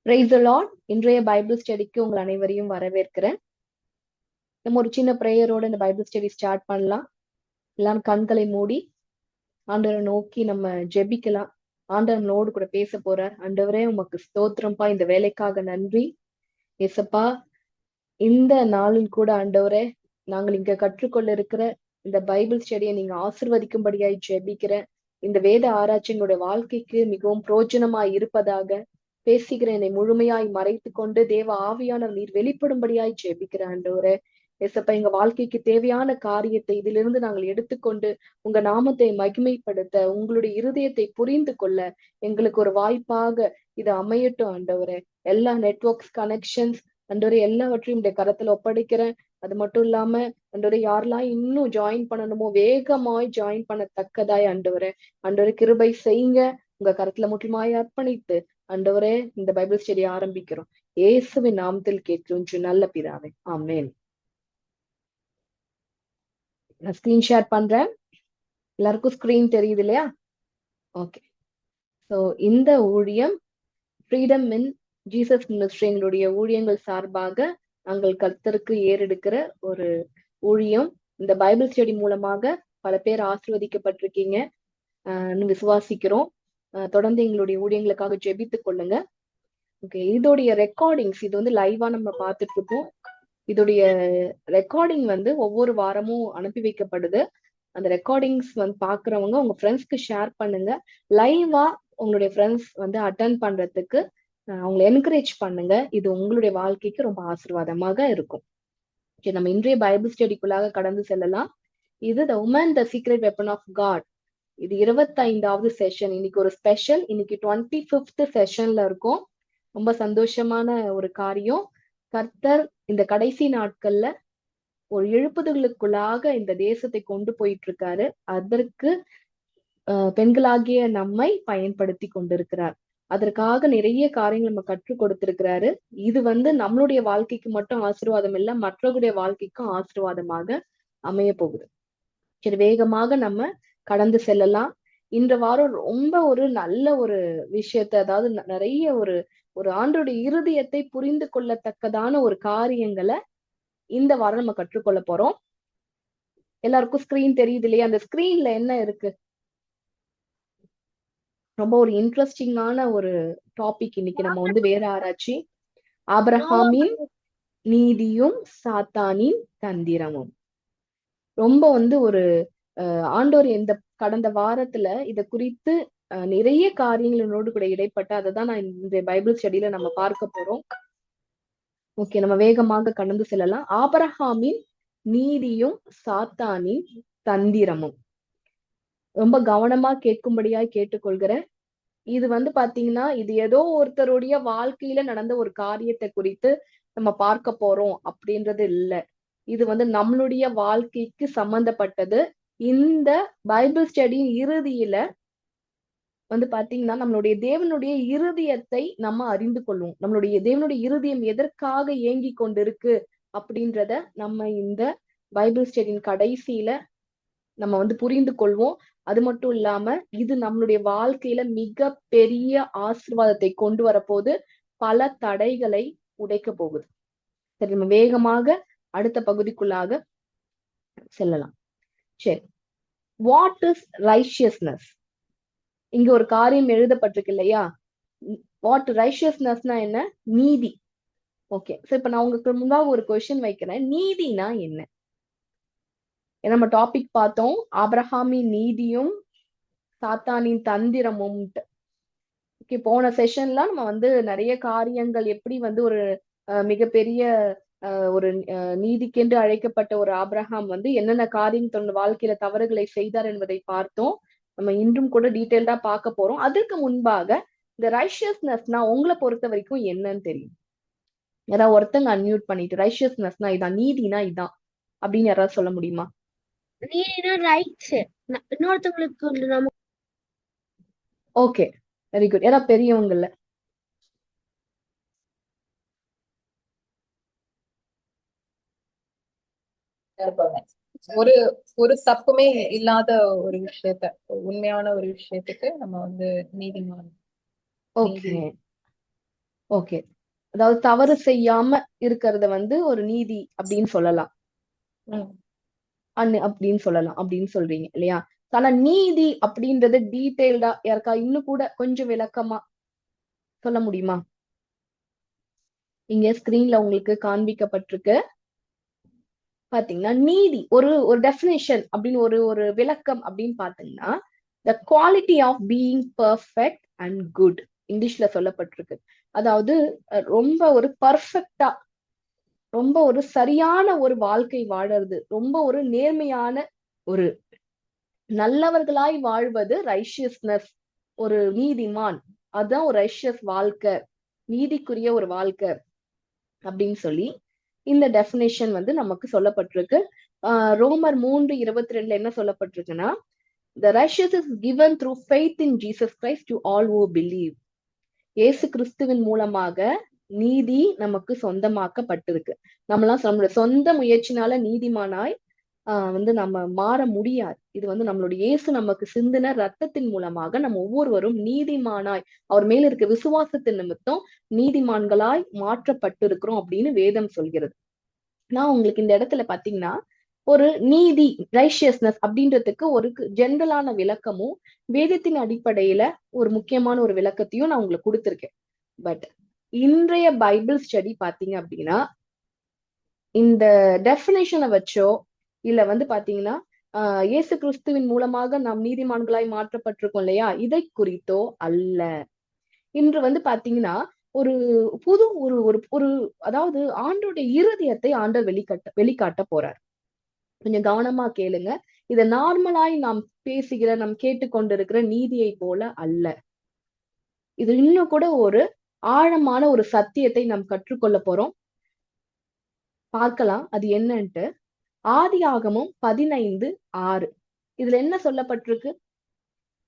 Praise the Lord. இன்றைய Bible ஸ்டடிக்கு உங்கள் அனைவரையும் வரவேற்கிறேன். நம்ம ஒரு சின்ன பிரேயரோட இந்த பைபிள் ஸ்டடி ஸ்டார்ட் பண்ணலாம். எல்லாரும் கண்களை மூடி ஆண்டவரை நோக்கி நம்ம ஜெபிக்கலாம். ஆண்டவர் நம்மளோடு கூட பேச போறார். ஆண்டவரே உமக்கு ஸ்தோத்திரம்பா, இந்த வேலைக்காக நன்றி ஏசப்பா. இந்த நாளில் கூட ஆண்டவரே, நாங்கள் இங்க கற்றுக்கொள்ள இருக்கிற இந்த பைபிள் ஸ்டடியை நீங்க ஆசிர்வதிக்கும்படியாய் ஜெபிக்கிறேன். இந்த வேத ஆராய்ச்சி எங்களுடைய வாழ்க்கைக்கு மிகவும் பிரயோஜனமாய் இருப்பதாக பேசுகிற என்னை முழுமையாய் மறைத்து கொண்டு தேவ ஆவியானவர் நீர் வெளிப்படும்படியாய் ஜெபிக்கிற ஆண்டவரே. ஏசப்பா, எங்க வாழ்க்கைக்கு தேவையான காரியத்தை இதிலிருந்து நாங்கள் எடுத்துக்கொண்டு உங்க நாமத்தை மகிமைப்படுத்த, உங்களுடைய இருதயத்தை புரிந்து கொள்ள எங்களுக்கு ஒரு வாய்ப்பாக இது அமையட்டும் ஆண்டவரே. எல்லா நெட்வொர்க்ஸ் கனெக்ஷன்ஸ் ஆண்டவரே எல்லாவற்றையும் இந்த கரத்துல ஒப்படைக்கிறேன். அது மட்டும் இல்லாம ஆண்டவரே, யாரெல்லாம் இன்னும் ஜாயின் பண்ணணுமோ வேகமாய் ஜாயின் பண்ணத்தக்கதாய் ஆண்டவரே கிருபை செய்யுங்க. உங்க கரத்துல முற்றிலுமாய் அர்ப்பணித்து ஆண்டவரே இந்த பைபிள் ஸ்டடி ஆரம்பிக்கிறோம். இயேசுவின் நாமத்தில் கேட்கிறோம் நல்ல பிதாவே, ஆமென். நான் ஸ்கிரீன் ஷேர் பண்றேன். எல்லாருக்கும் ஸ்கிரீன் தெரியுது இல்லையா? ஓகே. ஸோ இந்த ஊழியம் ஃப்ரீடம் இன் ஜீசஸ் மினிஸ்ட்ரி எங்களுடைய ஊழியங்கள் சார்பாக நாங்கள் கர்த்தருக்கு ஏறெடுக்கிற ஒரு ஊழியம். இந்த பைபிள் ஸ்டடி மூலமாக பல பேர் ஆசீர்வதிக்கப்பட்டிருக்கீங்க விசுவாசிக்கிறோம். தொடர்ந்து எங்களுடைய ஊழியங்களுக்காக ஜெபித்துக் கொள்ளுங்க. ஓகே, இதோடைய ரெக்கார்டிங்ஸ் இது வந்து லைவா நம்ம பார்த்துட்டு இருக்கோம். இதோடைய ரெக்கார்டிங் வந்து ஒவ்வொரு வாரமும் அனுப்பி வைக்கப்படுது. அந்த ரெக்கார்டிங்ஸ் வந்து பாக்குறவங்க உங்க ஃப்ரெண்ட்ஸ்க்கு ஷேர் பண்ணுங்க. லைவா உங்களுடைய ஃப்ரெண்ட்ஸ் வந்து அட்டன் பண்றதுக்கு அவங்களை என்கரேஜ் பண்ணுங்க. இது உங்களுடைய வாழ்க்கைக்கு ரொம்ப ஆசீர்வாதமாக இருக்கும். சரி, நம்ம இன்றைய பைபிள் ஸ்டடிக்குள்ளாக கடந்து செல்லலாம். இது the woman the secret weapon of God. இது 25வது செஷன். இன்னைக்கு ஒரு ஸ்பெஷல். இன்னைக்கு 25th செஷன்ல இருக்கும். ரொம்ப சந்தோஷமான ஒரு காரியம். கர்த்தர் இந்த கடைசி நாட்கள்ல ஒரு எழுப்புதலுக்குள்ளாக இந்த தேசத்தை கொண்டு போயிட்டு இருக்காரு. அதற்கு பெண்களாகிய நம்மை பயன்படுத்தி கொண்டிருக்கிறார். அதற்காக நிறைய காரியங்கள் நம்ம கற்றுக் கொடுத்திருக்கிறாரு. இது வந்து நம்மளுடைய வாழ்க்கைக்கு மட்டும் ஆசீர்வாதம் இல்லை, மற்றவருடைய வாழ்க்கைக்கும் ஆசீர்வாதமாக அமைய போகுது. சரி, வேகமாக நம்ம கடந்து செல்லலாம். இந்த வாரம் ரொம்ப ஒரு நல்ல ஒரு விஷயத்தை, அதாவது நிறைய ஒரு ஆண்டோடைய இருதயத்தை புரிந்து கொள்ளத்தக்கதான ஒரு காரியங்களை இந்த வாரம் நம்ம கற்றுக்கொள்ள போறோம். எல்லாருக்கும் ஸ்கிரீன் தெரியுது இல்லையா? அந்த ஸ்கிரீன்ல என்ன இருக்கு? ரொம்ப ஒரு இன்ட்ரெஸ்டிங்கான ஒரு டாபிக் இன்னைக்கு நம்ம வந்து வேற ஆராய்ச்சி. ஆபிரகாமின் நீதியும் சாத்தானின் தந்திரமும். ரொம்ப வந்து ஒரு ஆண்டோர் இந்த கடந்த வாரத்துல இத குறித்து நிறைய காரியங்களோடு கூட இடைப்பட்ட அதை தான் நான் இந்த பைபிள் ஸ்டடியில நம்ம பார்க்க போறோம். ஓகே, நம்ம வேகமாக கடந்து செல்லலாம். ஆபிரகாமின் நீதியும் சாத்தானின் தந்திரமும். ரொம்ப கவனமா கேட்கும்படியாய் கேட்டுக்கொள்கிறேன். இது வந்து பாத்தீங்கன்னா, இது ஏதோ ஒருத்தருடைய வாழ்க்கையில நடந்த ஒரு காரியத்தை குறித்து நம்ம பார்க்க போறோம் அப்படின்றது இல்ல. இது வந்து நம்மளுடைய வாழ்க்கைக்கு சம்பந்தப்பட்டது. இந்த பைபிள் ஸ்டடி இறுதியில வந்து பாத்தீங்கன்னா, நம்மளுடைய தேவனுடைய இருதயத்தை நம்ம அறிந்து கொள்வோம். நம்மளுடைய தேவனுடைய இருதயம் எதற்காக ஏங்கி கொண்டிருக்கு அப்படின்றத நம்ம இந்த பைபிள் ஸ்டடியின் கடைசியில நம்ம வந்து புரிந்து கொள்வோம். அது மட்டும் இல்லாம இது நம்மளுடைய வாழ்க்கையில மிக பெரிய ஆசீர்வாதத்தை கொண்டு வரப்போது, பல தடைகளை உடைக்க போகுது. சரி, நம்ம வேகமாக அடுத்த பகுதிக்குள்ளாக செல்லலாம். சரி, வாட் இஸ் ரைச்சியஸ்னஸ்? இங்க ஒரு காரியம் எழுதப்பட்டிருக்கு இல்லையா? வாட் ரைச்சியஸ்னஸ்னா என்ன? நீதி. ஓகே, சோ இப்ப நான் உங்களுக்கு முன்னாடி ஒரு கொஸ்டின் வைக்கிறேன். நீதினா என்ன? நம்ம டாபிக் பார்த்தோம், ஆபிரகாமின் நீதியும் சாத்தானின் தந்திரமும். ஓகே, போன செஷன்ல நம்ம வந்து நிறைய காரியங்கள் எப்படி வந்து ஒரு மிகப்பெரிய ஒரு நீதிக்கென்று அழைக்கப்பட்ட ஒரு ஆபிரகாம் வந்து என்னென்ன காரியம் தன் வாழ்க்கையில தவறுகளை செய்தார் என்பதை பார்த்தோம். நம்ம இன்றும் கூட டீட்டெயில்டா பார்க்க போறோம். அதற்கு முன்பாக இந்த ரைச்சியஸ்னஸ்னா உங்களை பொறுத்த வரைக்கும் என்னன்னு தெரியும்? யாராவது ஒருத்தங்க அன்மியூட் பண்ணிட்டு ரைச்சியஸ்னஸ்னா இதான், நீதினா இதான் அப்படின்னு யாராவது சொல்ல முடியுமா? Okay, very good. யாராவது பெரியவங்கல்ல? ஒரு ஒரு தப்புமே இல்லாத ஒரு விஷயத்த, உண்மையான ஒரு விஷயத்துக்கு நம்ம வந்து நீதிமான். Okay okay. அதாவது தவறு செய்யாம இருக்கிறத வந்து ஒரு நீதி அப்படின்னு சொல்லலாம். ம். அப்படின்னு சொல்லலாம் அப்படின்னு சொல்றீங்க இல்லையா? ஆனா நீதி அப்படின்றது டீடைல்டா யாருக்கா இன்னும் கூட கொஞ்சம் விளக்கமா சொல்ல முடியுமா? இங்க ஸ்கிரீன்ல உங்களுக்கு காண்பிக்கப்பட்டிருக்கு. பாத்தீங்கன்னா நீதி ஒரு ஒரு டெஃபினேஷன் அப்படின்னு ஒரு ஒரு விளக்கம் அப்படின்னு பாத்தீங்கன்னா the quality of being perfect and good இங்கிலீஷ்ல சொல்லப்பட்டிருக்கு. அதாவது ரொம்ப ஒரு பர்ஃபெக்டா ரொம்ப ஒரு சரியான ஒரு வாழ்க்கை வாழறது, ரொம்ப ஒரு நேர்மையான ஒரு நல்லவர்களாய் வாழ்வது ரைஷியஸ்னஸ், ஒரு நீதிமான். அதுதான் ஒரு ரைஷியஸ் வாழ்க்கை, நீதிக்குரிய ஒரு வாழ்க்கை அப்படின்னு சொல்லி இந்த டெஃபினேஷன் வந்து நமக்கு சொல்லப்பட்டிருக்கு. ரோமர் 3:22 என்ன சொல்லப்பட்டிருக்குன்னா, the righteous is given through faith in Jesus Christ to all who believe. இயேசு கிறிஸ்துவின் மூலமாக நீதி நமக்கு சொந்தமாக்கப்பட்டிருக்கு. நம்மளாம் நம்மளுடைய சொந்த முயற்சினால நீதிமானாய் வந்து நம்ம மாற முடியாது. இது வந்து நம்மளுடைய இயேசு நமக்கு சிந்தின ரத்தத்தின் மூலமாக நம்ம ஒவ்வொருவரும் நீதிமானாய் அவர் மேல இருக்க விசுவாசத்தின் நிமித்தம் நீதிமான்களாய் மாற்றப்பட்டிருக்கிறோம் அப்படின்னு வேதம் சொல்கிறது. நான் உங்களுக்கு இந்த இடத்துல பாத்தீங்கன்னா ஒரு நீதி ரைஷியஸ்னஸ் அப்படின்றதுக்கு ஒரு ஜென்ரலான விளக்கமும் வேதத்தின் அடிப்படையில ஒரு முக்கியமான ஒரு விளக்கத்தையும் நான் உங்களுக்கு கொடுத்திருக்கேன். பட் இன்றைய பைபிள் ஸ்டடி பாத்தீங்க அப்படின்னா இந்த டெஃபினேஷனை வச்சோ இல்ல வந்து பாத்தீங்கன்னா இயேசு கிறிஸ்துவின் மூலமாக நாம் நீதிமான்களாய் மாற்றப்பட்டிருக்கோம் இல்லையா, இதை குறித்தோ அல்ல. இன்று வந்து பாத்தீங்கன்னா ஒரு புது ஒரு ஒரு ஒரு அதாவது ஆண்டோடைய இருதயத்தை ஆண்டவர் வெளிக்காட்ட போறார். கொஞ்சம் கவனமா கேளுங்க. இத நார்மலாய் நாம் பேசுகிற நாம் கேட்டுக்கொண்டிருக்கிற நீதியை போல அல்ல. இது இன்னும் கூட ஒரு ஆழமான ஒரு சத்தியத்தை நாம் கற்றுக்கொள்ள போறோம். பார்க்கலாம் அது என்னன்ட்டு. ஆதியாகமம் 15:6 இதுல என்ன சொல்லப்பட்டிருக்கு?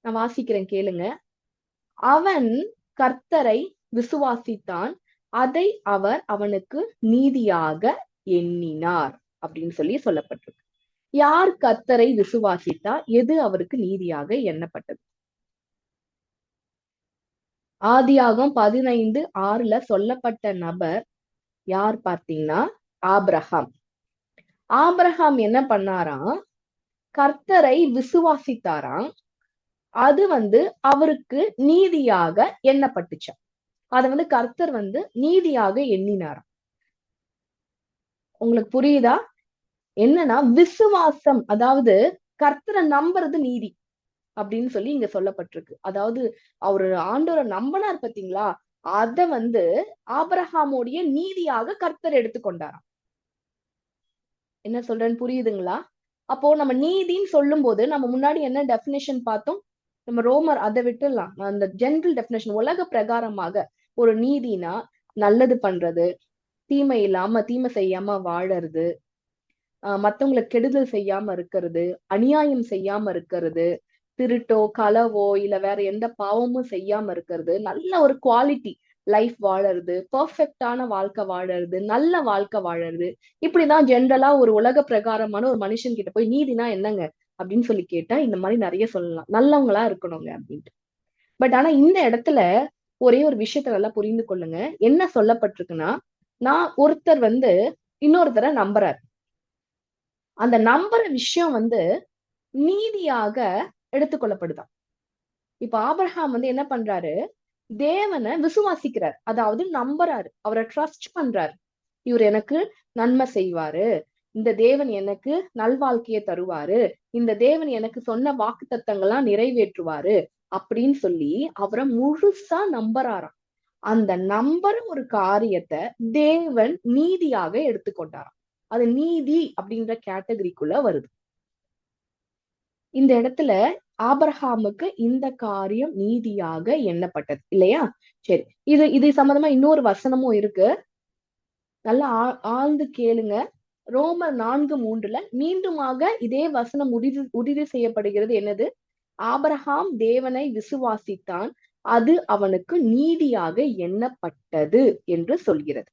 நான் வாசிக்கிறேன் கேளுங்க. அவன் கர்த்தரை விசுவாசித்தான், அதை அவர் அவனுக்கு நீதியாக எண்ணினார் அப்படின்னு சொல்லி சொல்லப்பட்டிருக்கு. யார் கர்த்தரை விசுவாசித்தா எது அவருக்கு நீதியாக எண்ணப்பட்டது? ஆதியாகம் 15:6 சொல்லப்பட்ட நபர் யார் பார்த்தீங்கன்னா ஆபிரகாம். ஆபிரகாம் என்ன பண்ணாராம்? கர்த்தரை விசுவாசித்தாராம். அது வந்து அவருக்கு நீதியாக எண்ணப்பட்டுச்சாம். அதை வந்து கர்த்தர் வந்து நீதியாக எண்ணினாராம். உங்களுக்கு புரியுதா? என்னன்னா விசுவாசம், அதாவது கர்த்தரை நம்புறது நீதி அப்படின்னு சொல்லி இங்க சொல்லப்பட்டிருக்கு. அதாவது அவரு ஆண்டவரை நம்பினார் பாத்தீங்களா, அத வந்து ஆபிரகாமுடைய நீதியாக கர்த்தர் எடுத்துக்கொண்டாராம். என்ன சொல்றேன்னு புரியுதுங்களா? அப்போ நம்ம நீதின்னு சொல்லும் போது நம்ம முன்னாடி என்ன டெபினேஷன் பார்த்தோம்? நம்ம ரோமர் அதை விட்டுலாம். அந்த ஜெனரல் டெபினேஷன் உலக பிரகாரமாக ஒரு நீதினா நல்லது பண்றது, தீமை இல்லாம தீமை செய்யாம வாழறது, மத்தவங்களுக்கு கெடுதல் செய்யாம இருக்கிறது, அநியாயம் செய்யாம இருக்கிறது, திருட்டோ களவோ இல்ல வேற எந்த பாவமும் செய்யாம இருக்கிறது, நல்ல ஒரு குவாலிட்டி லைஃப் வாழறது, பெர்ஃபெக்டான வாழ்க்கை வாழறது, நல்ல வாழ்க்கை வாழறது. இப்படிதான் ஜென்ரலா ஒரு உலக பிரகாரமான ஒரு மனுஷன் கிட்ட போய் நீதினா என்னங்க அப்படின்னு சொல்லி கேட்டா இந்த மாதிரி நிறைய சொல்லலாம், நல்லவங்களா இருக்கணுங்க அப்படின்ட்டு. பட் ஆனா இந்த இடத்துல ஒரே ஒரு விஷயத்த நல்லா புரிந்து கொள்ளுங்க. என்ன சொல்லப்பட்டிருக்குன்னா, நான் ஒருத்தர் வந்து இன்னொருத்தரை நம்புறாரு. அந்த நம்புற விஷயம் வந்து நீதியாக எடுத்துக்கொள்ளப்படுதாம். இப்ப ஆபிரகாம் வந்து என்ன பண்றாரு? தேவனை விசுவாசிக்கிறார், அதாவது நம்புறாரு, அவரை ட்ரஸ்ட் பண்றாரு. இவர் எனக்கு நன்மை செய்வாரு, இந்த தேவன் எனக்கு நல்வாழ்க்கையை தருவாரு, இந்த தேவன் எனக்கு சொன்ன வாக்குத்தத்தங்கள்லாம் நிறைவேற்றுவாரு அப்படின்னு சொல்லி அவரை முழுசா நம்புறாராம். அந்த நம்புற ஒரு காரியத்தை தேவன் நீதியாக எடுத்துக்கொண்டாராம். அது நீதி அப்படின்ற கேட்டகரிக்குள்ள வருது. இந்த இடத்துல ஆபிரகாமுக்கு இந்த காரியம் நீதியாக எண்ணப்பட்டது இல்லையா? சரி, இது சம்பந்தமா இன்னொரு வசனமும் இருக்கு. நல்லா ஆழ்ந்து கேளுங்க. ரோமர் 4:3 மீண்டுமாக இதே வசனம் உறுதி செய்யப்படுகிறது. என்னது? ஆபிரகாம் தேவனை விசுவாசித்தான், அது அவனுக்கு நீதியாக எண்ணப்பட்டது என்று சொல்கிறது.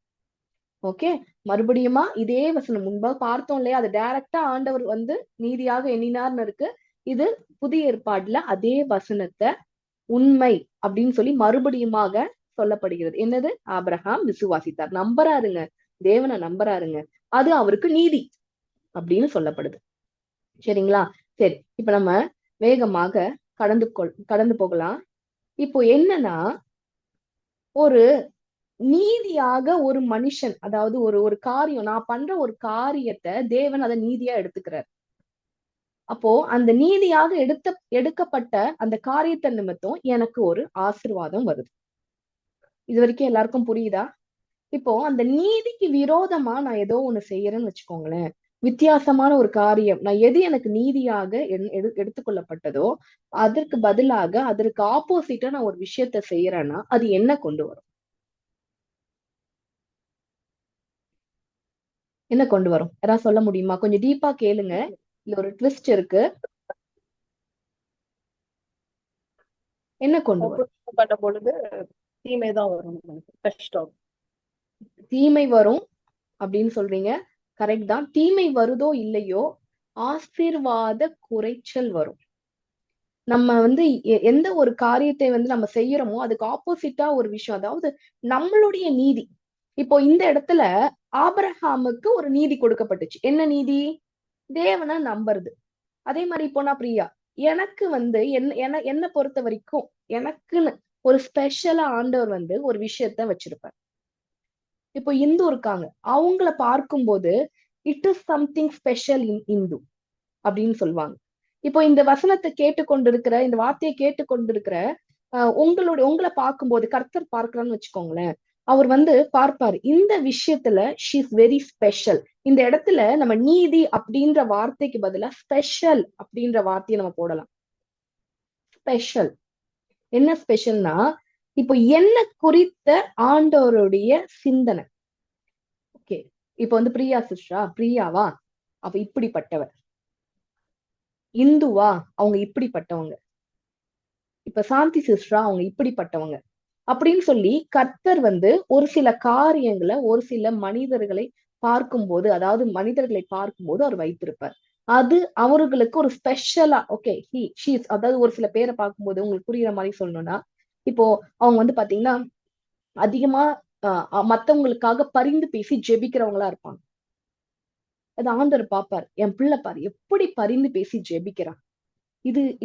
ஓகே, மறுபடியுமா இதே வசனம் முன்பாக பார்த்தோம் இல்லையா? அது டைரக்டா ஆண்டவர் வந்து நீதியாக எண்ணினார்னு இருக்கு. இது புதிய ஏற்பாடுல அதே வசனத்தை உண்மை அப்படின்னு சொல்லி மறுபடியுமாக சொல்லப்படுகிறது. என்னது? ஆபிரகாம் விசுவாசித்தார், நம்புறாருங்க, தேவனை நம்புறாருங்க, அது அவருக்கு நீதி அப்படின்னு சொல்லப்படுது. சரிங்களா? சரி, இப்ப நம்ம வேகமாக கடந்து போகலாம். இப்போ என்னன்னா, ஒரு நீதியாக ஒரு மனுஷன், அதாவது ஒரு ஒரு காரியம், நான் பண்ற ஒரு காரியத்தை தேவன் அதை நீதியா எடுத்துக்கிறார். அப்போ அந்த நீதியாக எடுக்கப்பட்ட அந்த காரியத்தை நிமித்தம் எனக்கு ஒரு ஆசீர்வாதம் வருது. இது வரைக்கும் எல்லாருக்கும் புரியுதா? இப்போ அந்த நீதிக்கு விரோதமா நான் ஏதோ ஒண்ணு செய்யறேன்னு வச்சுக்கோங்களேன், வித்தியாசமான ஒரு காரியம், நான் எது எனக்கு நீதியாக எடுத்துக்கொள்ளப்பட்டதோ அதற்கு பதிலாக அதற்கு ஆப்போசிட்டா நான் ஒரு விஷயத்த செய்யறேன்னா அது என்ன கொண்டு வரும்? என்ன கொண்டு வரும்? யாராவது சொல்ல முடியுமா? கொஞ்சம் டீப்பா கேளுங்க, இதுல ஒரு ட்விஸ்ட் இருக்கு. என்ன கொண்டு வரும்? ஆப்போசிட் பண்ண பொழுது தீமைதான் வரும், நமக்கு கஷ்டம். தீமை வரும் அப்படின்னு சொல்றீங்க, கரெக்ட் தான். தீமை வருதோ இல்லையோ, ஆசீர்வாத குறைச்சல் வரும். நம்ம வந்து எந்த ஒரு காரியத்தை வந்து நம்ம செய்யறோமோ அதுக்கு ஆப்போசிட்டா ஒரு விஷயம், அதாவது நம்மளுடைய நீதி. இப்போ இந்த இடத்துல ஆபிரகாமுக்கு ஒரு நீதி கொடுக்கப்பட்டுச்சு. என்ன நீதி? தேவனை நம்புறது. அதே மாதிரி போனா பிரியா, எனக்கு வந்து என்ன பொறுத்த வரைக்கும் எனக்குன்னு ஒரு ஸ்பெஷலா ஆண்டவர் வந்து ஒரு விஷயத்த வச்சிருப்பார். இப்போ இந்து இருக்காங்க, அவங்கள பார்க்கும்போது இட் இஸ் சம்திங் ஸ்பெஷல் இன் இந்து அப்படின்னு சொல்லுவாங்க. இப்போ இந்த வசனத்தை கேட்டுக்கொண்டிருக்கிற, இந்த வார்த்தையை கேட்டுக்கொண்டிருக்கிற உங்களை பார்க்கும்போது கர்த்தர் பார்க்கிறான்னு வச்சுக்கோங்களேன், அவர் வந்து பார்ப்பாரு, இந்த விஷயத்துல ஷீ இஸ் வெரி ஸ்பெஷல். இந்த இடத்துல நம்ம நீதி அப்படின்ற வார்த்தைக்கு பதிலா ஸ்பெஷல் அப்படின்ற வார்த்தையை நம்ம போடலாம். ஸ்பெஷல். என்ன ஸ்பெஷல்னா, இப்போ என்ன குறித்த ஆண்டவருடைய சிந்தனை. ஓகே, இப்போ வந்து பிரியா சிஸ்டரா, பிரியாவா அப்ப இப்படிப்பட்டவர், இந்துவா அவங்க இப்படிப்பட்டவங்க, இப்ப சாந்தி சிஸ்டரா அவங்க இப்படிப்பட்டவங்க அப்படின்னு சொல்லி கர்த்தர் வந்து ஒரு சில காரியங்களை, ஒரு சில மனிதர்களை பார்க்கும்போது, அதாவது மனிதர்களை பார்க்கும்போது அவர் வைத்திருப்பார். அது அவர்களுக்கு ஒரு ஸ்பெஷலா, ஓகே ஷீஸ், அதாவது ஒரு சில பேரை பார்க்கும்போது உங்களுக்கு புரியுற மாதிரி சொல்லணும்னா, இப்போ அவங்க வந்து பாத்தீங்கன்னா அதிகமா மத்தவங்களுக்காக பரிந்து பேசி ஜெபிக்கிறவங்களா இருப்பாங்க. அது ஆண்டவர் பாப்பார், என் பிள்ளை பாரு எப்படி பரிந்து பேசி ஜெபிக்கிறான்,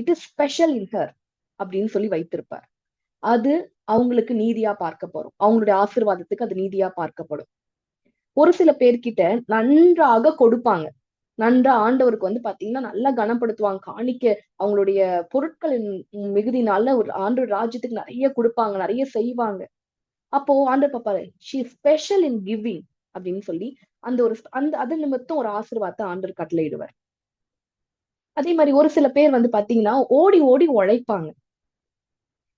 it is special in her அப்படின்னு சொல்லி வைத்திருப்பார். அது அவங்களுக்கு நீதியா பார்க்கப்படும், அவங்களுடைய ஆசீர்வாதத்துக்கு அது நீதியா பார்க்கப்படும். ஒரு சில பேர்கிட்ட நன்றாக கொடுப்பாங்க, நன்றா ஆண்டவருக்கு வந்து பாத்தீங்கன்னா நல்லா கனப்படுத்துவாங்க, காணிக்க அவங்களுடைய பொருட்களின் மிகுதினால ஒரு ஆண்டவர் ராஜ்யத்துக்கு நிறைய கொடுப்பாங்க, நிறைய செய்வாங்க. அப்போ ஆண்டவர் பாப்பாரு, ஷீ ஸ்பெஷல் இன் கிவிங் அப்படின்னு சொல்லி அது நிமித்தம் ஒரு ஆசீர்வாதத்தை ஆண்டவர் கட்டளையிடுவார். அதே மாதிரி ஒரு சில பேர் வந்து பாத்தீங்கன்னா ஓடி ஓடி உழைப்பாங்க,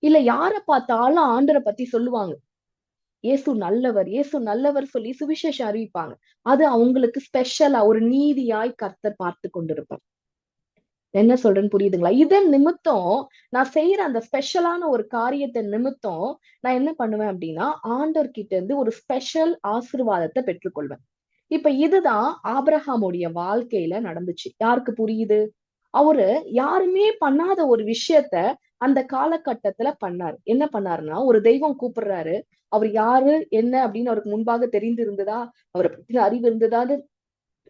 இல்ல யார பார்த்தாலும் ஆண்டரை பத்தி சொல்லுவாங்க, இயேசு நல்லவர், இயேசு நல்லவர் சொல்லி சுவிசேஷம் அறிவிப்பாங்க. அது அவங்களுக்கு ஸ்பெஷலா ஒரு நீதியாய் கர்த்தர் பார்த்து கொண்டிருப்பார். என்ன சொல்றேன்னு புரியுதுங்களா? இதன் நிமித்தம் நான் செய்யற அந்த ஸ்பெஷலான ஒரு காரியத்தை நிமித்தம் நான் என்ன பண்ணுவேன் அப்படின்னா, ஆண்டவர் கிட்ட இருந்து ஒரு ஸ்பெஷல் ஆசீர்வாதத்தை பெற்றுக்கொள்வேன். இப்ப இதுதான் ஆபிரகாமுடைய வாழ்க்கையில நடந்துச்சு. யாருக்கு புரியுது? அவரு யாருமே பண்ணாத ஒரு விஷயத்த அந்த காலகட்டத்துல பண்ணாரு. என்ன பண்ணாருன்னா, ஒரு தெய்வம் கூப்பிடுறாரு, அவர் யாரு என்ன அப்படின்னு அவருக்கு முன்பாக தெரிந்து இருந்ததா, அவரை பத்தின அறிவு இருந்ததான்னு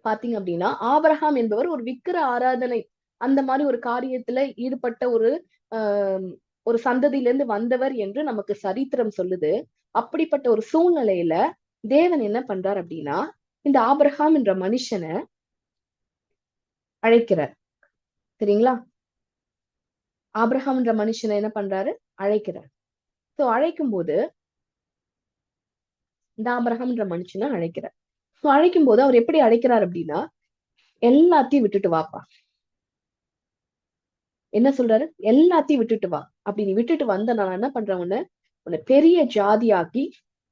பாத்தீங்க அப்படின்னா, ஆபிரகாம் என்பவர் ஒரு விக்கிர ஆராதனை அந்த மாதிரி ஒரு காரியத்துல ஈடுபட்ட ஆஹ் ஒரு சந்ததியிலிருந்து வந்தவர் என்று நமக்கு சரித்திரம் சொல்லுது. அப்படிப்பட்ட ஒரு சூழ்நிலையில தேவன் என்ன பண்றார் அப்படின்னா, இந்த ஆபிரகாம் என்ற மனுஷனை அழைக்கிறார். சரிங்களா? ஆபிரகாம் என்ற மனுஷனை என்ன பண்றாரு? அழைக்கிறார். சோ அழைக்கும் போது இந்த ஆபிரகாம் என்ற மனுஷனை அழைக்கிறார். சோ அழைக்கும் போது அவர் எப்படி அழைக்கிறார் அப்படின்னா, எல்லாத்தையும் விட்டுட்டு வாப்பா. என்ன சொல்றாரு? எல்லாத்தையும் விட்டுட்டு வா. அப்படி நீ விட்டுட்டு வந்த நான் என்ன பண்றேன், உன்னை பெரிய ஜாதியாக்கி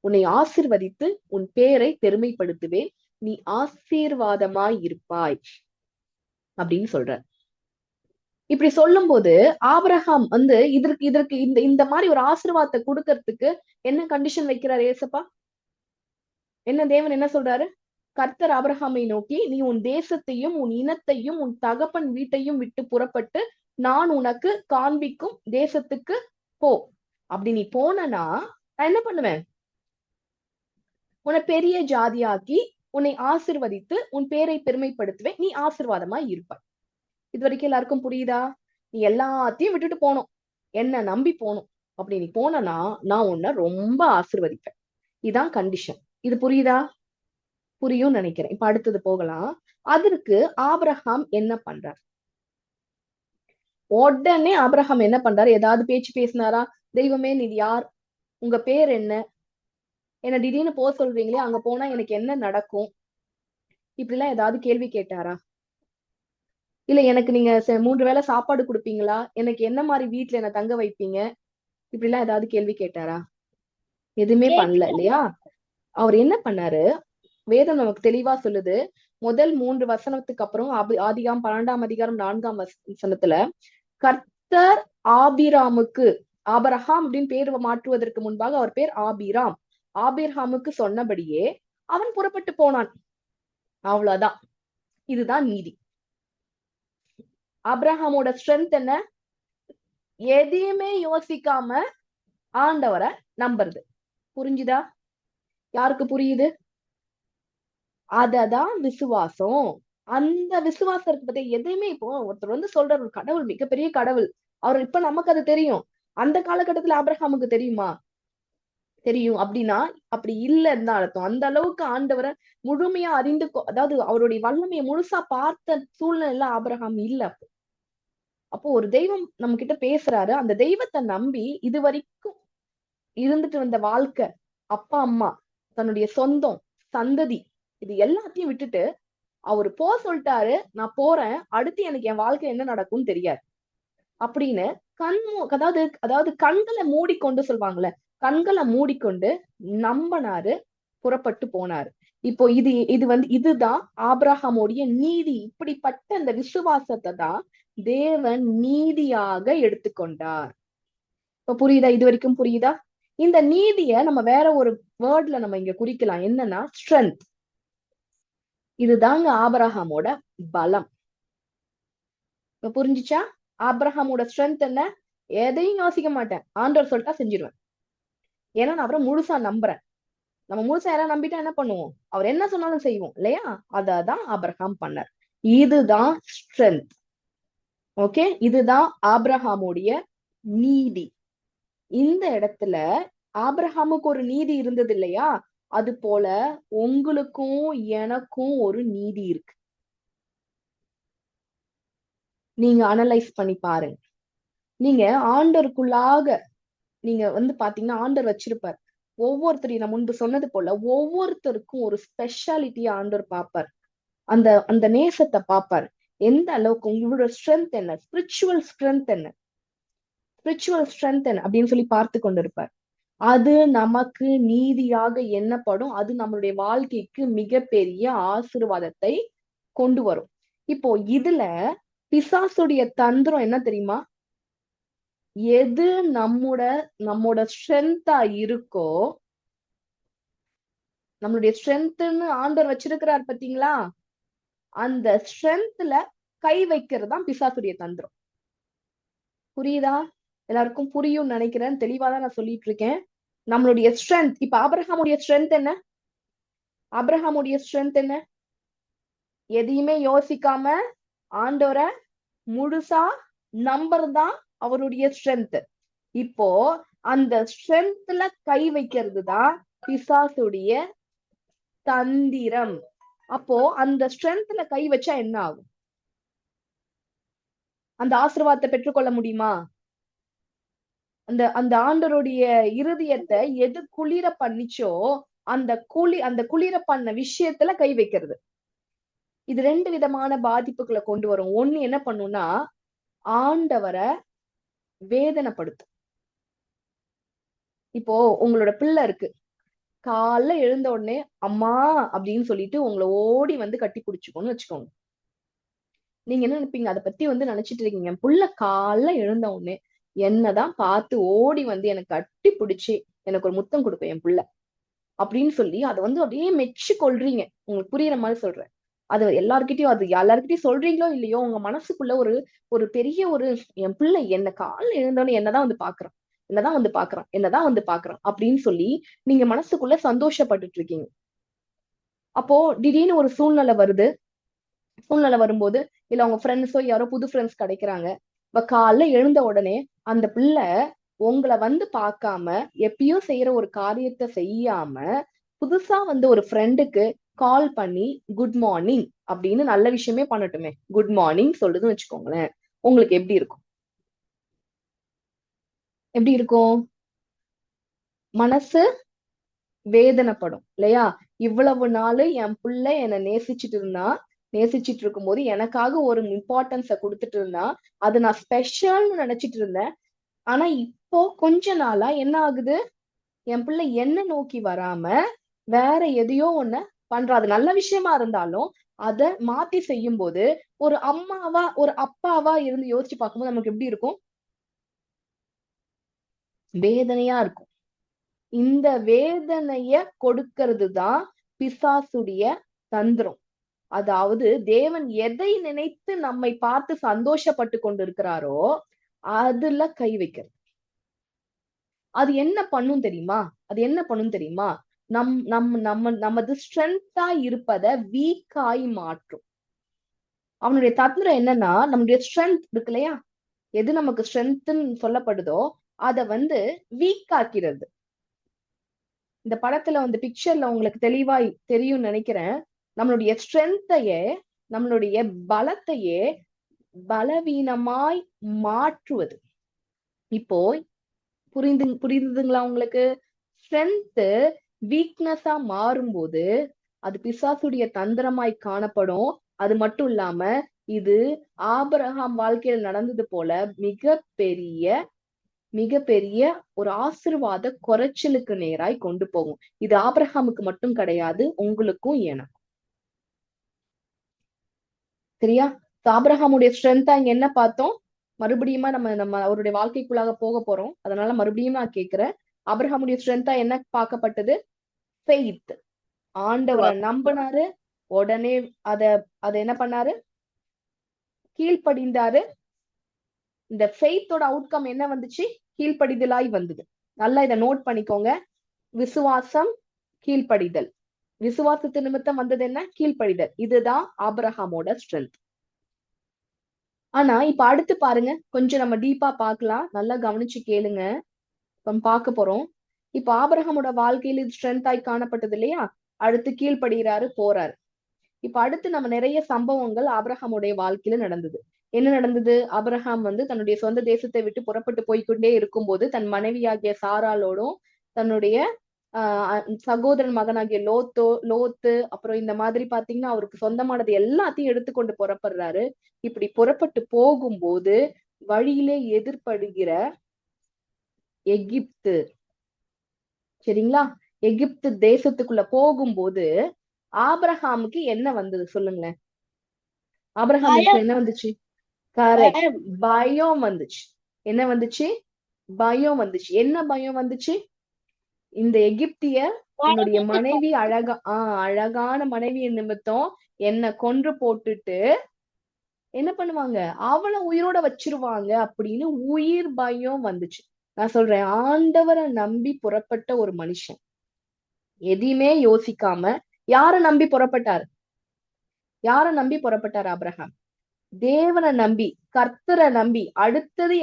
உன்னை ஆசீர்வதித்து உன் பேரை பெருமைப்படுத்துவேன், நீ ஆசீர்வாதமாய் இருப்பாய் அப்படின்னு சொல்ற. இப்படி சொல்லும் போது ஆபிரகாம் வந்து இதற்கு இதற்கு இந்த இந்த மாதிரி ஒரு ஆசீர்வாதத்தை கொடுக்கறதுக்கு என்ன கண்டிஷன் வைக்கிறார் ஏசப்பா? என்ன தேவன் என்ன சொல்றாரு? கர்த்தர் ஆபிரகாமை நோக்கி, நீ உன் தேசத்தையும் உன் இனத்தையும் உன் தகப்பன் வீட்டையும் விட்டு புறப்பட்டு நான் உனக்கு காண்பிக்கும் தேசத்துக்கு போ. அப்படி நீ போனனா நான் என்ன பண்ணுவேன்? உன்னை பெரிய ஜாதியாக்கி உன்னை ஆசிர்வதித்து உன் பேரை பெருமைப்படுத்துவேன், நீ ஆசிர்வாதமா இருப்பாய். இது வரைக்கும் எல்லாருக்கும் புரியுதா? நீ எல்லாத்தையும் விட்டுட்டு போகணும், என்ன நம்பி போகணும். அப்படி நீ போனனா நான் உன்னை ரொம்ப ஆசிர்வதிப்பேன். இதான் கண்டிஷன். இது புரியுதா? புரியும் நினைக்கிறேன். இப்ப அடுத்தது போகலாம். அதற்கு ஆபிரகாம் என்ன பண்றார்? உடனே ஆபிரகாம் என்ன பண்றாரு? ஏதாவது பேச்சு பேசினாரா? தெய்வமே நீ யார், உங்க பேர் என்ன, என்ன திடீர்னு போக சொல்றீங்களே, அங்க போனா எனக்கு என்ன நடக்கும், இப்படி எல்லாம் ஏதாவது கேள்வி கேட்டாரா? இல்ல எனக்கு நீங்க 3 வேளை சாப்பாடு கொடுப்பீங்களா, எனக்கு என்ன மாதிரி வீட்டுல என்ன தங்க வைப்பீங்க, இப்படி எல்லாம் ஏதாவது கேள்வி கேட்டாரா? எதுவுமே பண்ணல இல்லையா? அவர் என்ன பண்ணாரு? வேதம் நமக்கு தெளிவா சொல்லுது. முதல் 3 வசனத்துக்கு அப்புறம் ஆதிகாம் 12ஆம் அதிகாரம் 4ஆம் வசனத்துல கர்த்தர் ஆபிராமுக்கு, ஆபரகாம் அப்படின்னு பேர் மாற்றுவதற்கு முன்பாக அவர் பேர் ஆபிராம், ஆபிரகாமுக்கு சொன்னபடியே அவன் புறப்பட்டு போனான். அவ்வளவுதான். இதுதான் நீதி. ஆபிரகாமோட ஸ்ட்ரென்த் என்ன? எதையுமே யோசிக்காம ஆண்டவரை நம்புறது. புரிஞ்சுதா? யாருக்கு புரியுது? அததான் விசுவாசம். அந்த விசுவாசம் இருக்கு பத்தி எதையுமே, இப்போ ஒருத்தர் வந்து சொல்ற ஒரு கடவுள் மிகப்பெரிய கடவுள், அவர் இப்ப நமக்கு அது தெரியும், அந்த காலகட்டத்துல ஆபிரகாமுக்கு தெரியுமா? தெரியும். அப்படின்னா அப்படி இல்லைன்னு தான் அர்த்தம். அந்த அளவுக்கு ஆண்டவரை முழுமையா அறிந்து, அதாவது அவருடைய வல்லமையை முழுசா பார்த்த சூழ்நிலையில ஆபிரகாம் இல்ல. அப்போ ஒரு தெய்வம் நம்ம கிட்ட பேசுறாரு, அந்த தெய்வத்தை நம்பி இது வரைக்கும் இருந்துட்டு வந்த வாழ்க்கை, அப்பா அம்மா, தன்னுடைய சொந்தம், சந்ததி, இது எல்லாத்தையும் விட்டுட்டு அவரு சொல்லிட்டாரு, நான் போறேன், அடுத்து எனக்கு என் வாழ்க்கை என்ன நடக்கும்னு தெரியாது அப்படின்னு அதாவது அதாவது கண்களை மூடிக்கொண்டு சொல்லுவாங்கல்ல, கண்களை மூடிக்கொண்டு நம்பினாரு, புறப்பட்டு போனாரு. இப்போ இது இது வந்து இதுதான் ஆபிரகாமுடைய நீதி. இப்படிப்பட்ட அந்த விசுவாசத்தை தான் தேவன் நீதியாக எடுத்துக்கொண்டார். இப்ப புரியுதா? இது வரைக்கும் புரியுதா? இந்த நீதிய நம்ம வேற ஒரு வேர்ட்ல நம்ம இங்க குறிக்கலாம். என்னன்னா ஸ்ட்ரென்த். இதுதாங்க ஆபிரகாமோட பலம். இப்ப புரிஞ்சுச்சா? ஆபிரகாமோட ஸ்ட்ரென்த் என்ன? எதையும் யோசிக்க மாட்டேன், ஆண்டவர் சொல்லிட்டா செஞ்சிருவேன். ஏன்னா நான் அவரை முழுசா நம்புறேன். நம்ம முழுசா யாராவது நம்பிட்டா என்ன பண்ணுவோம்? அவர் என்ன சொன்னாலும் செய்வோம் இல்லையா? அததான் ஆபிரகாம் பண்ணார். இதுதான் ஸ்ட்ரென்த். ஓகே, இதுதான் ஆபிரகாமுடைய நீதி. இந்த இடத்துல ஆபிரகாமுக்கு ஒரு நீதி இருந்தது இல்லையா? அது போல உங்களுக்கும் எனக்கும் ஒரு நீதி இருக்கு. நீங்க அனலைஸ் பண்ணி பாருங்க. நீங்க ஆண்டருக்குள்ளாக நீங்க வந்து பாத்தீங்கன்னா ஆண்டர் வச்சிருப்பார். ஒவ்வொருத்தரையும் நான் முன்பு சொன்னது போல ஒவ்வொருத்தருக்கும் ஒரு ஸ்பெஷாலிட்டியா ஆண்டர் பார்ப்பார். அந்த அந்த நேசத்தை பார்ப்பார். எந்த அளவுக்கு உங்களோட ஸ்ட்ரென்த் என்ன, ஸ்பிரிச்சுவல் ஸ்ட்ரென்த் என்ன, ஸ்பிரிச்சுவல் ஸ்ட்ரென்த் என்ன அப்படின்னு சொல்லி பார்த்து கொண்டிருப்பார். அது நமக்கு நீதியாக எண்ணப்படும். அது நம்மளுடைய வாழ்க்கைக்கு மிகப்பெரிய ஆசீர்வாதத்தை கொண்டு வரும். இப்போ இதுல பிசாசுடைய தந்திரம் என்ன தெரியுமா? எது நம்மோட ஸ்ட்ரென்த்தா இருக்கோ, நம்மளுடைய ஸ்ட்ரென்த்னு ஆண்டவர் வச்சிருக்கிறார் பாத்தீங்களா, அந்த ஸ்ட்ரென்த்ல கை வைக்கிறது தான் பிசாசுடைய தந்திரம். புரியுதா? எல்லாருக்கும் புரியும் நினைக்கிறேன். தெளிவாதான் நான் சொல்லிட்டு இருக்கேன். நம்மளுடைய ஸ்ட்ரென்த், இப்ப ஆபிரகாமுடைய ஸ்ட்ரென்த் என்ன? ஆபிரகாமுடைய ஸ்ட்ரென்த் என்ன? எதையுமே யோசிக்காம ஆண்டவரை முழுசா நம்பர்தான் அவருடைய ஸ்ட்ரென்த். இப்போ அந்த ஸ்ட்ரென்த்ல கை வைக்கிறது தான் பிசாசுடைய தந்திரம். அப்போ அந்த ஸ்ட்ரென்த்ல கை வச்சா என்ன ஆகும்? அந்த ஆசீர்வாதத்தை பெற்றுக்கொள்ள முடியுமா? அந்த அந்த ஆண்டவருடைய இருதயத்தை எது குளிர பண்ணிச்சோ அந்த குளிர பண்ண விஷயத்துல கை வைக்கிறது. இது 2 விதமான பாதிப்புகளை கொண்டு வரும். ஒண்ணு என்ன பண்ணும்னா ஆண்டவரை வேதனைப்படுத்தும். இப்போ உங்களோட பிள்ளை இருக்கு, காலைல எழுந்த உடனே அம்மா அப்படின்னு சொல்லிட்டு உங்களை ஓடி வந்து கட்டி பிடிச்சுக்கோன்னு வச்சுக்கோங்க. நீங்க என்ன நினைப்பீங்க? அதை பத்தி வந்து நினைச்சிட்டு இருக்கீங்க, என் புள்ள காலைல எழுந்த உடனே என்னதான் பார்த்து ஓடி வந்து எனக்கு கட்டி பிடிச்சி எனக்கு ஒரு முத்தம் கொடுக்கும் என் புள்ள அப்படின்னு சொல்லி அதை வந்து அப்படியே மெச்சு கொள்றீங்க. உங்களுக்கு புரியுற மாதிரி சொல்றேன். அது எல்லார்கிட்டயும் சொல்றீங்களோ இல்லையோ, உங்க மனசுக்குள்ள ஒரு ஒரு பெரிய ஒரு, என் பிள்ளை என்ன காலைல எழுந்தோடனே என்னதான் வந்து பாக்குறான், என்னதான் வந்து பாக்குறான், என்னதான் வந்து பாக்குறான் அப்படின்னு சொல்லி நீங்க மனசுக்குள்ள சந்தோஷப்பட்டுட்டு இருக்கீங்க. அப்போ திடீர்னு ஒரு சூழ்நிலை வரும்போது, இல்ல உங்க ஃப்ரெண்ட்ஸோ யாரோ புது ஃப்ரெண்ட்ஸ் கிடைக்கிறாங்க. இப்ப காலைல எழுந்த உடனே அந்த பிள்ளை உங்களை வந்து பார்க்காம, எப்பயோ செய்யற ஒரு காரியத்தை செய்யாம, புதுசா வந்து ஒரு ஃப்ரெண்டுக்கு கால் பண்ணி குட் மார்னிங் அப்படின்னு நல்ல விஷயமே பண்ணட்டுமே, குட் மார்னிங் சொல்லுதுன்னு வச்சுக்கோங்களேன், உங்களுக்கு எப்படி இருக்கும்? எப்படி இருக்கும்? மனசு வேதனைப்படும் இல்லையா? இவ்வளவு நாளு என் பிள்ளை என்னை நேசிச்சிட்டு இருக்கும்போது எனக்காக ஒரு இம்பார்ட்டன்ஸ கொடுத்துட்டு இருந்தா, அது நான் ஸ்பெஷல்னு நினைச்சிட்டு இருந்தேன். ஆனா இப்போ கொஞ்ச நாளா என்ன ஆகுது? என் பிள்ளை என்ன நோக்கி வராம வேற எதையோ ஒண்ணு பண்றா. அது நல்ல விஷயமா இருந்தாலும் அத மாத்தி செய்யும் போது, ஒரு அம்மாவா ஒரு அப்பாவா இருந்து யோசிச்சு பார்க்கும்போது நமக்கு எப்படி இருக்கும்? வேதனையா இருக்கும். இந்த வேதனைய கொடுக்கிறது தான் பிசாசுடைய தந்திரம். அதாவது தேவன் எதை நினைத்து நம்மை பார்த்து சந்தோஷப்பட்டு கொண்டிருக்கிறாரோ அதுல கை வைக்கிறது. அது என்ன பண்ணும் தெரியுமா? அது என்ன பண்ணும் தெரியுமா? நமது ஸ்ட்ரென்த்தா இருப்பத வீக்காய் மாற்றும். அவனுடைய தந்திரம் என்னன்னா, நம்முடைய ஸ்ட்ரென்த் இருக்கு இல்லையா? எது நமக்கு ஸ்ட்ரென்த்ன்னு சொல்லப்படுதோ அத வந்து வீக் ஆக்கிறது. இந்த படத்துல வந்து பிக்சர்ல உங்களுக்கு தெளிவாய் தெரியும்னு நினைக்கிறேன். நம்மளுடைய ஸ்ட்ரென்த்தையே, நம்மளுடைய பலத்தையே பலவீனமாய் மாற்றுவது. இப்போ புரியுதுங்களா உங்களுக்கு? ஸ்ட்ரென்த் வீக்னஸா மாறும்போது அது பிசாசுடைய தந்திரமாய் காணப்படும். அது மட்டும் இல்லாம இது ஆபிரகாம் வாழ்க்கையில் நடந்தது போல மிகப்பெரிய ஒரு ஆசீர்வாத குறைச்சலுக்கு நேராய் கொண்டு போகும். இது ஆபிரகாமுக்கு மட்டும் கிடையாது, உங்களுக்கும் எனக்கும். சரியா? ஆபிரகாமுடைய ஸ்ட்ரென்த்தா இங்க என்ன பார்த்தோம்? மறுபடியுமா நம்ம நம்ம அவருடைய வாழ்க்கைக்குள்ளாக போக போறோம். அதனால மறுபடியும் நான் கேட்கிறேன், ஆபிரகாமுடைய ஸ்ட்ரென்த்தா என்ன பார்க்கப்பட்டது? ஃபெய்த். ஆண்டவரை நம்பினாரு, உடனே அத அத என்ன பண்ணாரு? கீழ்ப்படிந்தாரு. இந்த ஃபெய்த்தோட அவுட்கம் என்ன வந்துச்சு? கீழ்ப்படிதலாய் வந்தது. நல்லா இதை நோட் பண்ணிக்கோங்க. விசுவாசம், கீழ்ப்படிதல். விசுவாசத்து நிமித்தம் வந்தது என்ன? கீழ்ப்படிதல். இதுதான் ஆபிரகாமோட ஸ்ட்ரென்த். ஆனா இப்ப அடுத்து பாருங்க, கொஞ்சம் நம்ம டீப்பா பார்க்கலாம். நல்லா கவனிச்சு கேளுங்க. இப்ப பார்க்க போறோம். இப்ப ஆபிரகாமோட வாழ்க்கையில இது ஸ்ட்ரென்த்தாய் காணப்பட்டது இல்லையா? அடுத்து கீழ்ப்படுகிறாரு, போறாரு. இப்ப அடுத்து நம்ம நிறைய சம்பவங்கள் ஆபிரகாமுடைய வாழ்க்கையில நடந்தது. என்ன நடந்தது? ஆபிரகாம் வந்து தன்னுடைய சொந்த தேசத்தை விட்டு புறப்பட்டு போய்க்கொண்டே இருக்கும்போது தன் மனைவியாகிய சாராளோடும் தன்னுடைய சகோதரன் மகனாகிய லோத்து அப்புறம் இந்த மாதிரி பாத்தீங்கன்னா அவருக்கு சொந்தமானது எல்லாத்தையும் எடுத்துக்கொண்டு புறப்படுறாரு. இப்படி புறப்பட்டு போகும்போது வழியிலே எதிர்படுகிற எகிப்து, சரிங்களா? எகிப்து தேசத்துக்குள்ள போகும்போது ஆபிரகாமுக்கு என்ன வந்தது சொல்லுங்களேன்? ஆபிரகாமுக்கு என்ன வந்துச்சு? கரெக்ட், பயம் வந்துச்சு. என்ன வந்துச்சு? பயம் வந்துச்சு. என்ன பயம் வந்துச்சு? இந்த எகிப்திய என்னுடைய மனைவி அழகான மனைவியின் நிமித்தம் என்ன கொன்று போட்டுட்டு என்ன பண்ணுவாங்க? அவளை உயிரோட வச்சிருவாங்க அப்படின்னு உயிர் பயம் வந்துச்சு. நான் சொல்றேன், ஆண்டவரை நம்பி புறப்பட்ட ஒரு மனுஷன் எதையுமே யோசிக்காம யார நம்பி புறப்பட்டாரு? ஆபிரகாம்? தேவனை நம்பி, கர்த்தரை நம்பி. அடுத்தது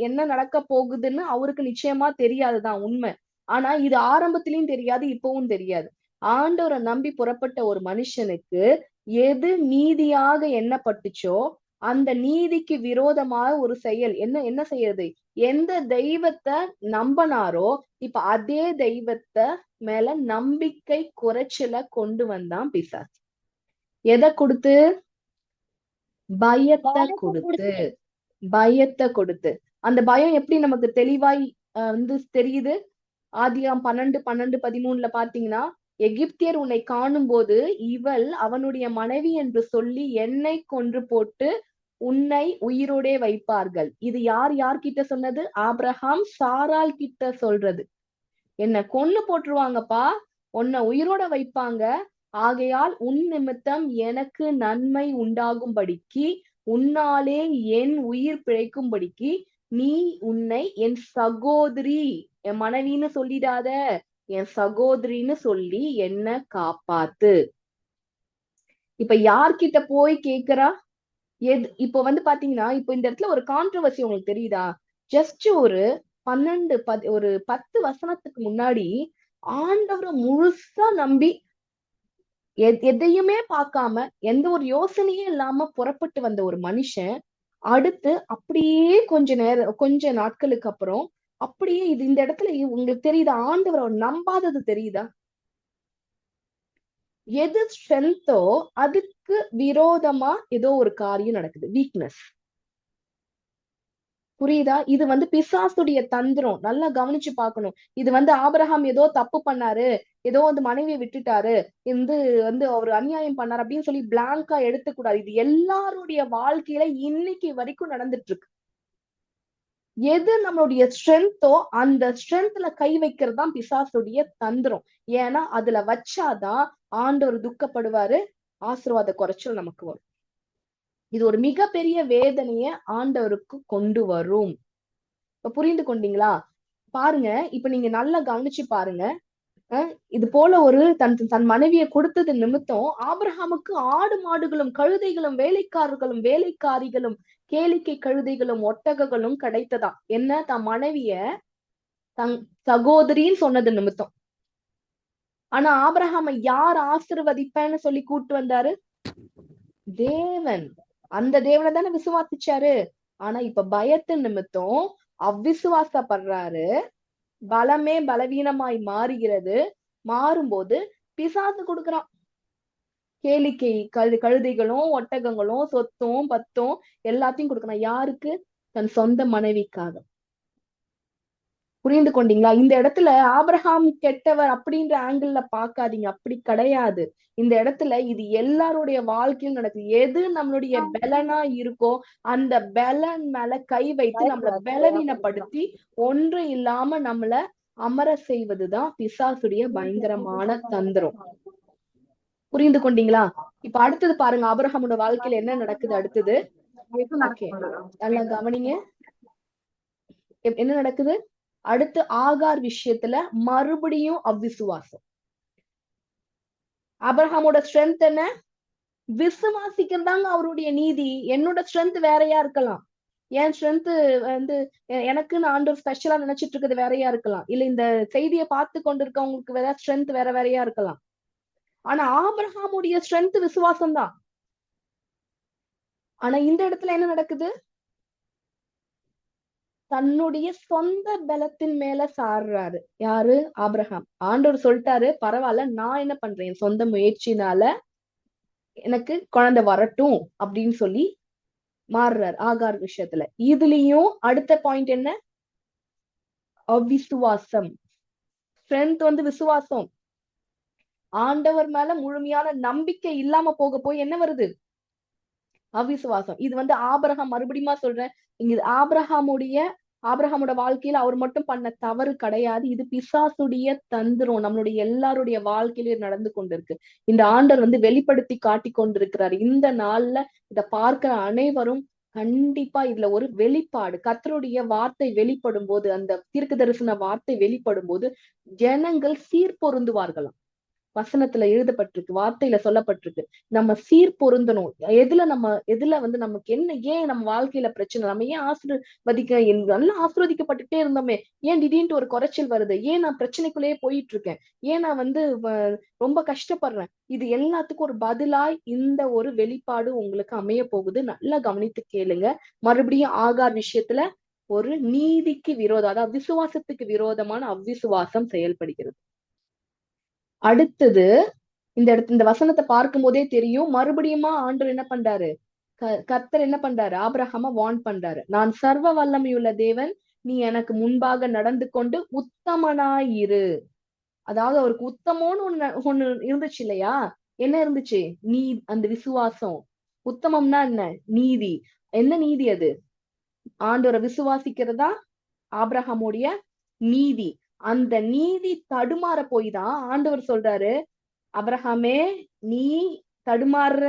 என்ன நடக்க போகுதுன்னு அவருக்கு நிச்சயமா தெரியாதுதான் உண்மை. ஆனா இது ஆரம்பத்திலயும் தெரியாது, இப்பவும் தெரியாது. ஆண்டவரை நம்பி புறப்பட்ட ஒரு மனுஷனுக்கு எது நீதியாக எண்ணப்பட்டுச்சோ அந்த நீதிக்கு விரோதமாக ஒரு செயல் என்ன செய்யறது? எந்த தெய்வத்தை நம்பினாரோ இப்ப அதே தெய்வத்தை மேல நம்பிக்கை குறைச்சல கொண்டு வந்தான் பிசாசு. எதை கொடுத்து? பயத்தை கொடுத்து. அந்த பயம் எப்படி நமக்கு தெளிவாய் வந்து தெரியுது? ஆதியாம் 12:13 பாத்தீங்கன்னா, எகிப்தியர் உன்னை காணும் போது இவள் அவனுடைய மனைவி என்று சொல்லி என்னை கொன்று போட்டு உன்னை உயிரோடே வைப்பார்கள். இது யார்கிட்ட சொன்னது? ஆபிரகாம் சாராள் கிட்ட சொல்றது. என்ன கொன்னு போட்டுருவாங்கப்பா, உன்னை உயிரோட வைப்பாங்க. ஆகையால் உன் நிமித்தம் எனக்கு நன்மை உண்டாகும்படிக்கு, உன்னாலே என் உயிர் பிழைக்கும்படிக்கு நீ உன்னை என் சகோதரி, என் மனைவின்னு சொல்லிடாத, என் சகோதரின்னு சொல்லி என்ன காப்பாத்து. இப்ப யார்கிட்ட போய் கேக்குறா? இப்ப வந்து பாத்தீங்கன்னா, இப்ப இந்த இடத்துல ஒரு கான்ட்ரவர்சி உங்களுக்கு தெரியுதா? ஜஸ்ட் ஒரு 10 வசனத்துக்கு முன்னாடி ஆண்டவரை முழுசா நம்பி எதையுமே பார்க்காம எந்த ஒரு யோசனையே இல்லாம புறப்பட்டு வந்த ஒரு மனுஷன், அடுத்து அப்படியே கொஞ்ச நாட்களுக்கு அப்புறம் அப்படியே இந்த இடத்துல உங்களுக்கு தெரியுதா? ஆண்டவரை அவர் நம்பாதது தெரியுதா? எது ஸ்ட்ரென்த்தோ அதுக்கு விரோதமா ஏதோ ஒரு காரியம் நடக்குது. வீக்னஸ். புரியுதா? இது வந்து பிசாசுடைய தந்திரம். நல்லா கவனிச்சு பார்க்கணும். இது வந்து ஆபிரகாம் ஏதோ தப்பு பண்ணாரு, ஏதோ வந்து மனைவியை விட்டுட்டாரு, வந்து அவர் அநியாயம் பண்ணாரு அப்படின்னு சொல்லி பிளாங்கா எடுத்துக்கூடாது. இது எல்லாருடைய வாழ்க்கையில இன்னைக்கு வரைக்கும் நடந்துட்டு இருக்கு. எது நம்மளுடைய ஸ்ட்ரென்த்தோ அந்த ஸ்ட்ரென்த்ல கை வைக்கிறது தான் பிசாசுடைய தந்திரம். ஏன்னா அதுல வச்சாதான் ஆண்டவர் துக்கப்படுவாரு, ஆசீர்வாத குறைச்சல் நமக்கு வரும். இது ஒரு மிகப்பெரிய வேதனைய ஆண்டவருக்கு கொண்டு வரும். இப்ப புரிந்து கொண்டீங்களா? பாருங்க, இப்ப நீங்க நல்லா கவனிச்சு பாருங்க. இது போல ஒரு தன் மனைவியை கொடுத்தது நிமித்தம் ஆபிரகாமுக்கு ஆடு மாடுகளும் கழுதைகளும் வேலைக்காரர்களும் வேலைக்காரிகளும் கேளிக்கை கழுதைகளும் ஒட்டகங்களும் கிடைத்ததாம். என்ன? தன் மனைவிய தன் சகோதரின்னு சொன்னது நிமித்தம். ஆனா ஆபிரகாமை யார் ஆசீர்வதிப்பேன்னு சொல்லி கூட்டு வந்தாரு? தேவன். அந்த தேவனை தானே விசுவாசிச்சாரு. ஆனா இப்ப பயத்து நிமித்தம் அவ்விசுவாசப்படுறாரு. பலமே பலவீனமாய் மாறுகிறது. மாறும்போது பிசாசு கொடுக்குறான். கேளிக்கை கழுதைகளும் ஒட்டகங்களும் சொத்தும் பத்தும் எல்லாத்தையும் கொடுக்கணும். யாருக்கு? தன் சொந்த மனைவிக்காக. புரிந்து கொண்டீங்களா? இந்த இடத்துல ஆபிரகாம் கெட்டவர் அப்படின்ற ஆங்கிள் பார்க்காதீங்க. அப்படி கிடையாது. இந்த இடத்துல இது எல்லாருடைய வாழ்க்கையும் நடக்குது. எது நம்மளுடைய பலனா இருக்கோ அந்த பலன் மேல கை வைத்து நம்மள பலவீனப்படுத்தி ஒன்று இல்லாம நம்மள அமர செய்வதுதான் பிசாசுடைய பயங்கரமான தந்திரம். புரிந்து கொண்டீங்களா? இப்ப அடுத்தது பாருங்க, ஆபிரகாமோட வாழ்க்கையில என்ன நடக்குது அடுத்தது. நல்லா கவனிங்க. என்ன நடக்குது அடுத்து? ஆகார் விஷயத்துல மறுபடியும் அவ்விசுவாசம். ஆபிரகாமோட ஸ்ட்ரென்த் என்ன? விசுவாசிக்கிறதாங்க அவருடைய நீதி. என்னோட ஸ்ட்ரென்த் வேறையா இருக்கலாம். என் ஸ்ட்ரென்த் வந்து எனக்குன்னு ஆண்டவர் ஸ்பெஷலா நினைச்சிட்டு இருக்கிறது வேறையா இருக்கலாம். இல்ல இந்த செய்தியை பார்த்து கொண்டிருக்கவங்களுக்கு வேற ஸ்ட்ரென்த் வேறையா இருக்கலாம். ஆனா ஆபிரகாமுடைய ஸ்ட்ரென்த் விசுவாசம் தான். ஆனா இந்த இடத்துல என்ன நடக்குது? தன்னுடைய சொந்த பலத்தின் மேல சாடுறாரு. யாரு? ஆபிரகாம். ஆண்டவர் சொல்லிட்டாரு, பரவாயில்ல, நான் என்ன பண்றேன், என் சொந்த முயற்சினால எனக்கு குழந்தை வரட்டும் அப்படின்னு சொல்லி மாறுறாரு ஆகார் விஷயத்துல. இதுலயும் அடுத்த பாயிண்ட் என்ன? அவிசுவாசம். ஸ்ட்ரென்த் வந்து விசுவாசம். ஆண்டவர் மேல முழுமையான நம்பிக்கை இல்லாம போய் என்ன வருது? அவிசுவாசம். இது வந்து ஆபிரகாம், மறுபடியும் சொல்றேன், இங்க ஆபிரகாமோட வாழ்க்கையில அவர் மட்டும் பண்ண தவறு கிடையாது. இது பிசாசுடைய தந்திரம் நம்மளுடைய எல்லாருடைய வாழ்க்கையில நடந்து கொண்டிருக்கு. இந்த ஆண்டவர் வந்து வெளிப்படுத்தி காட்டி கொண்டிருக்கிறார். இந்த நாள்ல இத பார்க்கிற அனைவரும் கண்டிப்பா இதுல ஒரு வெளிப்பாடு, கர்த்தருடைய வார்த்தை வெளிப்படும் போது, அந்த தீர்க்க தரிசன வார்த்தை வெளிப்படும் போது ஜனங்கள் சீர்பொருந்துவார்களாம். வசனத்துல எழுதப்பட்டிருக்கு, வார்த்தையில சொல்லப்பட்டிருக்கு. நம்ம சீர் பொருந்தணும். எதுல வந்து நமக்கு என்ன, ஏன் நம்ம வாழ்க்கையில பிரச்சனை, நம்ம ஏன் நல்லா ஆசீர்வதிக்கப்பட்டுட்டே இருந்தோமே, ஏன் திடீர்னு ஒரு குறைச்சல் வருது, ஏன் நான் பிரச்சனைக்குள்ளேயே போயிட்டு இருக்கேன், ஏன் நான் வந்து ரொம்ப கஷ்டப்படுறேன். இது எல்லாத்துக்கும் ஒரு பதிலாய் இந்த ஒரு வெளிப்பாடு உங்களுக்கு அமைய போகுது. நல்லா கவனித்து கேளுங்க. மறுபடியும் ஆகார் விஷயத்துல ஒரு நீதிக்கு விரோதம், அதாவது விசுவாசத்துக்கு விரோதமான அவ்விசுவாசம் செயல்படுகிறது. அடுத்தது இந்த வசனத்தை பார்க்கும் போதே தெரியும், மறுபடியுமா ஆண்டவர் என்ன பண்றாரு? கர்த்தர் என்ன பண்றாரு? ஆபிரகாம வார்ன் பண்றாரு. நான் சர்வ வல்லமையுள்ள தேவன், நீ எனக்கு முன்பாக நடந்து கொண்டு உத்தமனாயிரு. அதாவது அவருக்கு உத்தமம்னு ஒண்ணு இருந்துச்சு இல்லையா? என்ன இருந்துச்சு? அந்த விசுவாசம். உத்தமம்னா என்ன? நீதி. என்ன நீதி அது? ஆண்டவரை விசுவாசிக்கிறதா ஆபிரகாமுடைய நீதி. அந்த நீதி தடுமாற போய் தான் ஆண்டவர் சொல்றாரு, ஆபிரகாமே, நீ தடுமாறுற,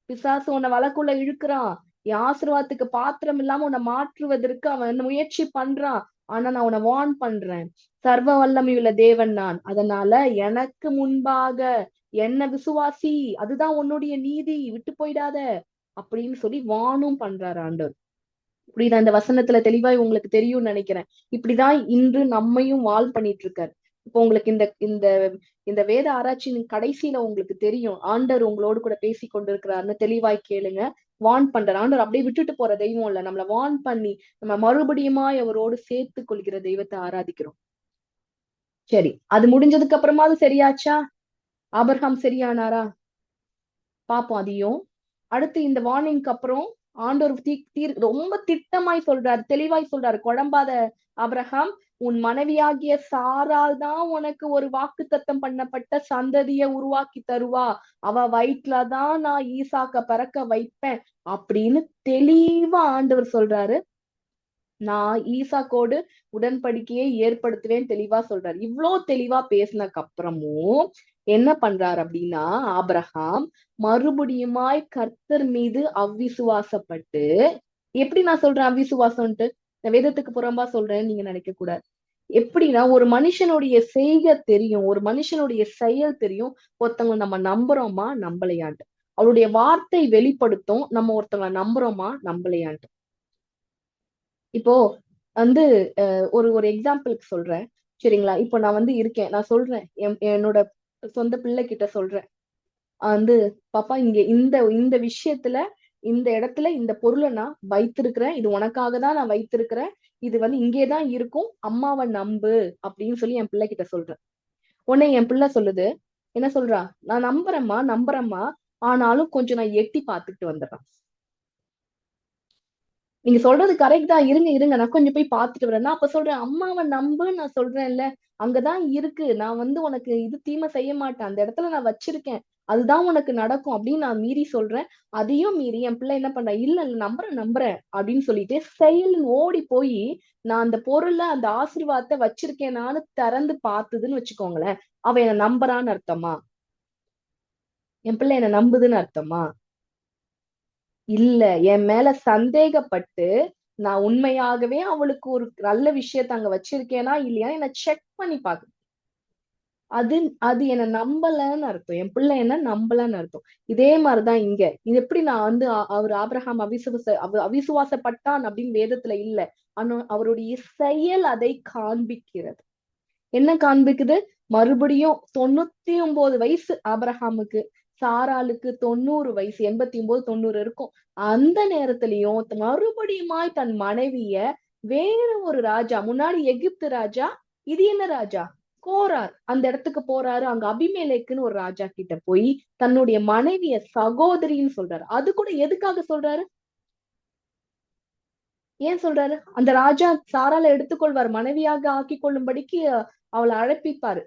பிசாசு உன்னை வழக்குள்ள இழுக்கிறான், என் ஆசீர்வாதத்துக்கு பாத்திரம் இல்லாம உன்னை மாற்றுவதற்கு அவன் முயற்சி பண்றான். ஆனா நான் உன்னை வார்ன் பண்றேன். சர்வ வல்லமையுள்ள தேவன் நான். அதனால எனக்கு முன்பாக என்ன விசுவாசி, அதுதான் உன்னுடைய நீதி, விட்டு போயிடாத அப்படின்னு சொல்லி வார்னும் பண்றாரு ஆண்டவர். புரியுதா? இந்த வசனத்துல தெளிவாய் உங்களுக்கு தெரியும்னு நினைக்கிறேன். இப்படிதான் இன்று நம்மையும் பண்ணிட்டு இருக்காரு. இப்போ உங்களுக்கு இந்த இந்த இந்த வேத ஆராய்ச்சியின் கடைசியில உங்களுக்கு தெரியும் ஆண்டவர் உங்களோடு கூட பேசி கொண்டிருக்கிறாருன்னு தெளிவாய் கேளுங்க. வார்ன் பண்றாரு ஆண்டவர். அப்படியே விட்டுட்டு போற தெய்வம் இல்ல. நம்மள வார்ன் பண்ணி நம்ம மறுபடியுமாய் அவரோடு சேர்த்து கொள்கிற தெய்வத்தை ஆராதிக்கிறோம். சரி, அது முடிஞ்சதுக்கு அப்புறமா அது சரியாச்சா? ஆபிரகாம் சரியானாரா? பாப்போம் அதையும். அடுத்து இந்த வார்னிங்க்கு அப்புறம் ஆண்டவர் ரொம்ப திட்டமாய் சொல்றாரு, தெளிவாய் சொல்றாரு. குழம்பாத ஆபிரகாம், உன் மனைவியாகிய சாரால் தான் உனக்கு ஒரு வாக்குத்தத்தம் பண்ணப்பட்ட சந்ததியை உருவாக்கி தருவா. அவ வயிற்றுலதான் நான் ஈசாக்க பிறக்க வைப்பேன் அப்படின்னு தெளிவா ஆண்டவர் சொல்றாரு. நான் ஈசாக்கோடு உடன்படிக்கையை ஏற்படுத்துவேன் தெளிவா சொல்றாரு. இவ்வளோ தெளிவா பேசினக்கு அப்புறமும் என்ன பண்றாரு அப்படின்னா, ஆபிரகாம் மறுபடியுமாய் கர்த்தர் மீது அவ்விசுவாசப்பட்டு, எப்படி நான் சொல்றேன் அவ்விசுவாசம்ட்டு? நான் வேதத்துக்கு புறம்பா சொல்றேன்னு நீங்க நினைக்க கூடாது. எப்படின்னா, ஒரு மனுஷனுடைய செய்கை தெரியும், ஒரு மனுஷனுடைய செயல் தெரியும், ஒருத்தவங்க நம்ம நம்புறோமா நம்பலையான்ட்டு. அவருடைய வார்த்தை வெளிப்படுத்தும் நம்ம ஒருத்தவங்க நம்புறோமா நம்பலையான்ட்டு. இப்போ வந்து ஒரு ஒரு எக்ஸாம்பிளுக்கு சொல்றேன். சரிங்களா? இப்போ நான் வந்து இருக்கேன். நான் சொல்றேன். என்னோட சொந்த பிள்ளை கிட்ட சொல்றேன். வந்து பாப்பா இங்க இந்த இந்த விஷயத்துல இந்த இடத்துல இந்த பொருளை நான் வைத்திருக்கிறேன். இது உனக்காக தான் நான் வைத்திருக்கிறேன். இது வந்து இங்கேதான் இருக்கும். அம்மாவை நம்பு அப்படின்னு சொல்லி என் பிள்ளை கிட்ட சொல்றேன். உடனே என் பிள்ளை சொல்லுது. என்ன சொல்றா? நான் நம்புறேம்மா நம்புறேம்மா. ஆனாலும் கொஞ்சம் நான் எட்டி பார்த்துட்டு வந்துடுறேன். நீங்க சொல்றது கரெக்ட் தான். இருங்க இருங்க நான் கொஞ்சம் போய் பார்த்துட்டு வரேன். நான் அப்ப சொல்றேன், அம்மாவை நம்பு நான் சொல்றேன்ல. அங்கதான் இருக்கு. நான் வந்து உனக்கு இது தீமை செய்ய மாட்டேன். அந்த இடத்துல நான் வச்சிருக்கேன். அதுதான் உனக்கு நடக்கும் அப்படின்னு நான் மீறி சொல்றேன். அதையும் மீறி என் பிள்ளை என்ன பண்றேன், இல்ல இல்ல நம்புறேன் நம்புறேன் அப்படின்னு சொல்லிட்டு செயல் ஓடி போய் நான் அந்த பொருள்ல அந்த ஆசீர்வாதத்தை வச்சிருக்கேன் நானு திறந்து பார்த்ததுன்னு வச்சுக்கோங்களேன். அவ என்ன நம்புறான்னு அர்த்தமா? என் பிள்ளை என்ன நம்புதுன்னு அர்த்தமா? இல்ல. என் மேல சந்தேகப்பட்டு, நான் உண்மையாகவே அவளுக்கு ஒரு நல்ல விஷயத்த அங்க வச்சிருக்கேனா இல்லையா என்ன செக் பண்ணி பாக்குது. அது அது என்ன நம்பலன்னு அர்த்தம். என் பிள்ளை என்ன நம்பலன்னு அர்த்தம். இதே மாதிரிதான் இங்க. இது எப்படி நான் வந்து அவர் ஆபிரகாம் அவிசுவாசப்பட்டான் அப்படின்னு வேதத்துல இல்ல. ஆனா அவருடைய செயல் அதை காண்பிக்கிறது. என்ன காண்பிக்குது? மறுபடியும் 99 வயசு ஆபிரகாமுக்கு, சாராளுக்கு 90 வயசு, 89 90 இருக்கும். அந்த நேரத்திலையும் மறுபடியுமாய் தன் மனைவிய வேற ஒரு ராஜா, முன்னாடி எகிப்து ராஜா, இது என்ன ராஜா? கோரார் அந்த இடத்துக்கு போறாரு. அங்க அபிமெலேக்குன்னு ஒரு ராஜா கிட்ட போய் தன்னுடைய மனைவிய சகோதரின்னு சொல்றாரு. அது கூட எதுக்காக சொல்றாரு? ஏன் சொல்றாரு? அந்த ராஜா சாரால எடுத்துக்கொள்வார், மனைவியாக ஆக்கி கொள்ளும்படிக்கு அவளை அழைப்பிப்பாரு.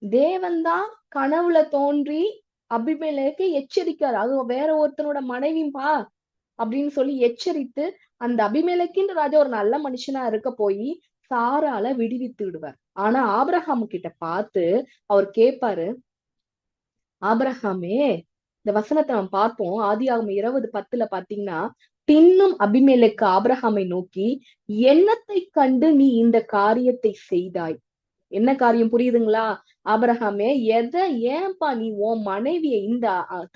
தேவன் தான் கனவுல தோன்றி அபிமெலேக்கு எச்சரிக்காரு. அது வேற ஒருத்தனோட மனைவிப்பா அப்படின்னு சொல்லி எச்சரித்து, அந்த அபிமெலேக்குன்ற ராஜா ஒரு நல்ல மனுஷனா இருக்க போய் சாரால விடுவித்து விடுவார். ஆனா ஆபிரகாம் கிட்ட பார்த்து அவர் கேட்பாரு, ஆபிரகாமே, இந்த வசனத்தை நம்ம பார்ப்போம். ஆதியாகமம் 20:10 பாத்தீங்கன்னா, பின்னும் அபிமெலேக்கு ஆபிரகாமை நோக்கி, என்னத்தை கண்டு நீ இந்த காரியத்தை செய்தாய்? என்ன காரியம் புரியுதுங்களா? ஆபிரகாமே, ஏன்பா நீ உன் மனைவிய இந்த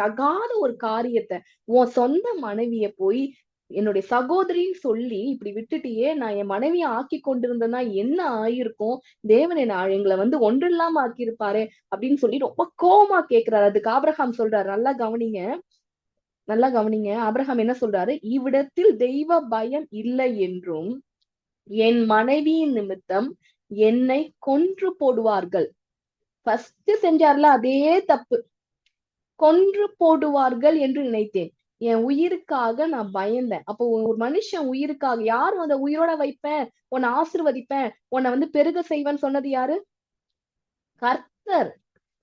தகாத ஒரு காரியத்தை உன் சொந்த மனைவிய போய் என்னுடைய சகோதரின்னு சொல்லி இப்படி விட்டுட்டியே, நான் என் மனைவிய ஆக்கி கொண்டிருந்தேன்னா என்ன ஆயிருக்கும்? தேவன் எங்களை வந்து ஒன்றில்லாம ஆக்கியிருப்பாரு அப்படின்னு சொல்லி ரொம்ப கோவமா கேக்குறாரு. அதுக்கு ஆபிரகாம் சொல்றாரு, நல்லா கவனிங்க, நல்லா கவனிங்க. ஆபிரகாம் என்ன சொல்றாரு? இவ்விடத்தில் தெய்வ பயம் இல்லை என்றும் என் மனைவியின் நிமித்தம் என்னை கொன்று போடுவார்கள். ஃபர்ஸ்ட் செஞ்சார்ல அதே தப்பு. கொன்று போடுவார்கள் என்று நினைத்தேன். என் உயிருக்காக நான் பயந்தேன். அப்போ ஒரு மனுஷன் உயிருக்காக யாரும் அந்த உயிரோட வைப்பேன், உன்னை ஆசிர்வதிப்பேன், உன்னை வந்து பெருக செய்வேன்னு சொன்னது யாரு? கர்த்தர்.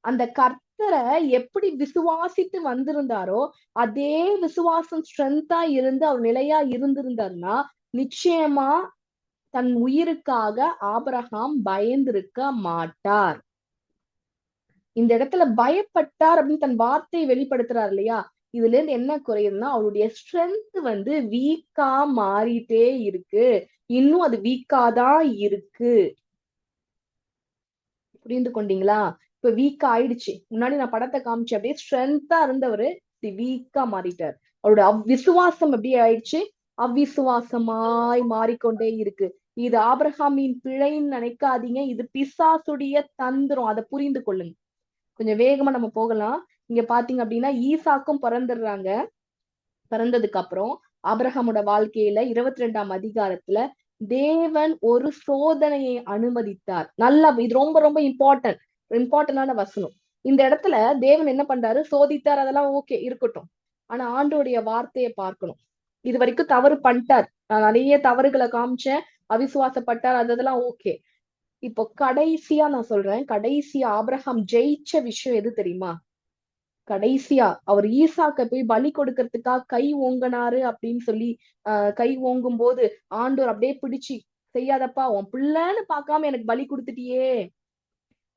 அந்த கர்த்தரை எப்படி விசுவாசித்து வந்திருந்தாரோ அதே விசுவாசம் ஸ்ட்ரென்த்தா இருந்து அவர் நிலையா இருந்திருந்தாருன்னா நிச்சயமா தன் உயிருக்காக ஆபிரகாம் பயந்திருக்க மாட்டார். இந்த இடத்துல பயப்பட்டார் அப்படின்னு தன் வார்த்தையை வெளிப்படுத்துறாரு இல்லையா? இதுல இருந்து என்ன குறையுதுன்னா அவருடைய ஸ்ட்ரென்த் வந்து வீக்கா மாறிட்டே இருக்கு. இன்னும் அது வீக்கா தான் இருக்கு. புரிந்து கொண்டீங்களா? இப்ப வீக்கா ஆயிடுச்சு. முன்னாடி நான் படத்தை காமிச்சேன், அப்படியே ஸ்ட்ரென்த்தா இருந்தவரு வீக்கா மாறிட்டார். அவரோட விசுவாசம் எப்படி ஆயிடுச்சு? அவ்விசுவாசமாய் மாறிக்கொண்டே இருக்கு. இது ஆபிரகாமின் பிழைன்னு நினைக்காதீங்க, இது பிசாசுடைய தந்திரம். அதை புரிந்து கொள்ளுங்க. கொஞ்சம் வேகமா நம்ம போகலாம். இங்க பாத்தீங்க அப்படின்னா ஈசாக்கும் பிறந்துடுறாங்க. பிறந்ததுக்கு அப்புறம் ஆபிரகாமோட வாழ்க்கையில 22ஆம் அதிகாரத்துல தேவன் ஒரு சோதனையை அனுமதித்தார். நல்லா, இது ரொம்ப ரொம்ப இம்பார்ட்டன்டான வசனம். இந்த இடத்துல தேவன் என்ன பண்றாரு? சோதித்தார், அதெல்லாம் ஓகே இருக்கட்டும். ஆனா ஆண்டோடைய வார்த்தையை பார்க்கணும். இது வரைக்கும் தவறு பண்ணிட்டார், நான் நிறைய தவறுகளை காமிச்சேன், அவிசுவாசப்பட்டார், அதெல்லாம் ஓகே. இப்போ கடைசியா நான் சொல்றேன், கடைசியா ஆபிரகாம் ஜெயிச்ச விஷயம் எது தெரியுமா? கடைசியா அவர் ஈசாக்க போய் பலி கொடுக்கறதுக்காக கை ஓங்கினாரு அப்படின்னு சொல்லி கை ஓங்கும் போது ஆண்டவர் அப்படியே பிடிச்சு, செய்யாதப்பா, உன் பிள்ளைன்னு பார்க்காம எனக்கு பலி கொடுத்துட்டியே,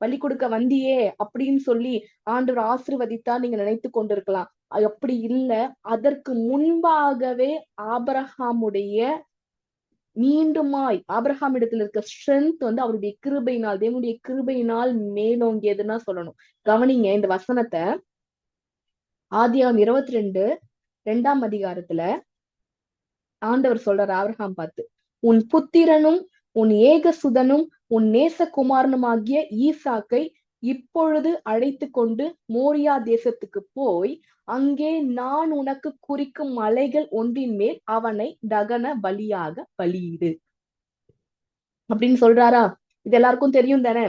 பலி கொடுக்க வந்தியே அப்படின்னு சொல்லி ஆண்டவர் ஆசீர்வதித்தா நீங்க நினைத்து கொண்டிருக்கலாம். அப்படி இல்ல. அதற்கு முன்பாகவே ஆபிரகாமுடைய மீண்டுமாய் ஆபிரகாம் இடத்துல இருக்க ஸ்ட்ரென்த் வந்து அவருடைய கிருபையினால், தேவனுடைய கிருபையினால் மேலோங்கியதுன்னா சொல்லணும். கவனிங்க இந்த வசனத்தை. ஆதியாகமம் 22 அதிகாரத்துல ஆண்டவர் சொல்றார் ஆபிரகாம் பார்த்து, உன் புத்திரனும் உன் ஏகசுதனும் உன் நேசகுமாரனுமாகிய ஈசாக்கை இப்பொழுது அழைத்து கொண்டு மோரியா தேசத்துக்கு போய் அங்கே நான் உனக்கு குறிக்கும் மலைகள் ஒன்றின் மேல் அவனை தகன பலியாக பலியிடு அப்படின்னு சொல்றாரா? இது எல்லாருக்கும் தெரியும் தானே?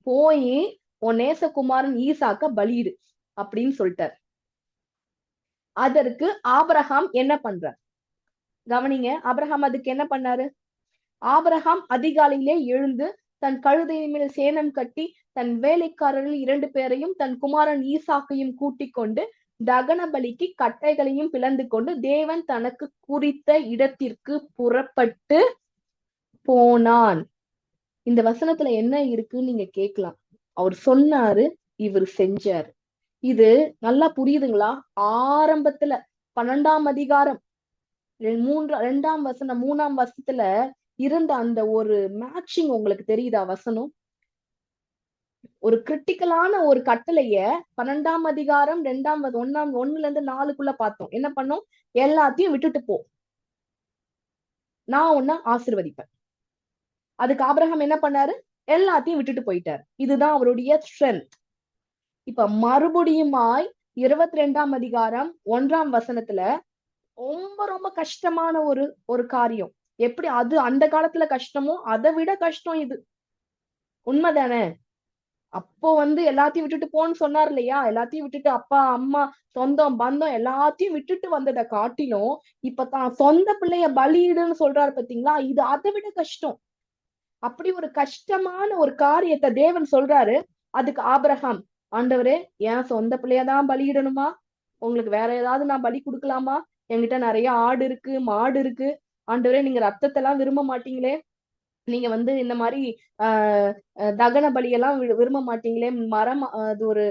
போய் உன் நேசகுமாரன் ஈசாக்க பலியிடு அப்படின்னு சொல்லிட்டார். அதற்கு ஆபிரகாம் என்ன பண்றார்? கவனிங்க, ஆபிரகாம் அதுக்கு என்ன பண்ணாரு? ஆபிரகாம் அதிகாலையிலே எழுந்து தன் கழுதையின் மேல் சேணம் கட்டி தன் வேலைக்காரர்கள் 2 பேரையும் தன் குமாரன் ஈசாக்கையும் கூட்டிக் கொண்டு தகன பலிக்கு கட்டைகளையும் பிளந்து கொண்டு தேவன் தனக்கு குறித்த இடத்திற்கு புறப்பட்டு போனான். இந்த வசனத்துல என்ன இருக்குன்னு நீங்க கேட்கலாம். அவர் சொன்னாரு, இவர் செஞ்சாரு. இது நல்லா புரியுதுங்களா? ஆரம்பத்துல 12ஆம் அதிகாரம் 2ஆம் வசனம் 3ஆம் வசனத்துல இருந்த அந்த ஒரு மேட்சிங் உங்களுக்கு தெரியுதா? வசனம் ஒரு கிரிட்டிக்கலான ஒரு கட்டளைய 12ஆம் அதிகாரம் 1ல இருந்து 4க்குள்ள பார்த்தோம். என்ன பண்ணோம்? எல்லாத்தையும் விட்டுட்டு போ, நான் உன்னை ஆசீர்வதிப்பேன். அதுக்கு ஆபிரகாம் என்ன பண்ணாரு? எல்லாத்தையும் விட்டுட்டு போயிட்டாரு. இதுதான் அவருடைய ஸ்ட்ரென்த். இப்ப மறுபடியுமாய் 22ஆம் அதிகாரம் 1ஆம் வசனத்துல ரொம்ப ரொம்ப கஷ்டமான ஒரு காரியம். எப்படி அது அந்த காலத்துல கஷ்டமோ அதை விட கஷ்டம் இது. உண்மைதானே? அப்போ எல்லாத்தையும் விட்டுட்டு போன்னு சொன்னார் இல்லையா? எல்லாத்தையும் விட்டுட்டு அப்பா அம்மா சொந்தம் பந்தம் எல்லாத்தையும் விட்டுட்டு வந்ததை காட்டிலும் இப்ப தான் சொந்த பிள்ளைய பலியிடுன்னு சொல்றாரு பாத்தீங்களா? இது அதை விட கஷ்டம். அப்படி ஒரு கஷ்டமான ஒரு காரியத்தை தேவன் சொல்றாரு. அதுக்கு ஆபிரகாம், ஆண்டவரே, என் சொந்த பிள்ளையதான் பலியிடணுமா? உங்களுக்கு வேற ஏதாவது நான் பலி கொடுக்கலாமா? என்கிட்ட நிறைய ஆடு இருக்கு, மாடு இருக்கு. ஆண்டவரே, நீங்க ரத்தத்தை எல்லாம் விரும்ப மாட்டீங்களே, நீங்க இந்த மாதிரி தகன பலியெல்லாம் விரும்ப மாட்டீங்களே, மரம் அது ஒரு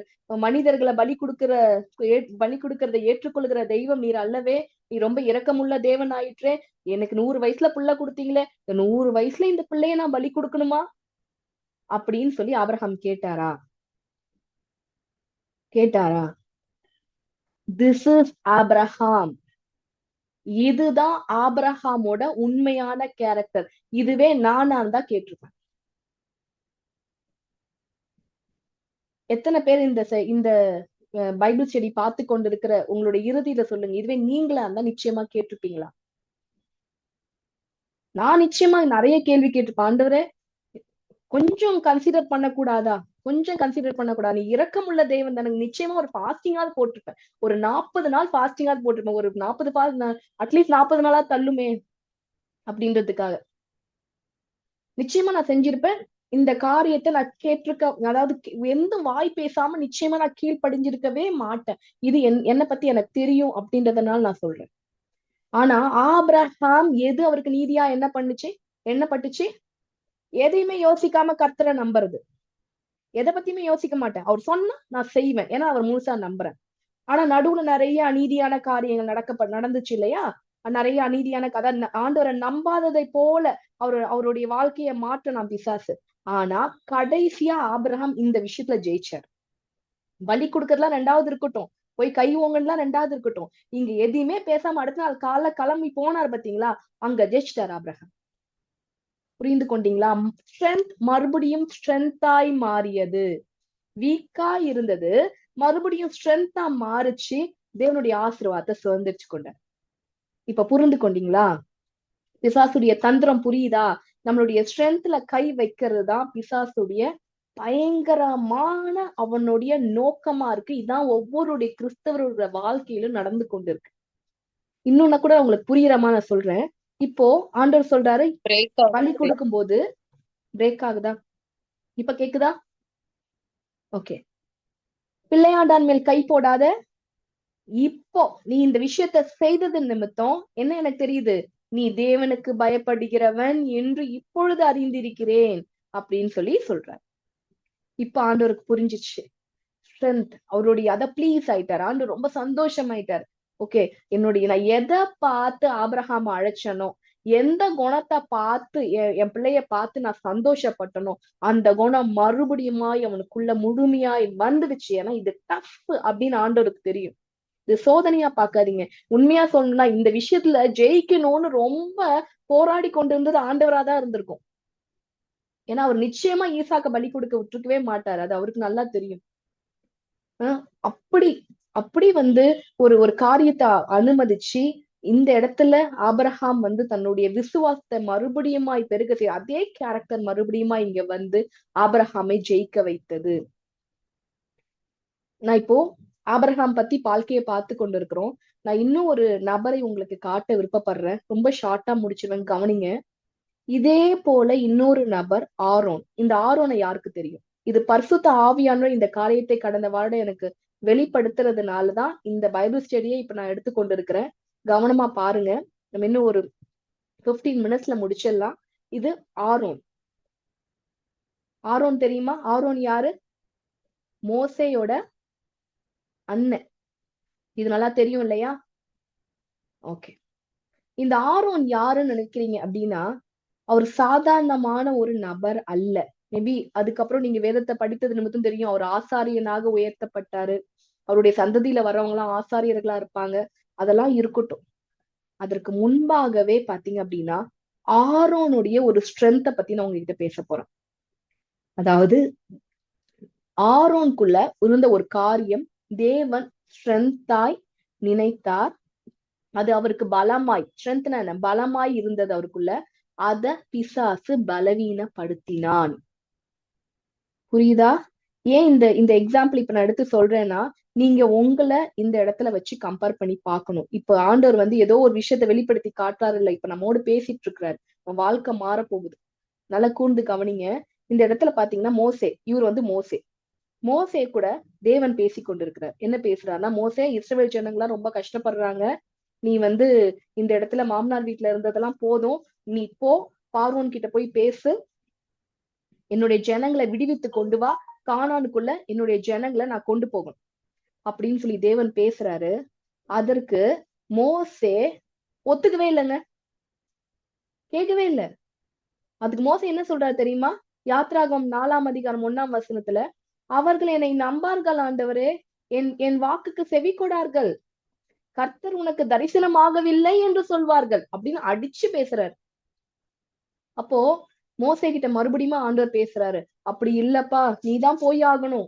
மனிதர்களை பலி கொடுக்கறதை ஏற்றுக்கொள்கிற தெய்வம் நீர் அல்லவே, நீ ரொம்ப இரக்கமுள்ள தேவன் ஆயிற்றே, எனக்கு 100 வயசுல பிள்ளை கொடுத்தீங்களே, இந்த 100 வயசுல இந்த பிள்ளைய நான் பலி கொடுக்கணுமா அப்படின்னு சொல்லி ஆபிரகாம் கேட்டாரா? This is Abraham. இதுதான் ஆபிரகாமோட உண்மையான கேரக்டர். இதுவே நானா இருந்தா கேட்டிருப்பேன். எத்தனை பேர் இந்த பைபிள் ஸ்டடி பார்த்து கொண்டிருக்கிற உங்களுடைய இறுதியில சொல்லுங்க, இதுவே நீங்களா இருந்தா நிச்சயமா கேட்டிருப்பீங்களா? நான் நிச்சயமா நிறைய கேள்வி கேட்டிருப்பேன். ஆண்டவரே, கொஞ்சம் கன்சிடர் பண்ணக்கூடாதா? கொஞ்சம் கன்சிடர் பண்ணக்கூடாது, நீ இரக்கமுள்ள தேவன் தானே, நிச்சயமா ஒரு ஃபாஸ்டிங்காவது போட்டிருப்பேன். ஒரு 40 நாள் ஃபாஸ்டிங்காவது போட்டிருப்பேன். ஒரு 40 அட்லீஸ்ட் 40 நாளா தள்ளுமே அப்படின்றதுக்காக நிச்சயமா நான் செஞ்சிருப்பேன். இந்த காரியத்தை நான் கேட்டிருக்க, அதாவது எந்த வாய் பேசாம நிச்சயமா நான் கீழ்ப்படிஞ்சிருக்கவே மாட்டேன். இது என்னை பத்தி எனக்கு தெரியும் அப்படின்றதுனால நான் சொல்றேன். ஆனா ஆபிரகாம் எது அவருக்கு நீதியா என்ன பட்டுச்சு? எதையுமே யோசிக்காம கர்த்தரை நம்புறது. எதை பத்தியுமே யோசிக்க மாட்டேன், அவர் சொன்னா நான் செய்வேன், ஏன்னா அவர் முழுசா நம்புறேன். ஆனா நடுவுல நிறைய அநீதியான காரியங்கள் நடந்துச்சு இல்லையா? நிறைய அநீதியான கதை, ஆண்டவரை நம்பாததை போல அவருடைய வாழ்க்கையை மாற்றினான் பிசாசு. ஆனா கடைசியா ஆபிரகாம் இந்த விஷயத்துல ஜெயிச்சார். பலி கொடுக்கறதுலாம் ரெண்டாவது இருக்கட்டும், போய் கை ஓங்கலாம் ரெண்டாவது இருக்கட்டும், இங்க எதையுமே பேசாம அடுத்த நாள் காலைல கிளம்பி போனார் பாத்தீங்களா, அங்க ஜெயிச்சிட்டார் ஆபிரகாம். புரிந்து கொண்டீங்களா? ஸ்ட்ரென்த் மறுபடியும் ஸ்ட்ரென்த்தாய் மாறியது. வீக்கா இருந்தது, மறுபடியும் ஸ்ட்ரென்த்தா மாறிச்சு. தேவனுடைய ஆசீர்வாதத்தை சுதந்திரிச்சு கொண்டார். இப்ப புரிந்து கொண்டீங்களா? பிசாசுடைய தந்திரம் புரியுதா? நம்மளுடைய ஸ்ட்ரென்த்ல கை வைக்கிறது தான் பிசாசுடைய பயங்கரமான அவனுடைய நோக்கமா இருக்கு. இதான் ஒவ்வொருடைய கிறிஸ்தவருடைய வாழ்க்கையிலும் நடந்து கொண்டிருக்கு. இன்னொன்னு கூட உங்களுக்கு புரியுறமா நான் சொல்றேன். இப்போ ஆண்டவர் சொல்றாரு, பலி கொடுக்கும் போது பிரேக் ஆகுதா? இப்ப கேக்குதா? ஓகே. பிள்ளையாண்டான் மேல் கை போடாத. இப்போ நீ இந்த விஷயத்த செய்தது நிமித்தம் என்ன எனக்கு தெரியுது, நீ தேவனுக்கு பயப்படுகிறவன் என்று இப்பொழுது அறிந்திருக்கிறேன் அப்படின்னு சொல்றார். இப்ப ஆண்டவருக்கு புரிஞ்சிச்சு. ஸ்ட்ரென்த் அவருடைய அத ப்ளீஸ் ஆயிட்டார். ஆண்டு ரொம்ப சந்தோஷம் ஆயிட்டார். ஓகே, நான் எதை பார்த்து ஆபிரகாம் அழைச்சனோ, எந்த குணத்தை பார்த்து என் பிள்ளைய பார்த்து நான் சந்தோஷப்பட்டனோ, அந்த குணம் மறுபடியுமாய் அவனுக்குள்ள முழுமையாய் வந்துடுச்சு. ஏன்னா இது டஃப் அப்படின்னு ஆண்டவருக்கு தெரியும். இது சோதனையா பாக்காதீங்க. உண்மையா சொல்லணும்னா இந்த விஷயத்துல ஜெயிக்கணும்னு ரொம்ப போராடி கொண்டு இருந்தது ஆண்டவராதான் இருந்திருக்கும். ஏன்னா அவர் நிச்சயமா ஈசாக்க பலி கொடுக்க விட்டுருக்கவே மாட்டாரு. அது அவருக்கு நல்லா தெரியும். அப்படி ஒரு காரியத்தை அனுமதிச்சு இந்த இடத்துல ஆபிரகாம் தன்னுடைய விசுவாசத்தை மறுபடியுமாய் பெருக செய்ய, அதே கேரக்டர் மறுபடியுமா இங்க ஆபிரகாமை ஜெயிக்க வைத்தது. நான் இப்போ ஆபிரகாம் பத்தி வாழ்க்கையை பார்த்து கொண்டிருக்கிறோம். நான் இன்னும் ஒரு நபரை உங்களுக்கு காட்ட விருப்பப்படுறேன். ரொம்ப ஷார்ட்டா முடிச்சுவேன், கவனிங்க. இதே போல இன்னொரு நபர் ஆரோன். இந்த ஆரோனை யாருக்கு தெரியும்? இது பரிசுத்த ஆவியானவர் இந்த காரியத்தை கடந்த வருடம் எனக்கு வெளிப்படுத்துறதுனாலதான் இந்த பைபிள் ஸ்டடியை இப்ப நான் எடுத்துக்கொண்டிருக்கிறேன். கவனமா பாருங்க. நம்ம இன்னும் ஒரு 15 மினிட்ஸ்ல முடிச்சிடலாம். இது ஆரோன். ஆரோன் தெரியுமா? ஆரோன் யாரு? மோசேயோட அண்ணன். இது நல்லா தெரியும் இல்லையா? ஓகே. இந்த ஆரோன் யாருன்னு நினைக்கிறீங்க அப்படின்னா, அவர் சாதாரணமான ஒரு நபர் அல்ல. மேபி அதுக்கப்புறம் நீங்க வேதத்தை படித்தது நிமித்தம் தெரியும், அவர் ஆசாரியனாக உயர்த்தப்பட்டாரு. அவருடைய சந்ததியில வர்றவங்க எல்லாம் ஆசாரியர்களா இருப்பாங்க. அதெல்லாம் இருக்கட்டும். அதற்கு முன்பாகவே பாத்தீங்க அப்படின்னா, ஆரோனுடைய ஒரு ஸ்ட்ரென்த்தை பத்தி நான் உங்ககிட்ட பேச போறேன். அதாவது ஆரோனுக்குள்ள இருந்த ஒரு காரியம் தேவன் ஸ்ட்ரென்த்தாய் நினைத்தார். அது அவருக்கு பலமாய், ஸ்ட்ரென்த்னா என்ன, பலமாய் இருந்தது அவருக்குள்ள. அத பிசாசு பலவீனப்படுத்தினான். புரியுதா? ஏன் இந்த எக்ஸாம்பிள் இப்ப நான் எடுத்து சொல்றேன்னா, நீங்க உங்களை இந்த இடத்துல வச்சு கம்பேர் பண்ணி பார்க்கணும். இப்ப ஆண்டவர் ஏதோ ஒரு விஷயத்த வெளிப்படுத்தி காட்டுறாரு இல்ல, இப்ப நம்மோடு பேசிட்டு இருக்கிறாரு. வாழ்க்கை மாற போகுது. நல்லா கூர்ந்து கவனிங்க. இந்த இடத்துல பாத்தீங்கன்னா மோசே, இவர் மோசே கூட தேவன் பேசி கொண்டிருக்கிறார். என்ன பேசுறாருன்னா, மோசே, இஸ்ரவேல் ஜனங்களா ரொம்ப கஷ்டப்படுறாங்க. நீ இந்த இடத்துல மாமனார் வீட்டுல இருந்ததெல்லாம் போதும், நீ போ, பார்வோன் கிட்ட போய் பேசு, என்னுடைய ஜனங்களை விடுவித்து கொண்டு வா, கானானுக்குள்ள என்னுடைய ஜனங்களை நான் கொண்டு போகணும் அப்படின்னு தேவன் பேசுறாரு. அதற்கு மோசே ஒத்துக்கவே இல்லைங்க, கேட்கவே இல்லை. அதுக்கு மோசே என்ன சொல்றாரு தெரியுமா? யாத்ராகம் 4ஆம் அதிகாரம் 1ஆம் வசனத்துல, அவர்கள் என்னை நம்பார்கள் ஆண்டவரே, என் வாக்குக்கு செவி கொடார்கள், கர்த்தர் உனக்கு தரிசனமாகவில்லை என்று சொல்வார்கள் அப்படின்னு அடிச்சு பேசுறாரு. அப்போ மோசே கிட்ட மறுபடியும் ஆண்டவர் பேசுறாரு, அப்படி இல்லப்பா, நீதான் போய் ஆகணும்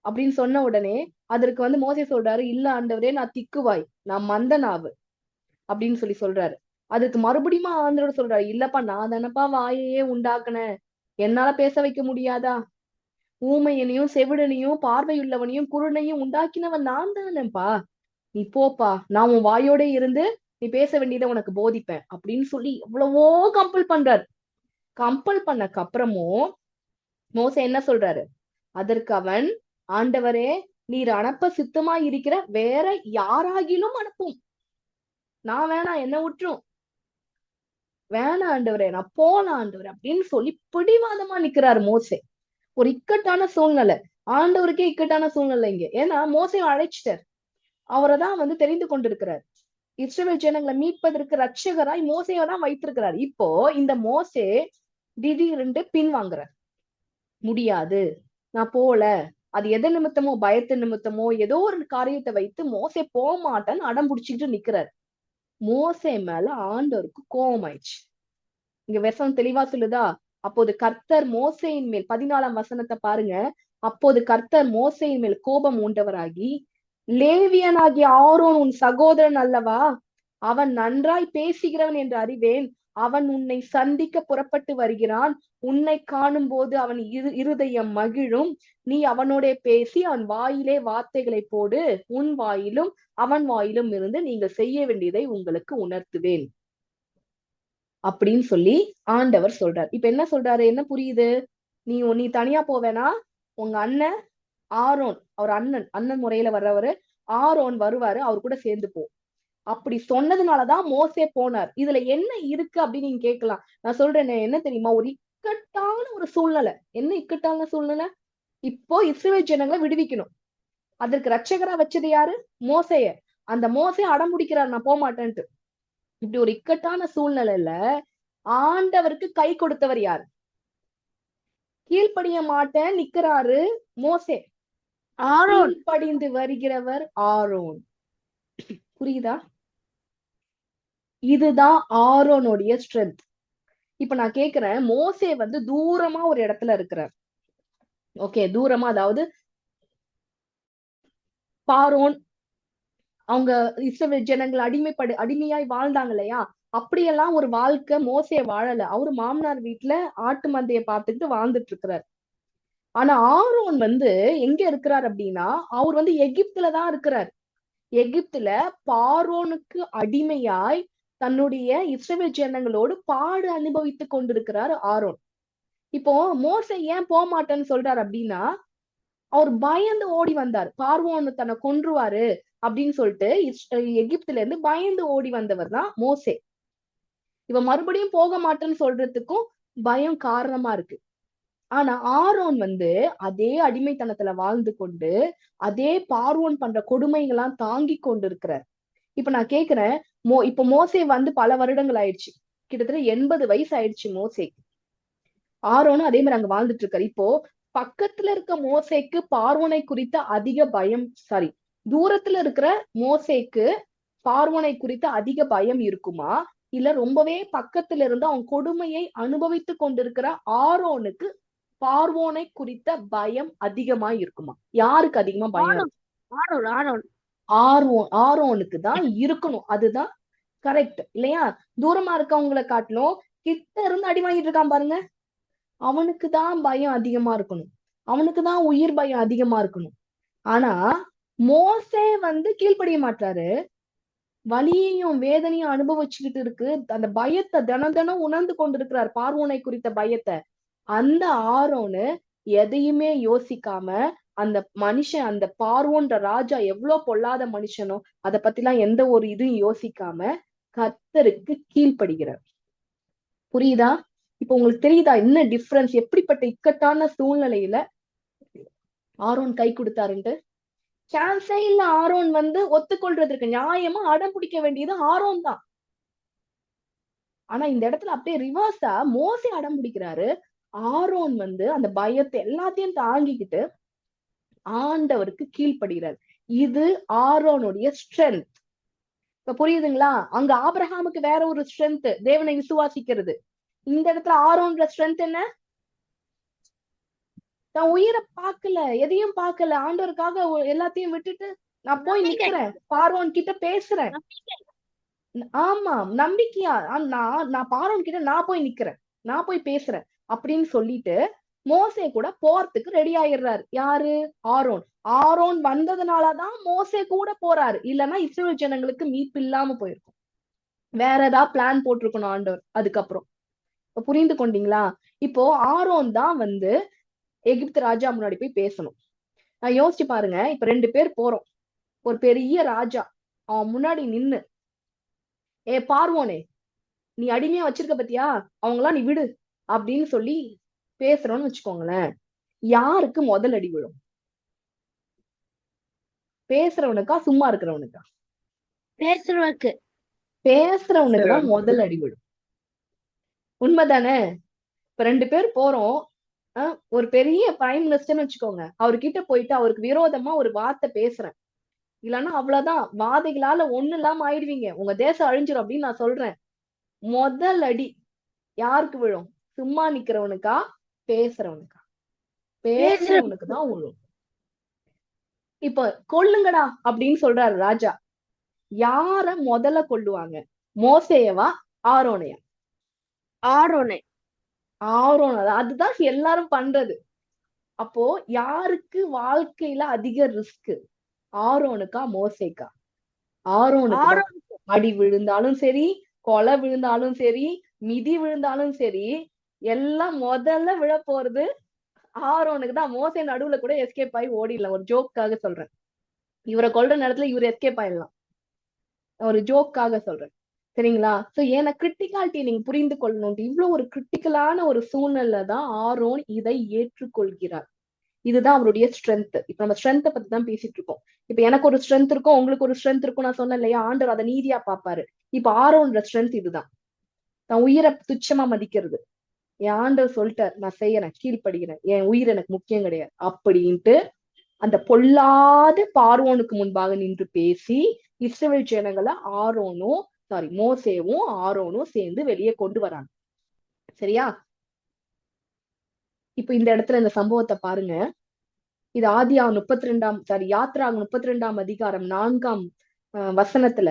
அப்படின்னு சொன்ன உடனே அதற்கு மோசே சொல்றாரு, இல்ல ஆண்டவரே, நான் திக்குவாய், நான் மந்த நாவு அப்படின்னு சொல்றாரு. அதுக்கு மறுபடியும் ஆண்டவர் சொல்றாரு, இல்லப்பா, நான் தானப்பா வாயையே உண்டாக்குனேன், என்னால பேச வைக்க முடியாதா? ஊமையனையும் செவிடனையும் பார்வையுள்ளவனையும் குருடனையும் உண்டாக்கினவன் நான் தானேப்பா, நீ போப்பா, நான் உன் வாயோட இருந்து நீ பேச வேண்டியதை உனக்கு போதிப்பேன் அப்படின்னு எவ்வளவோ கம்பல் பண்றாரு. கம்பல் பண்ணக்கு அப்புறமும் மோசே என்ன சொல்றாரு? அதற்கு அவன், ஆண்டவரே, நீர் அனுப்ப சித்தமா இருக்கிற வேற யாராகிலும் அனுப்பும், நான் வேணாம், என்ன விட்டுரும், வேணாம் ஆண்டவரே, நான் போலாம் ஆண்டவரே அப்படின்னு பிடிவாதமா நிக்கிறாரு மோசே. ஒரு இக்கட்டான சூழ்நிலை. ஆண்டவருக்கே இக்கட்டான சூழ்நிலை இங்க. ஏன்னா மோசேயை அழைச்சிட்டார், அவரை தான் வந்து தெரிந்து கொண்டிருக்கிறார். இஸ்ரவேல் ஜனங்களை மீட்பதற்கு ரட்சகராய் மோசேயை தான் வைத்திருக்கிறார். இப்போ இந்த மோசே திடீரென்று பின் வாங்குறார். முடியாது, நான் போல. அது எது நிமித்தமோ, பயத்து நிமித்தமோ, ஏதோ ஒரு காரியத்தை வைத்து மோசே போக மாட்டேன்னு அடம் பிடிச்சிக்கிட்டு நிக்கிறார். மோசே மேல ஆண்டவருக்கு கோபம் ஆயிடுச்சு. இங்க வசனம் தெளிவா சொல்லுதா, அப்போது கர்த்தர் மோசேயின் மேல், 14ஆம் வசனத்தை பாருங்க. அப்போது கர்த்தர் மோசேயின் மேல் கோபம் உண்டவராகி, லேவியனாகிய ஆரோன் உன் சகோதரன் அல்லவா? அவன் நன்றாய் பேசுகிறவன் என்று அறிவேன். அவன் உன்னை சந்திக்க புறப்பட்டு வருகிறான். உன்னை காணும் போது அவன் இருதயம் மகிழும். நீ அவனோட பேசி அவன் வாயிலே வார்த்தைகளை போடு. உன் வாயிலும் அவன் வாயிலும் இருந்து நீங்கள் செய்ய வேண்டியதை உங்களுக்கு உணர்த்துவேன் அப்படின்னு சொல்லி ஆண்டவர் சொல்றார். இப்ப என்ன சொல்றாரு, என்ன புரியுது? நீ தனியா போவேனா, உங்க அண்ணன் ஆரோன், அவர் அண்ணன் முறையில வர்றவரு ஆரோன் வருவாரு, அவர் கூட சேர்ந்து போ அப்படி சொன்னதுனாலதான் மோசே போனார். இதுல என்ன இருக்கு அப்படின்னு நீங்க கேட்கலாம். நான் சொல்றேன் என்ன தெரியுமா, ஒரு இக்கட்டான ஒரு சூழ்நிலை. என்ன இக்கட்டான சூழ்நிலை? இப்போ இஸ்ரவேல் ஜனங்களை விடுவிக்கணும். அதற்கு ரட்சகரா வச்சது யாரு? மோசைய. அந்த மோசைய அடம் பிடிக்கிறார், நான் போக மாட்டேன்ட்டு. இப்படி ஒரு இக்கட்டான சூழ்நிலையில ஆண்டவருக்கு கை கொடுத்தவர் யாரு? கீழ்ப்படிய மாட்டேன் நிக்கிறாரு மோசே, கீழ்ப்படிந்து வருகிறவர் ஆரோன். புரியுதா? இதுதான் ஆரோனுடைய ஸ்ட்ரென்த். இப்ப நான் கேக்குறேன், மோசே வந்து தூரமா ஒரு இடத்துல இருக்கிறார். ஓகே, தூரமா, அதாவது பாரோன் அவங்க இஸ்ரவேல் ஜனங்கள் அடிமையாய் வாழ்ந்தாங்க இல்லையா? அப்படியெல்லாம் ஒரு வாழ்க்கை மோசே வாழல. அவரு மாமனார் வீட்டுல ஆட்டு மந்தைய பார்த்துட்டு வாழ்ந்துட்டு இருக்கிறார். ஆனா ஆரோன் வந்து எங்க இருக்கிறார் அப்படின்னா, அவர் வந்து எகிப்துலதான் இருக்கிறார். எகிப்துல பார்வோனுக்கு அடிமையாய் தன்னுடைய இஸ்ரவேல் ஜனங்களோடு பாடு அனுபவித்துக் கொண்டிருக்கிறார் ஆரோன். இப்போ மோசே ஏன் போக மாட்டேன்னு சொல்றாரு அப்படின்னா, அவர் பயந்து ஓடி வந்தார். பார்வோன்னு தன்னை கொன்றுவாரு அப்படின்னு சொல்லிட்டு எகிப்துல இருந்து பயந்து ஓடி வந்தவர் தான் மோசே. இவ மறுபடியும் போக மாட்டேன்னு சொல்றதுக்கும் பயம் காரணமா இருக்கு. ஆனா ஆரோன் வந்து அதே அடிமைத்தனத்துல வாழ்ந்து கொண்டு அதே பார்வோன் பண்ற கொடுமைகள்லாம் தாங்கி கொண்டு இருக்கிறார். இப்ப நான் கேக்குறேன், இப்ப மோசே வந்து பல வருடங்கள் ஆயிடுச்சு, கிட்டத்தட்ட 80 வயசு ஆயிடுச்சு மோசே. ஆரோனும் அதே மாதிரி அங்க வாழ்ந்துட்டு இருக்காரு. இப்போ பக்கத்துல இருக்க மோசேக்கு பார்வோனை குறித்த அதிக பயம், சாரி, தூரத்துல இருக்கிற மோசேக்கு பார்வோனை குறித்த அதிக பயம் இருக்குமா, இல்ல ரொம்பவே பக்கத்துல இருந்து அவன் கொடுமையை அனுபவித்து கொண்டிருக்கிற ஆரோனுக்கு பார்வோனை குறித்த பயம் அதிகமா இருக்குமா? யாருக்கு அதிகமா பயம்? ஆரோனுக்கு தான் இருக்கணும். அதுதான் கரெக்ட் இல்லையா? தூரமா இருக்கவங்களை காட்டிலும் கிட்ட இருந்து அடி வாங்கிட்டு இருக்கான் பாருங்க, அவனுக்கு தான் பயம் அதிகமா இருக்கணும். அவனுக்கு தான் உயிர் பயம் அதிகமா இருக்கணும். ஆனா மோசே வந்து கீழ்ப்படிய மாட்டாரு. வலியையும் வேதனையும் அனுபவிச்சுக்கிட்டு இருக்கு, அந்த பயத்தை தினம் தினம் உணர்ந்து கொண்டிருக்கிறார், பார்வோனை குறித்த பயத்தை. அந்த ஆரோனு எதையுமே யோசிக்காம, அந்த மனுஷன், அந்த பார்வோன்ற ராஜா எவ்வளவு பொல்லாத மனுஷனோ அதை பத்தி எல்லாம் எந்த ஒரு இதுவும் யோசிக்காம கர்த்தருக்கு கீழ்ப்படுகிறார். புரியுதா? இப்ப உங்களுக்கு தெரியுதா என்ன டிஃபரன்ஸ்? எப்படிப்பட்ட இக்கட்டான சூழ்நிலையில ஆரோன் கை கொடுத்தாருன்ட்டு. சான்ஸே இல்ல. ஆரோன் வந்து ஒத்துக்கொள்றதுக்கு, நியாயமா அடம் பிடிக்க வேண்டியது ஆரோன் தான். ஆனா இந்த இடத்துல அப்படியே ரிவர்ஸா மோசே அடம் பிடிக்கிறாரு. ஆரோன் வந்து அந்த பயத்தை எல்லாத்தையும் தாங்கிக்கிட்டு ஆண்டவருக்கு கீழ்ப்படுகிறார். இது ஆரோனுடைய ஸ்ட்ரென்த். இப்ப புரியுதுங்களா? அங்க ஆபிரகாமுக்கு வேற ஒரு ஸ்ட்ரென்த், தேவனை விசுவாசிக்கிறது. இந்த இடத்துல ஆரோன்ற ஸ்ட்ரென்த் என்ன? நான் உயிரை பார்க்கல, எதையும் பார்க்கல, ஆண்டவருக்காக எல்லாத்தையும் விட்டுட்டு நான் போய் நிக்கிறேன், பார்வோன் கிட்ட பேசுறேன். ஆமா, நம்பிக்கையா நான் பார்வோன் கிட்ட நான் போய் நிக்கிறேன், நான் போய் பேசுறேன் அப்படின்னு சொல்லிட்டு மோசே கூட போறதுக்கு ரெடி ஆயிடுறாரு. யாரு? ஆரோன். ஆரோன் வந்ததுனாலதான் மோசே கூட போறாரு. இல்லைன்னா இஸ்ரவேல் ஜனங்களுக்கு மீட்பு இல்லாம போயிருக்கும். வேற ஏதாவது பிளான் போட்டிருக்கணும் ஆண்டவர் அதுக்கப்புறம். புரிந்து கொண்டீங்களா? இப்போ ஆரோன் தான் வந்து எகிப்து ராஜா முன்னாடி போய் பேசணும். நான் யோசிச்சு பாருங்க, இப்ப 2 பேர் போறோம். ஒரு பெரிய ராஜா அவன் முன்னாடி நின்னு, பார்வோனே, நீ அடிமையா வச்சிருக்க பத்தியா, அவங்களாம் நீ விடு அப்படின்னு சொல்லி பேசுறோம்னு வச்சுக்கோங்களேன். யாருக்கு முதல் அடி விழும்? பேசுறவனுக்கா சும்மா இருக்கிறவனுக்கா? பேசுறவருக்கு. பேசுறவனுக்கு தான் முதல் அடி விழும். உண்மைதானே? இப்ப 2 பேர் போறோம். ஒரு பெரிய பிரைம் மினிஸ்டர்னு வச்சுக்கோங்க. அவர்கிட்ட போயிட்டு அவருக்கு விரோதமா ஒரு வார்த்தை பேசுறேன். இல்லன்னா அவ்வளவுதான், வாதைகளால ஒண்ணு இல்லாம ஆயிடுவீங்க, உங்க தேசம் அழிஞ்சிரும் அப்படின்னு நான் சொல்றேன். முதல் அடி யாருக்கு விழும்? சும்மா நிக்கிறவனுக்கா பேசுறவனுக்கா? பேசுறவனுக்கு தான் விழும். இப்ப கொல்லுங்கடா அப்படின்னு சொல்றாரு ராஜா. யார முதல்ல கொல்லுவாங்க? மோசேயவா ஆரோனையா? ஆரோனை. ஆரோன். அதுதான் எல்லாரும் பண்றது. அப்போ யாருக்கு வாழ்க்கையில அதிக ரிஸ்க்? ஆரோனுக்கா மோசேக்கா? ஆரோனுக்கு அடி விழுந்தாலும் சரி, கொலை விழுந்தாலும் சரி, மிதி விழுந்தாலும் சரி, எல்லாம் முதல்ல விழ போறது ஆரோனுக்கு தான். மோசே நடுவுல கூட எஸ்கேப் ஆகி ஓடிடலாம். ஒரு ஜோக்காக சொல்றேன். இவரை கொல்ற நேரத்துல இவர் எஸ்கேப் ஆயிடலாம். ஒரு ஜோக்காக சொல்றேன். சரிங்களா? சோ ஏன்னா கிரிட்டிகாலிட்டி நீங்க புரிந்து கொள்ளணும். இவ்வளவு ஒரு கிரிட்டிக்கலான ஒரு சூழ்நிலை தான் ஆரோன் இதை ஏற்றுக்கொள்கிறார். இதுதான் அவருடைய ஸ்ட்ரென்த். இப்ப நம்ம ஸ்ட்ரென்த்தை பத்தி தான் பேசிட்டு இருக்கோம். இப்ப எனக்கு ஒரு ஸ்ட்ரென்த் இருக்கும், உங்களுக்கு ஒரு ஸ்ட்ரென்த் இருக்கும். நான் சொன்னேன் இல்லையா, ஆண்டவர் அதை நீதியா பாப்பாரு. இப்ப ஆரோன்ற ஸ்ட்ரென்த் இதுதான், நான் உயிரை துச்சமா மதிக்கிறது. என் ஆண்டவர் சொல்லிட்டார், நான் செய்யறேன், கீழ்ப்படுகிறேன், என் உயிர் எனக்கு முக்கியம் கிடையாது அப்படின்ட்டு அந்த பொல்லாத பார்வோனுக்கு முன்பாக நின்று பேசி இஸ்ரவேல் ஜனங்களை மோசேவும் ஆரோனும் சேர்ந்து வெளியே கொண்டு வராங்க. சரியா? இப்ப இந்த இடத்துல இந்த சம்பவத்தை பாருங்க. இது யாத்ராகம் 32 அதிகாரம் 4 வசனத்துல,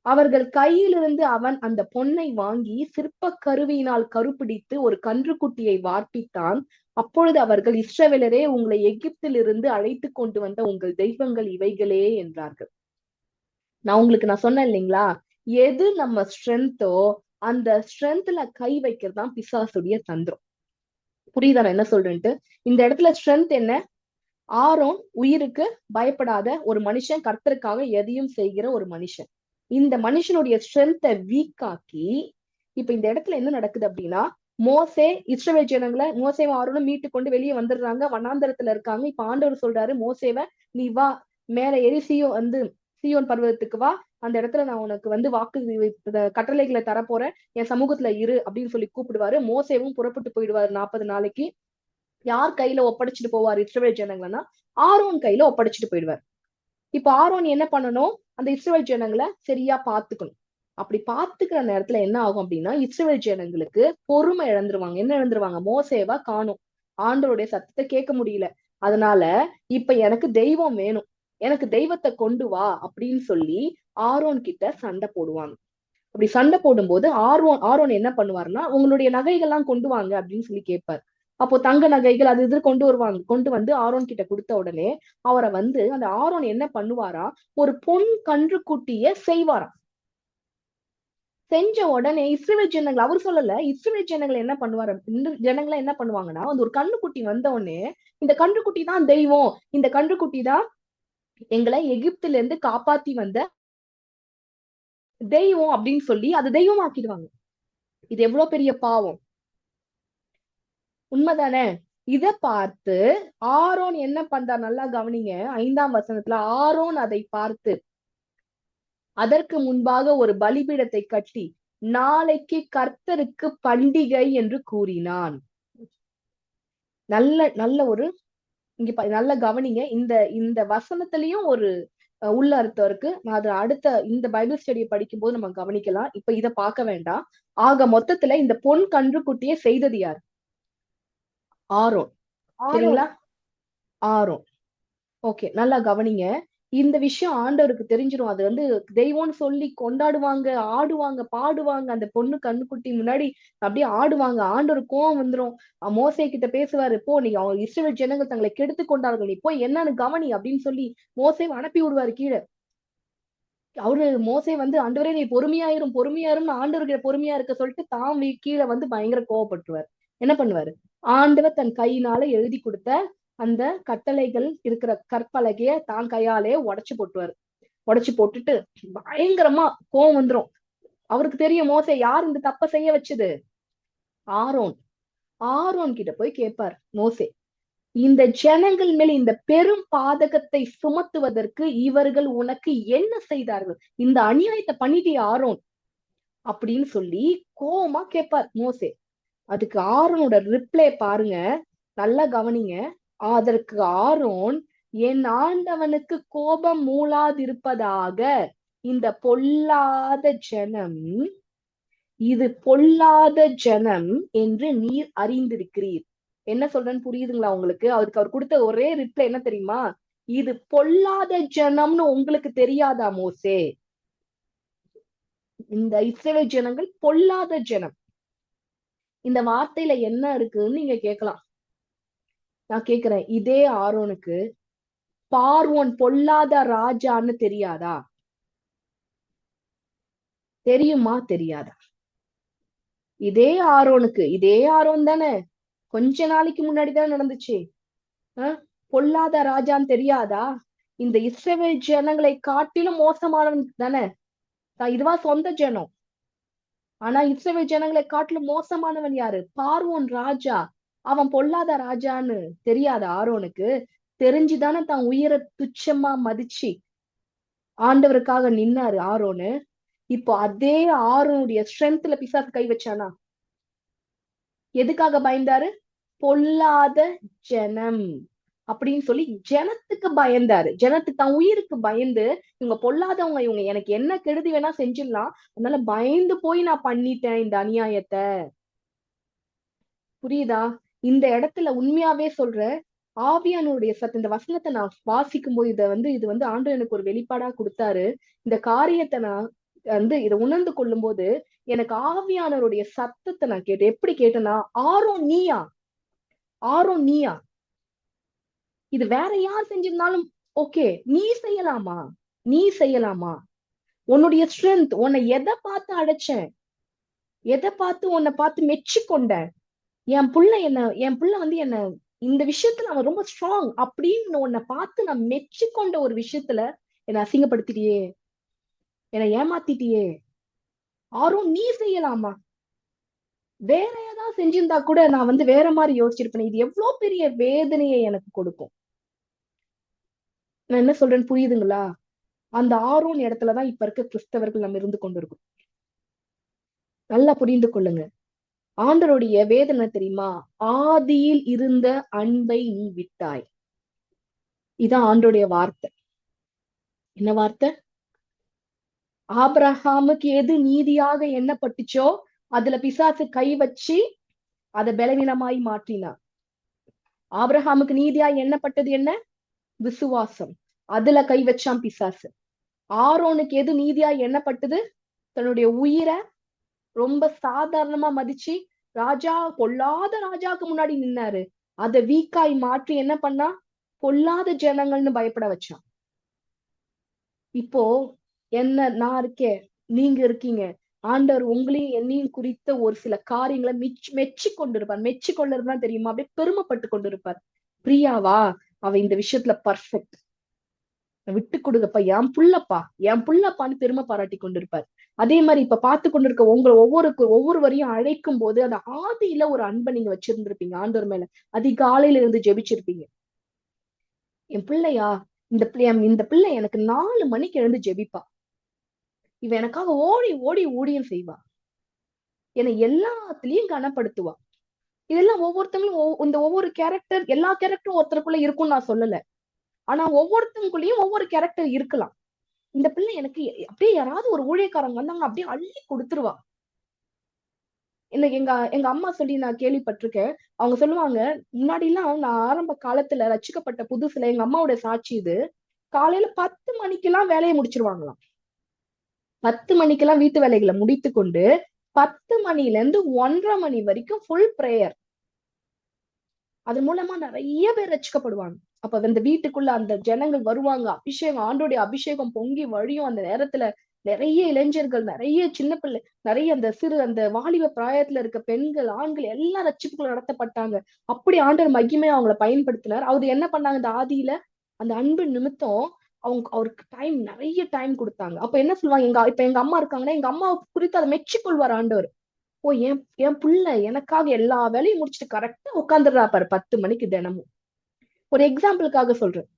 அவர்கள் கையிலிருந்து அவன் அந்த பொன்னை வாங்கி சிற்ப கருவியினால் கருப்பிடித்து ஒரு கன்றுக்குட்டியை வார்ப்பித்தான். அப்பொழுது அவர்கள், இஸ்ரவேலரே, உங்களை எகிப்திலிருந்து அழைத்து கொண்டு வந்த உங்கள் தெய்வங்கள் இவைகளே என்றார்கள். நான் சொன்னேன் இல்லைங்களா, எது நம்ம ஸ்ட்ரென்த்தோ அந்த ஸ்ட்ரென்த்ல கை வைக்கிறது தான் பிசாசுடைய தந்திரம். புரியுதா நான் என்ன சொல்றேன்ட்டு? இந்த இடத்துல ஸ்ட்ரென்த் என்ன? ஆரோன் உயிருக்கு பயப்படாத ஒரு மனுஷன், கர்த்தருக்காக எதையும் செய்கிற ஒரு மனுஷன். இந்த மனுஷனுடைய ஸ்ட்ரென்த்தை வீக் ஆக்கி, இப்ப இந்த இடத்துல என்ன நடக்குது அப்படின்னா, மோசே இஸ்ரவேல் ஜனங்களை மோசேவும் ஆரோனும் மீட்டு கொண்டு வெளியே வந்துடுறாங்க. வனாந்தரத்துல இருக்காங்க. இப்ப ஆண்டவர் சொல்றாரு மோசேவ, நீ வா, மேல ஏறி சீயோன் பர்வதத்துக்கு வா, அந்த இடத்துல நான் உனக்கு கட்டளைகளை தரப்போறேன், என் சமூகத்துல இரு அப்படின்னு சொல்லி கூப்பிடுவாரு. மோசேவும் புறப்பட்டு போயிடுவாரு 40 நாளைக்கு. யார் கையில ஒப்படைச்சிட்டு போவார் இஸ்ரவேல் ஜனங்கள்னா? ஆரோன் கையில ஒப்படைச்சிட்டு போயிடுவார். இப்ப ஆரோன் என்ன பண்ணணும்? அந்த இஸ்ரவேல் ஜனங்களை சரியா பாத்துக்கணும். அப்படி பாத்துக்கிற நேரத்துல என்ன ஆகும் அப்படின்னா, இஸ்ரவேல் ஜனங்களுக்கு பொறுமை இழந்துருவாங்க. என்ன இழந்துருவாங்க? மோசேவா காணும், ஆண்டவருடைய சத்தத்தை கேட்க முடியல. அதனால இப்ப எனக்கு தெய்வம் வேணும், எனக்கு தெய்வத்தை கொண்டு வா அப்படின்னு சொல்லி ஆரோன் கிட்ட சண்டை போடுவாங்க. அப்படி சண்டை போடும்போது ஆரோன் என்ன பண்ணுவாருன்னா, உங்களுடைய நகைகள்லாம் கொண்டு வாங்க அப்படின்னு சொல்லி கேட்பாரு. அப்போ தங்க நகைகள் அது இது கொண்டு வந்து ஆரோன் கிட்ட கொடுத்த உடனே அவரை அந்த ஆரோன் என்ன பண்ணுவாரா, ஒரு பொன் கன்றுக்குட்டிய செய்வாராம். செஞ்ச உடனே இஸ்ரவேல் ஜனங்கள், அவர் சொல்லல, இஸ்ரவேல் ஜனங்கள் என்ன பண்ணுவாரு, இந்த ஜனங்களை என்ன பண்ணுவாங்கன்னா, ஒரு கன்றுக்குட்டி வந்த உடனே, இந்த கன்றுக்குட்டி தான் தெய்வம், இந்த கன்றுக்குட்டி தான் எங்களை எகிப்துல இருந்து காப்பாத்தி வந்த தெய்வம் அப்படின்னு சொல்லி அது தெய்வம் ஆக்கிடுவாங்க. இது எவ்வளவு பெரிய பாவம், உண்மைதானே? இத பார்த்து ஆரோன் என்ன பண்றார், நல்லா கவனிங்க. 5ஆம் வசனத்துல, ஆரோன் அதை பார்த்து அதற்கு முன்பாக ஒரு பலிபீடத்தை கட்டி நாளைக்கு கர்த்தருக்கு பண்டிகை என்று கூறினான். நல்ல ஒரு நல்ல கவனிங்க. இந்த வசனத்திலயும் ஒரு உள்ள அர்த்தம் இருக்கு. நான் அது அடுத்த இந்த பைபிள் ஸ்டடியை படிக்கும் போது நம்ம கவனிக்கலாம். இப்ப இத பார்க்க வேண்டாம். ஆக மொத்தத்துல இந்த பொன் கன்றுக்குட்டியை செய்தது யார்? ஆரோன். சரிங்களா? ஆரோன். ஓகே, நல்லா கவனிங்க. இந்த விஷயம் ஆண்டவருக்கு தெரிஞ்சிடும். அது தெய்வம்னு சொல்லி கொண்டாடுவாங்க, ஆடுவாங்க, பாடுவாங்க. அந்த பொண்ணு கண்ணுக்குட்டி முன்னாடி அப்படியே ஆடுவாங்க. ஆண்டவர் கோவம் வந்துரும். மோசே கிட்ட பேசுவாரு, போ, நீ இஸ்ரவேல் ஜனங்கள் தங்களை கெடுத்து கொண்டார்கள், நீ போய் என்னன்னு கவனி அப்படின்னு சொல்லி மோசே அனுப்பி விடுவாரு கீழே. மோசே ஆண்டவரே நீ பொறுமையாயிரும் ஆண்டவர்கிட்ட பொறுமையா இருக்க சொல்லிட்டு தாம் கீழே பயங்கர கோவப்பட்டுருவார். என்ன பண்ணுவாரு? ஆண்டவர் தன் கையினால எழுதி கொடுத்த அந்த கட்டளைகள் இருக்கிற கற்பலகைய தான் கையாலே உடைச்சு போட்டுட்டு பயங்கரமா கோவம் வந்துரும். அவருக்கு தெரியும் மோசே யார் இந்த தப்ப செய்ய வச்சது? ஆரோன் கிட்ட போய் கேட்பார் மோசே, இந்த ஜனங்கள் மேல் இந்த பெரும் பாதகத்தை சுமத்துவதற்கு இவர்கள் உனக்கு என்ன செய்தார்கள்? இந்த அநியாயத்தை பண்ணிட்டு ஆரோன் அப்படின்னு சொல்லி கோவமா கேட்பார் மோசே. அதுக்கு ஆரோனோட ரிப்ளை பாருங்க, நல்லா கவனிங்க. அதற்கு ஆரோன், என் ஆண்டவனுக்கு கோபம் மூளாதிருப்பதாக இந்த பொல்லாத ஜனம், இது பொல்லாத ஜனம் என்று நீர் அறிந்திருக்கிறீர். என்ன சொல்றேன்னு புரியுதுங்களா உங்களுக்கு? அவருக்கு அவர் கொடுத்த ஒரே ரிப்ளை என்ன தெரியுமா? இது பொல்லாத ஜனம்னு உங்களுக்கு தெரியாதா மோசே? இந்த இஸ்ரவேல் ஜனங்கள் பொல்லாத ஜனம். இந்த வார்த்தையில என்ன இருக்குன்னு நீங்க கேட்கலாம். நான் கேக்குறேன், இதே ஆரோனுக்கு பார்வோன் பொல்லாத ராஜான்னு தெரியாதா? தெரியுமா தெரியாதா? இதே ஆரோனுக்கு, இதே ஆரோன் தானே கொஞ்ச நாளைக்கு முன்னாடிதான் நடந்துச்சு. பொல்லாத ராஜான்னு தெரியாதா? இந்த இஸ்ரவேல் ஜனங்களை காட்டிலும் மோசமானவன் தானே. இதுவா சொந்த ஜனம். ஆனா இஸ்ரவேல் ஜனங்களை காட்டிலும் மோசமானவன் யாரு? பார்வோன் ராஜா. அவன் பொல்லாத ராஜான்னு தெரியாதா ஆரோனுக்கு? தெரிஞ்சுதானே தான் உயிரை துச்சமா மதிச்சு ஆண்டவருக்காக நின்னாரு ஆரோனு. இப்போ அதே ஆரோனுடைய ஸ்ட்ரென்த்ல பிசாசு கை வச்சானா? எதுக்காக பயந்தாரு? பொல்லாத ஜனம் அப்படின்னு சொல்லி ஜனத்துக்கு பயந்தாரு. ஜனத்துக்கு தான் உயிருக்கு பயந்து, இவங்க பொல்லாதவங்க, இவங்க எனக்கு என்ன கெடுதி வேணா செஞ்சிடலாம், அதனால பயந்து போய் நான் பண்ணிட்டேன் இந்த அநியாயத்தை. புரியுதா? இந்த இடத்துல உண்மையாவே சொல்ற, ஆவியானுடைய சத்து, இந்த வசனத்தை நான் வாசிக்கும் போது இது வந்து ஆண்டவர் எனக்கு ஒரு வெளிப்பாடா கொடுத்தாரு. இந்த காரியத்தை நான் இதை உணர்ந்து கொள்ளும் போது எனக்கு ஆவியானவருடைய சத்தத்தை நான் கேட்டேன். எப்படி கேட்டேன்னா, ஆரோன் நீயா? ஆரோன் நீயா? இது வேற யார் செஞ்சிருந்தாலும் ஓகே, நீ செய்யலாமா? நீ செய்யலாமா? உன்னுடைய ஸ்ட்ரென்த், உன்னை எதை பார்த்து அடைச்சேன்? எதை பார்த்து உன்னை பார்த்து மெச்சு கொண்டேன்? என் புள்ள வந்து என்ன இந்த விஷயத்துல அவன் ரொம்ப ஸ்ட்ராங் அப்படின்னு உன்னை பார்த்து நான் மெச்சு கொண்ட ஒரு விஷயத்துல என்னை அசிங்கப்படுத்திட்டியே, என்னை ஏமாத்திட்டியே. ஆரோன் நீ செய்யலாமா? வேற ஏதாவது செஞ்சிருந்தா கூட நான் வந்து வேற மாதிரி யோசிச்சிருப்பேன். இது எவ்வளவு பெரிய வேதனையை எனக்கு கொடுக்கும். நான் என்ன சொல்றேன்னு புரியுதுங்களா? அந்த ஆரோன் இடத்துலதான் இப்ப இருக்க கிறிஸ்தவர்கள் நம்ம இருந்து கொண்டிருக்கோம். நல்லா புரிந்து கொள்ளுங்க. ஆண்டருடைய வேதனை தெரியுமா? ஆதியில் இருந்த அன்பை நீ விட்டாய். இதான் ஆண்டருடைய வார்த்தை. என்ன வார்த்தை? ஆபிரகாமுக்கு எது நீதியாக எண்ணப்பட்டுச்சோ அதுல பிசாசு கை வச்சு அதை பலவீனமாய் மாற்றினார். ஆபிரகாமுக்கு நீதியாய் எண்ணப்பட்டது என்ன? விசுவாசம். அதுல கை வச்சான் பிசாசு. ஆரோனுக்கு எது நீதியாய் எண்ணப்பட்டது? தன்னுடைய உயிரை ரொம்ப சாதாரணமா மதிச்சு ராஜா, பொல்லாத ராஜாவுக்கு முன்னாடி நின்னாரு. அதை வீக்காய் மாற்றி என்ன பண்ணா? பொல்லாத ஜனங்கள்னு பயப்பட வச்சான். இப்போ என்ன, நான் இருக்கேன், நீங்க இருக்கீங்க. ஆண்டவர் உங்களையும் என்னையும் குறித்த ஒரு சில காரியங்களை மெச்சி கொண்டிருப்பார். மெச்சி கொண்டிருந்தா தெரியுமா? அப்படியே பெருமைப்பட்டு கொண்டிருப்பார். பிரியாவா, அவ இந்த விஷயத்துல பர்ஃபெக்ட், விட்டு கொடுங்கப்பா, என் புள்ளப்பான்னு பெருமை பாராட்டி கொண்டிருப்பார். அதே மாதிரி இப்ப பார்த்து கொண்டிருக்க உங்களை ஒவ்வொருவரையும் அழைக்கும் போது அந்த ஆதியில ஒரு அன்பை நீங்க வச்சிருந்திருப்பீங்க ஆண்டவர் மேல. அதிகாலையில இருந்து ஜெபிச்சிருப்பீங்க. என் பிள்ளையா, இந்த பிள்ளை எனக்கு 4 மணிக்கு எழுந்து ஜெபிப்பா, இவ எனக்காக ஓடி ஓடி ஊழியம் செய்வா, என்னை எல்லாத்துலயும் கனப்படுத்துவா. இதெல்லாம் ஒவ்வொருத்தங்களும் இந்த ஒவ்வொரு கேரக்டர், எல்லா கேரக்டரும் ஒருத்தருக்குள்ள இருக்கும்னு நான் சொல்லல. ஆனா ஒவ்வொருத்தவங்களுக்குள்ளயும் ஒவ்வொரு கேரக்டர் இருக்கலாம். இந்த பிள்ளை எனக்கு அப்படியே யாராவது ஒரு ஊழியக்காரங்க வந்தாங்க அப்படியே அள்ளி கொடுத்துருவா. எனக்கு எங்க அம்மா சொல்லி நான் கேள்விப்பட்டிருக்கேன். அவங்க சொல்லுவாங்க, முன்னாடி எல்லாம் நான் ஆரம்ப காலத்துல ரட்சிக்கப்பட்ட புதுசுல எங்க அம்மாவோட சாட்சி இது, காலையில 10 மணிக்கெல்லாம் வேலையை முடிச்சிருவாங்களாம். 10 மணிக்கெல்லாம் வீட்டு வேலைகளை முடித்து கொண்டு 10 மணில இருந்து 1:30 மணி வரைக்கும் ஃபுல் பிரேயர். அது மூலமா நிறைய பேர் ரட்சிக்கப்படுவாங்க. அப்ப அந்த வீட்டுக்குள்ள அந்த ஜனங்கள் வருவாங்க, அபிஷேகம், ஆண்டோடைய அபிஷேகம் பொங்கி வழியும். அந்த நேரத்துல நிறைய இளைஞர்கள், நிறைய சின்ன பிள்ளை, நிறைய அந்த வாலிப பிராயத்துல இருக்க பெண்கள், ஆண்கள் எல்லாம் ரட்சிப்புக்குள்ள நடத்தப்பட்டாங்க. அப்படி ஆண்டவர் மகிமையை அவங்களை பயன்படுத்தினார். அவர் என்ன பண்ணாங்க? இந்த ஆதியில அந்த அன்பு நிமித்தம் அவருக்கு நிறைய டைம் கொடுத்தாங்க. அப்ப என்ன சொல்லுவாங்க, இப்ப எங்க அம்மா இருக்காங்கன்னா எங்க அம்மா குறித்து அதை மெச்சிக்கொள்வார் ஆண்டவர். ஓ, என் புள்ள எனக்காக எல்லா வேலையும் முடிச்சுட்டு கரெக்டா உட்காந்துடுறா பாரு 10 மணிக்கு தினமும். ஒரு எக்ஸாம்பிளுக்காக சொல்றேன்.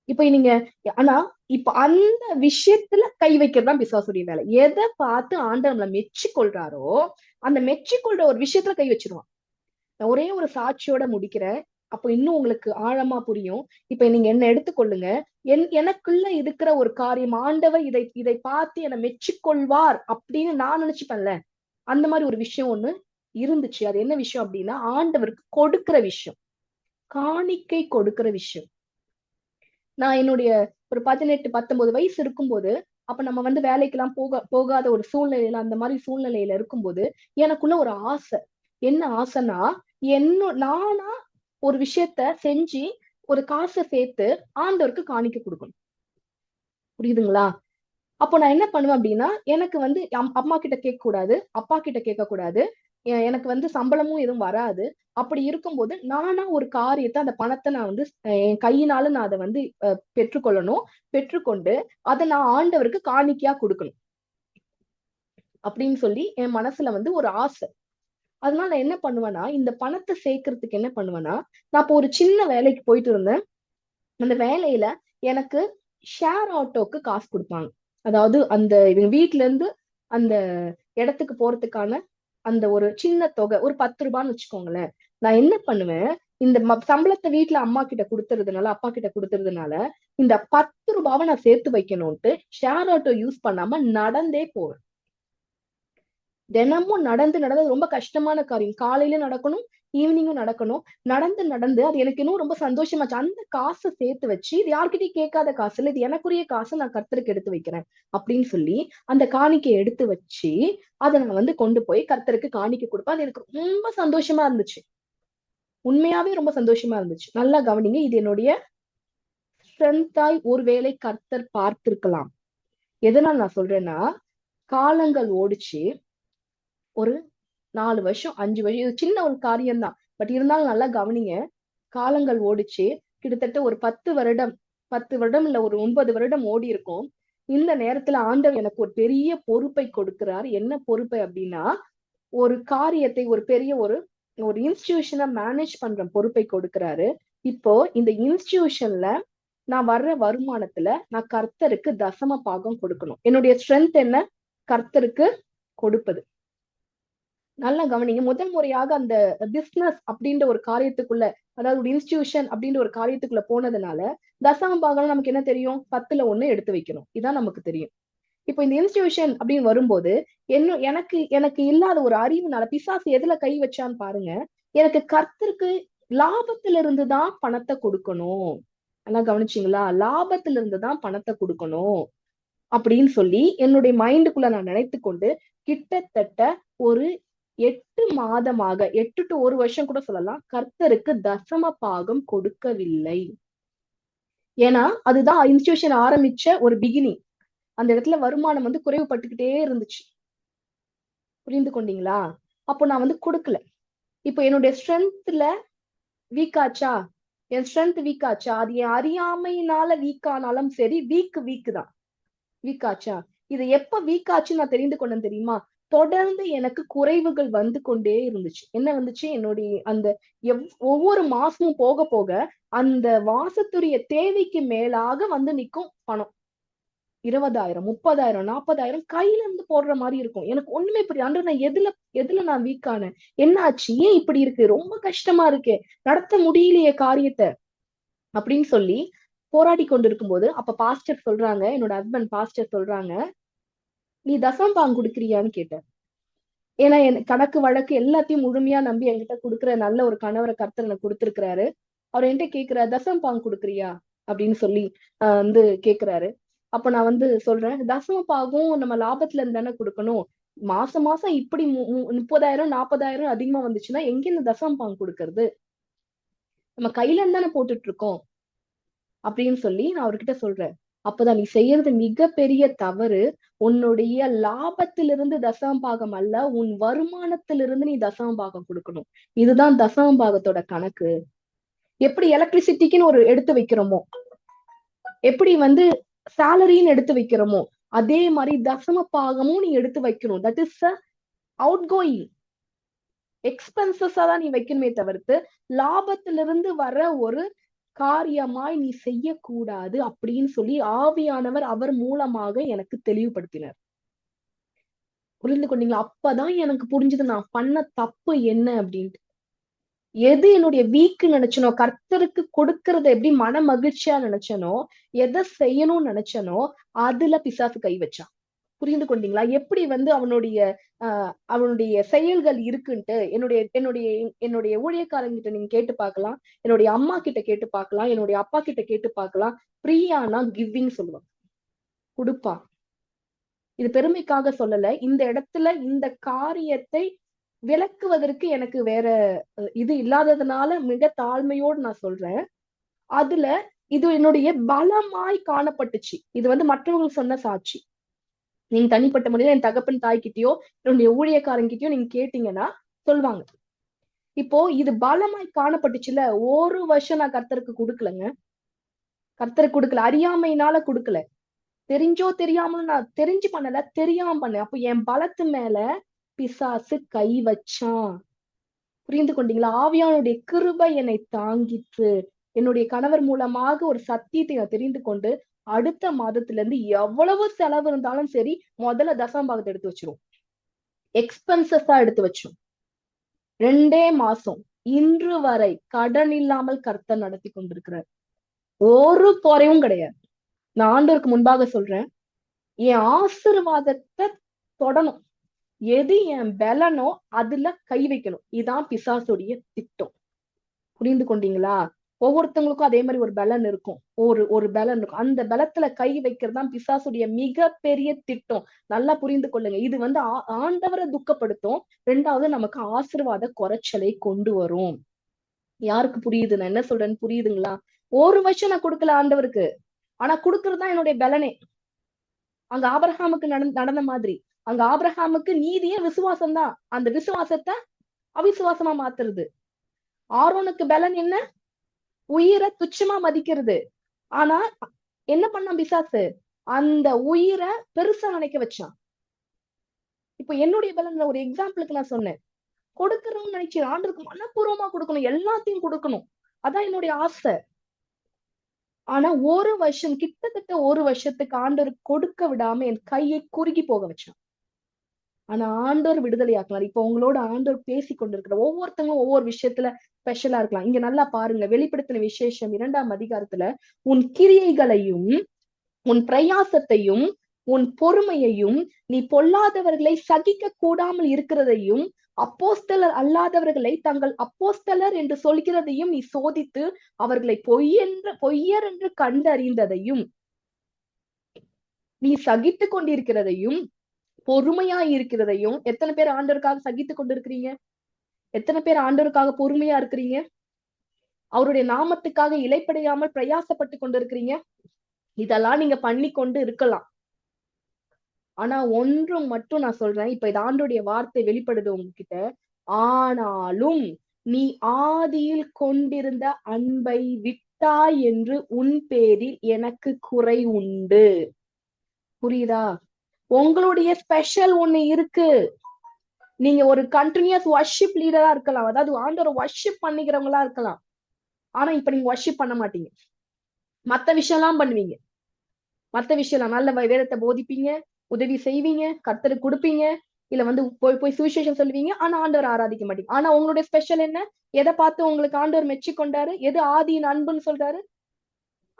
இப்ப நீங்க ஆனா இப்ப அந்த விஷயத்துல கை வைக்கிறதுதான் பிசாசுடைய வேலை. எதை பார்த்து ஆண்டவர் நம்மளை மெச்சி கொள்றாரோ அந்த மெச்சி கொள்ற ஒரு விஷயத்துல கை வச்சிருவான். நான் ஒரே ஒரு சாட்சியோட முடிக்கிறேன். அப்போ இன்னும் உங்களுக்கு ஆழமா புரியும். இப்ப நீங்க என்ன எடுத்துக்கொள்ளுங்க. எனக்குள்ள இருக்கிற ஒரு காரியம் ஆண்டவர் இதை இதை பார்த்து என்னை மெச்சிக்கொள்வார் அப்படின்னு நான் நினைச்சுப்பேன்ல. அந்த மாதிரி ஒரு விஷயம் ஒண்ணு இருந்துச்சு. அது என்ன விஷயம் அப்படின்னா, ஆண்டவருக்கு கொடுக்கிற விஷயம், காணிக்கை கொடுக்கிற விஷயம். நான் என்னுடைய ஒரு 18, 19 வயசு இருக்கும்போது, அப்ப நம்ம வந்து வேலைக்கெல்லாம் போகாத ஒரு சூழ்நிலையில, அந்த மாதிரி சூழ்நிலையில இருக்கும்போது எனக்குள்ள ஒரு ஆசை. என்ன ஆசைன்னா, நானா ஒரு விஷயத்த செஞ்சு ஒரு காசை சேர்த்து ஆண்டவருக்கு காணிக்க கொடுக்கணும். புரியுதுங்களா? அப்போ நான் என்ன பண்ணுவேன் அப்படின்னா, எனக்கு வந்து அம்மா கிட்ட கேட்க கூடாது, அப்பா கிட்ட கேட்க கூடாது, எனக்கு வந்து சம்பளமும் எதுவும் வராது. அப்படி இருக்கும்போது நானா ஒரு காரியத்தை, அந்த பணத்தை நான் வந்து என் கையினால நான் அதை வந்து பெற்றுக்கொள்ளணும். பெற்றுக்கொண்டு அதை நான் ஆண்டவருக்கு காணிக்கையா கொடுக்கணும் அப்படின்னு சொல்லி என் மனசுல வந்து ஒரு ஆசை. அதனால நான் என்ன பண்ணுவேன்னா, இந்த பணத்தை சேர்க்கறதுக்கு என்ன பண்ணுவேன்னா, நான் இப்போ ஒரு சின்ன வேலைக்கு போயிட்டு இருந்தேன். அந்த வேலையில எனக்கு ஷேர் ஆட்டோக்கு காசு கொடுப்பாங்க. அதாவது அந்த இவங்க வீட்ல இருந்து அந்த இடத்துக்கு போறதுக்கான அந்த ஒரு சின்ன தொகை, ஒரு 10 ரூபான்னு வச்சுக்கோங்களேன். நான் என்ன பண்ணுவேன், இந்த சம்பளத்தை வீட்டுல அம்மா கிட்ட கொடுத்துறதுனால, அப்பா கிட்ட கொடுத்துறதுனால, இந்த 10 ரூபாவை நான் சேர்த்து வைக்கணும்ட்டு ஷேர் ஆட்டோ யூஸ் பண்ணாம நடந்தே போவேன். தினமும் நடந்து நடந்து ரொம்ப கஷ்டமான காரியம். காலையில நடக்கணும், ஈவினிங்கும் நடக்கணும். நடந்து நடந்து அது எனக்கு இன்னும் ரொம்ப சந்தோஷமாச்சு. அந்த காசை சேர்த்து வச்சு, இது யார்கிட்டயும் கேட்காத காசு இல்ல, இது எனக்குரிய காசை நான் கர்த்தருக்கு எடுத்து வைக்கிறேன் அப்படின்னு சொல்லி அந்த காணிக்கையை எடுத்து வச்சு அதை நான் வந்து கொண்டு போய் கர்த்தருக்கு காணிக்கை கொடுப்பேன். அது எனக்கு ரொம்ப சந்தோஷமா இருந்துச்சு. உண்மையாவே ரொம்ப சந்தோஷமா இருந்துச்சு. நல்லா கவனிங்க. இது என்னுடைய ஸ்ட்ரென்த்தாய் ஒருவேளை கர்த்தர் பார்த்திருக்கலாம். எதனால நான் சொல்றேன்னா, காலங்கள் ஓடிச்சு. ஒரு 4 வருஷம், 5 வருஷம், இது சின்ன ஒரு காரியம் தான். பட் இருந்தாலும் நல்லா கவனிங்க. காலங்கள் ஓடிச்சு. கிட்டத்தட்ட ஒரு 10 வருடம், 10 வருடம் இல்ல ஒரு 9 வருடம் ஓடி இருக்கும். இந்த நேரத்துல ஆண்டவர் எனக்கு ஒரு பெரிய பொறுப்பை கொடுக்கிறார். என்ன பொறுப்பு அப்படின்னா, ஒரு காரியத்தை, ஒரு பெரிய ஒரு இன்ஸ்டிடியூஷனை மேனேஜ் பண்ற பொறுப்பை கொடுக்கிறாரு. இப்போ இந்த இன்ஸ்டிடியூஷன்ல நான் வர்ற வருமானத்துல நான் கர்த்தருக்கு தசம பாகம் கொடுக்கணும். என்னுடைய ஸ்ட்ரென்த் என்ன? கர்த்தருக்கு கொடுப்பது. நல்லா கவனிங்க. முதல் முறையாக அந்த பிசினஸ் அப்படின்ற ஒரு காரியத்துக்குள்ள, அதாவது ஒரு இன்ஸ்டிடியூஷன் அப்படின்ற ஒரு காரியத்துக்குள்ள போனதுனால, தசம பாகம் நமக்கு என்ன தெரியும்? 10ல 1 எடுத்து வைக்கணும். இதான் நமக்கு தெரியும். இப்போ இந்த இன்ஸ்டிடியூஷன் அப்படின்னு வரும்போது, எனக்கு எனக்கு இல்லாத ஒரு அறிவுனால பிசாசு எதுல கை வச்சான்னு பாருங்க. எனக்கு கர்த்தருக்கு லாபத்துல இருந்து தான் பணத்தை கொடுக்கணும். நல்லா கவனிச்சீங்களா? லாபத்துல இருந்து தான் பணத்தை கொடுக்கணும் அப்படின்னு சொல்லி என்னுடைய மைண்டுக்குள்ள நான் நினைத்து கொண்டு கிட்டத்தட்ட ஒரு 8 மாதமாக, 8 to 1 வருஷம் கூட சொல்லலாம், கர்த்தருக்கு தசம பாகம் கொடுக்கவில்லை. ஏன்னா அதுதான் இன்ஸ்டிடியூஷன் ஆரம்பிச்ச ஒரு பிகினிங். அந்த இடத்துல வருமானம் வந்து குறைவுபட்டுக்கிட்டே இருந்துச்சு. புரிந்து கொண்டீங்களா? அப்போ நான் வந்து கொடுக்கல. இப்போ என்னுடைய ஸ்ட்ரென்த்ல வீக் ஆச்சா? என் ஸ்ட்ரென்த் வீக் ஆச்சா? அது என் அறியாமையினால வீக் ஆனாலும் சரி, வீக் தான். வீக் ஆச்சா? இது எப்ப வீக் ஆச்சுன்னு நான் தெரிந்து கொண்டேன் தெரியுமா? தொடர்ந்து எனக்கு குறைவுகள் வந்து கொண்டே இருந்துச்சு. என்ன வந்துச்சு? என்னுடைய அந்த ஒவ்வொரு மாசமும் போக போக அந்த மாசத்துடைய தேவைக்கு மேலாக வந்து நிக்கும் பணம். 20,000, 30,000, 40,000 கையில இருந்து போடுற மாதிரி இருக்கும். எனக்கு ஒண்ணுமே புரியாது. ஆண்டவரே, நான் எதுல நான் வீக் ஆனேன்? என்ன ஆச்சு? ஏன் இப்படி இருக்கு? ரொம்ப கஷ்டமா இருக்கே, நடத்த முடியலையே காரியத்தை அப்படின்னு சொல்லி போராடி கொண்டிருக்கும் போது, அப்ப பாஸ்டர் சொல்றாங்க, என்னோட ஹஸ்பண்ட் பாஸ்டர் சொல்றாங்க, நீ தசம பாகம் கொடுக்குறியான்னு கேட்டேன். ஏன்னா என் கணக்கு வழக்கு எல்லாத்தையும் முழுமையா நம்பி என்கிட்ட கொடுக்குற நல்ல ஒரு கணவரை கர்த்தர் எனக்கு கொடுத்திருக்கிறாரு. அவர் என்கிட்ட கேக்குறாரு, தசம பாகம் கொடுக்குறியா அப்படின்னு சொல்லி வந்து கேக்குறாரு. அப்ப நான் வந்து சொல்றேன், தசம பாகம் நம்ம லாபத்துல இருந்து தானே கொடுக்கணும். மாசம் மாசம் இப்படி 30,000, 40,000 அதிகமா வந்துச்சுன்னா எங்க இந்த தசம பாகம் கொடுக்கறது? நம்ம கையில இருந்து தானே போட்டுட்டு இருக்கோம் அப்படின்னு சொல்லி நான் அவர்கிட்ட சொல்றேன். அப்பதான், நீ செய்யறது மிகப்பெரிய தவறு. உன்னுடைய லாபத்திலிருந்து தசம பாகம் அல்ல, உன் வருமானத்திலிருந்து நீ தசம பாகம் கொடுக்கணும். இதுதான் தசம பாகத்தோட கணக்கு. எப்படி எலக்ட்ரிசிட்டிக்குன்னு ஒரு எடுத்து வைக்கிறோமோ, எப்படி வந்து சேலரின்னு எடுத்து வைக்கிறோமோ, அதே மாதிரி தசம பாகமும் நீ எடுத்து வைக்கணும். That is outgoing. எக்ஸ்பென்சஸா தான் நீ வைக்கணுமே தவிர்த்து லாபத்திலிருந்து வர ஒரு காரியமாய் நீ செய்யக்கூடாது அப்படின்னு சொல்லி ஆவியானவர் அவர் மூலமாக எனக்கு தெளிவுபடுத்தினார். புரிந்து கொண்டீங்களா? அப்பதான் எனக்கு புரிஞ்சது நான் பண்ண தப்பு என்ன அப்படின்ட்டு. எது என்னுடைய வீக்கு நினைச்சனோ, கர்த்தருக்கு கொடுக்கறத எப்படி மன மகிழ்ச்சியா நினைச்சனோ, எதை செய்யணும்னு நினைச்சனோ அதுல பிசாசு கை வச்சான். புரிந்து கொண்டீங்களா? எப்படி அவனுடைய செயல்கள் இருக்குன்ட்டு என்னுடைய ஊழியக்காரங்கிட்ட நீங்க கேட்டு பார்க்கலாம், என்னுடைய அம்மா கிட்ட கேட்டு பார்க்கலாம், என்னுடைய அப்பா கிட்ட கேட்டு பார்க்கலாம். பிரியானா கிவிங் சொல்லுவாங்க, கொடுப்பா. இது பெருமைக்காக சொல்லல. இந்த இடத்துல இந்த காரியத்தை விளக்குவதற்கு எனக்கு வேற இது இல்லாததுனால மிக தாழ்மையோடு நான் சொல்றேன். அதுல இது என்னுடைய பலமாய் காணப்பட்டுச்சு. இது மற்றவங்களுக்கு சொன்ன சாட்சி. நீங்க தனிப்பட்ட முறையில என் தகப்பன் தாய்கிட்டயோ என்னுடைய ஊழியக்காரங்கிட்டயோ நீங்க கேட்டீங்கன்னா சொல்லுவாங்க. இப்போ இது பலமாய் காணப்பட்டுச்சுல. ஒரு வருஷம் நான் கர்த்தருக்கு கொடுக்கலங்க. கர்த்தருக்கு கொடுக்கல, அறியாமையினால கொடுக்கல. தெரிஞ்சோ தெரியாமலும் நான் தெரிஞ்சு பண்ணல, தெரியாம பண்ணேன். அப்போ என் பலத்து மேல பிசாசு கை வச்சான். புரிந்து கொண்டீங்களா? ஆவியானுடைய கிருபை என்னை தாங்கிற்று. என்னுடைய கணவர் மூலமாக ஒரு சத்தியத்தை நான் தெரிந்து கொண்டு அடுத்த மாதத்துல இருந்து எவ்வளவு செலவு இருந்தாலும் சரி முதல்ல தசமபாகத்தை எடுத்து வச்சிரும். எக்ஸ்பென்சஸா எடுத்து வச்சோம். 2 மாசம் இன்று வரை கடன் இல்லாமல் கர்த்தர் நடத்தி கொண்டிருக்கிறார். ஒரு குறையும் கிடையாது. நான் ஆண்டவருக்கு முன்பாக சொல்றேன், என் ஆசீர்வாதத்தை தொடணும். எது என் பலனோ அதுல கை வைக்கணும். இதான் பிசாசுடைய திட்டம். புரிந்து கொண்டீங்களா? ஒவ்வொருத்தவங்களுக்கும் அதே மாதிரி ஒரு பலன் இருக்கும். ஒரு பலன் இருக்கும். அந்த பலத்துல கை வைக்கிறது தான் பிசாசுடைய மிக பெரிய திட்டம். நல்லா புரிந்து கொள்ளுங்க. இது ஆண்டவரை துக்கப்படுத்தும். 2வது நமக்கு ஆசீர்வாத குறைச்சலை கொண்டு வரும். யாருக்கு புரியுது நான் என்ன சொல்றேன்னு? புரியுதுங்களா? ஒரு வருஷம் நான் கொடுக்கல ஆண்டவருக்கு, ஆனா கொடுக்கறதுதான் என்னுடைய பலனே. அங்க ஆபிரகாமுக்கு நடந்த மாதிரி, அங்க ஆபிரகாமுக்கு நீதியே விசுவாசம் தான். அந்த விசுவாசத்தை அவிசுவாசமா மாத்துறது. ஆரோனுக்கு பலன் என்ன? உயிரை துச்சமா மதிக்கிறது. ஆனா என்ன பண்ணான் பிசாசு? அந்த உயிரை பெருசா நினைக்க வச்சான். இப்ப என்னுடைய பலன் ஒரு எக்ஸாம்பிளுக்கு நான் சொன்னேன். கொடுக்கணும்னு நினைச்சேன். ஆண்டருக்கு மனப்பூர்வமா கொடுக்கணும், எல்லாத்தையும் கொடுக்கணும். அதான் என்னுடைய ஆசை. ஆனா ஒரு வருஷம், கிட்டத்தட்ட ஒரு வருஷத்துக்கு ஆண்டவர் கொடுக்க விடாம என் கையை குறுகி போக வச்சான். ஆனா ஆண்டவர் விடுதலை ஆக்கலாம். இப்ப உங்களோட ஆண்டவர் பேசி கொண்டிருக்கிற ஒவ்வொருத்தங்களும் ஒவ்வொரு விஷயத்துல ஸ்பெஷலா இருக்கலாம். இங்க நல்லா பாருங்க, வெளிப்படுத்தின விசேஷம் 2ஆம் அதிகாரத்துல உன் கிரியைகளையும் உன் பிரயாசத்தையும் உன் பொறுமையையும் நீ பொல்லாதவர்களை சகிக்க கூடாமல் இருக்கிறதையும் அப்போஸ்தலர் அல்லாதவர்களை தங்கள் அப்போஸ்தலர் என்று சொல்கிறதையும் நீ சோதித்து அவர்களை பொய்யர் என்று கண்டறிந்ததையும் நீ சகித்து கொண்டிருக்கிறதையும் பொறுமையா இருக்கிறதையும். எத்தனை பேர் ஆண்டவருக்காக சகித்து கொண்டிருக்கிறீங்க? எத்தனை பேர் ஆண்டவருக்காக பொறுமையா இருக்கிறீங்க? அவருடைய நாமத்துக்காக இலைப்படையாமல் பிரயாசப்பட்டு கொண்டிருக்கிறீங்க? இதெல்லாம் நீங்க பண்ணி கொண்டு இருக்கலாம். ஆனா ஒன்றும் மட்டும் நான் சொல்றேன், இப்ப இது ஆண்டோடைய வார்த்தை வெளிப்படுது உங்ககிட்ட. ஆனாலும் நீ ஆதியில் கொண்டிருந்த அன்பை விட்டாய் என்று உன் பேரில் எனக்கு குறை உண்டு. புரியுதா? உங்களுடைய ஸ்பெஷல் ஒண்ணு இருக்கு. நீங்க ஒரு கண்டினியூஸ் வர்ஷிப் லீடரா இருக்கலாம், அதாவது ஆண்டவரை வர்ஷிப் பண்ணிக்கிறவங்களா இருக்கலாம். ஆனா இப்ப நீங்க வர்ஷிப் பண்ண மாட்டீங்க. மத்த விஷயம் எல்லாம் பண்ணுவீங்க. மத்த விஷயம் நல்ல வேதத்தை போதிப்பீங்க, உதவி செய்வீங்க, கர்த்தருக்கு கொடுப்பீங்க, இல்ல போய் சுவிசேஷம் சொல்லுவீங்க. ஆனா ஆண்டவர் ஆராதிக்க மாட்டீங்க. ஆனா உங்களுடைய ஸ்பெஷல் என்ன? எதை பார்த்து உங்களுக்கு ஆண்டவர் மெச்சி கொண்டாரு? எது ஆதியின் அன்புன்னு சொல்றாரு?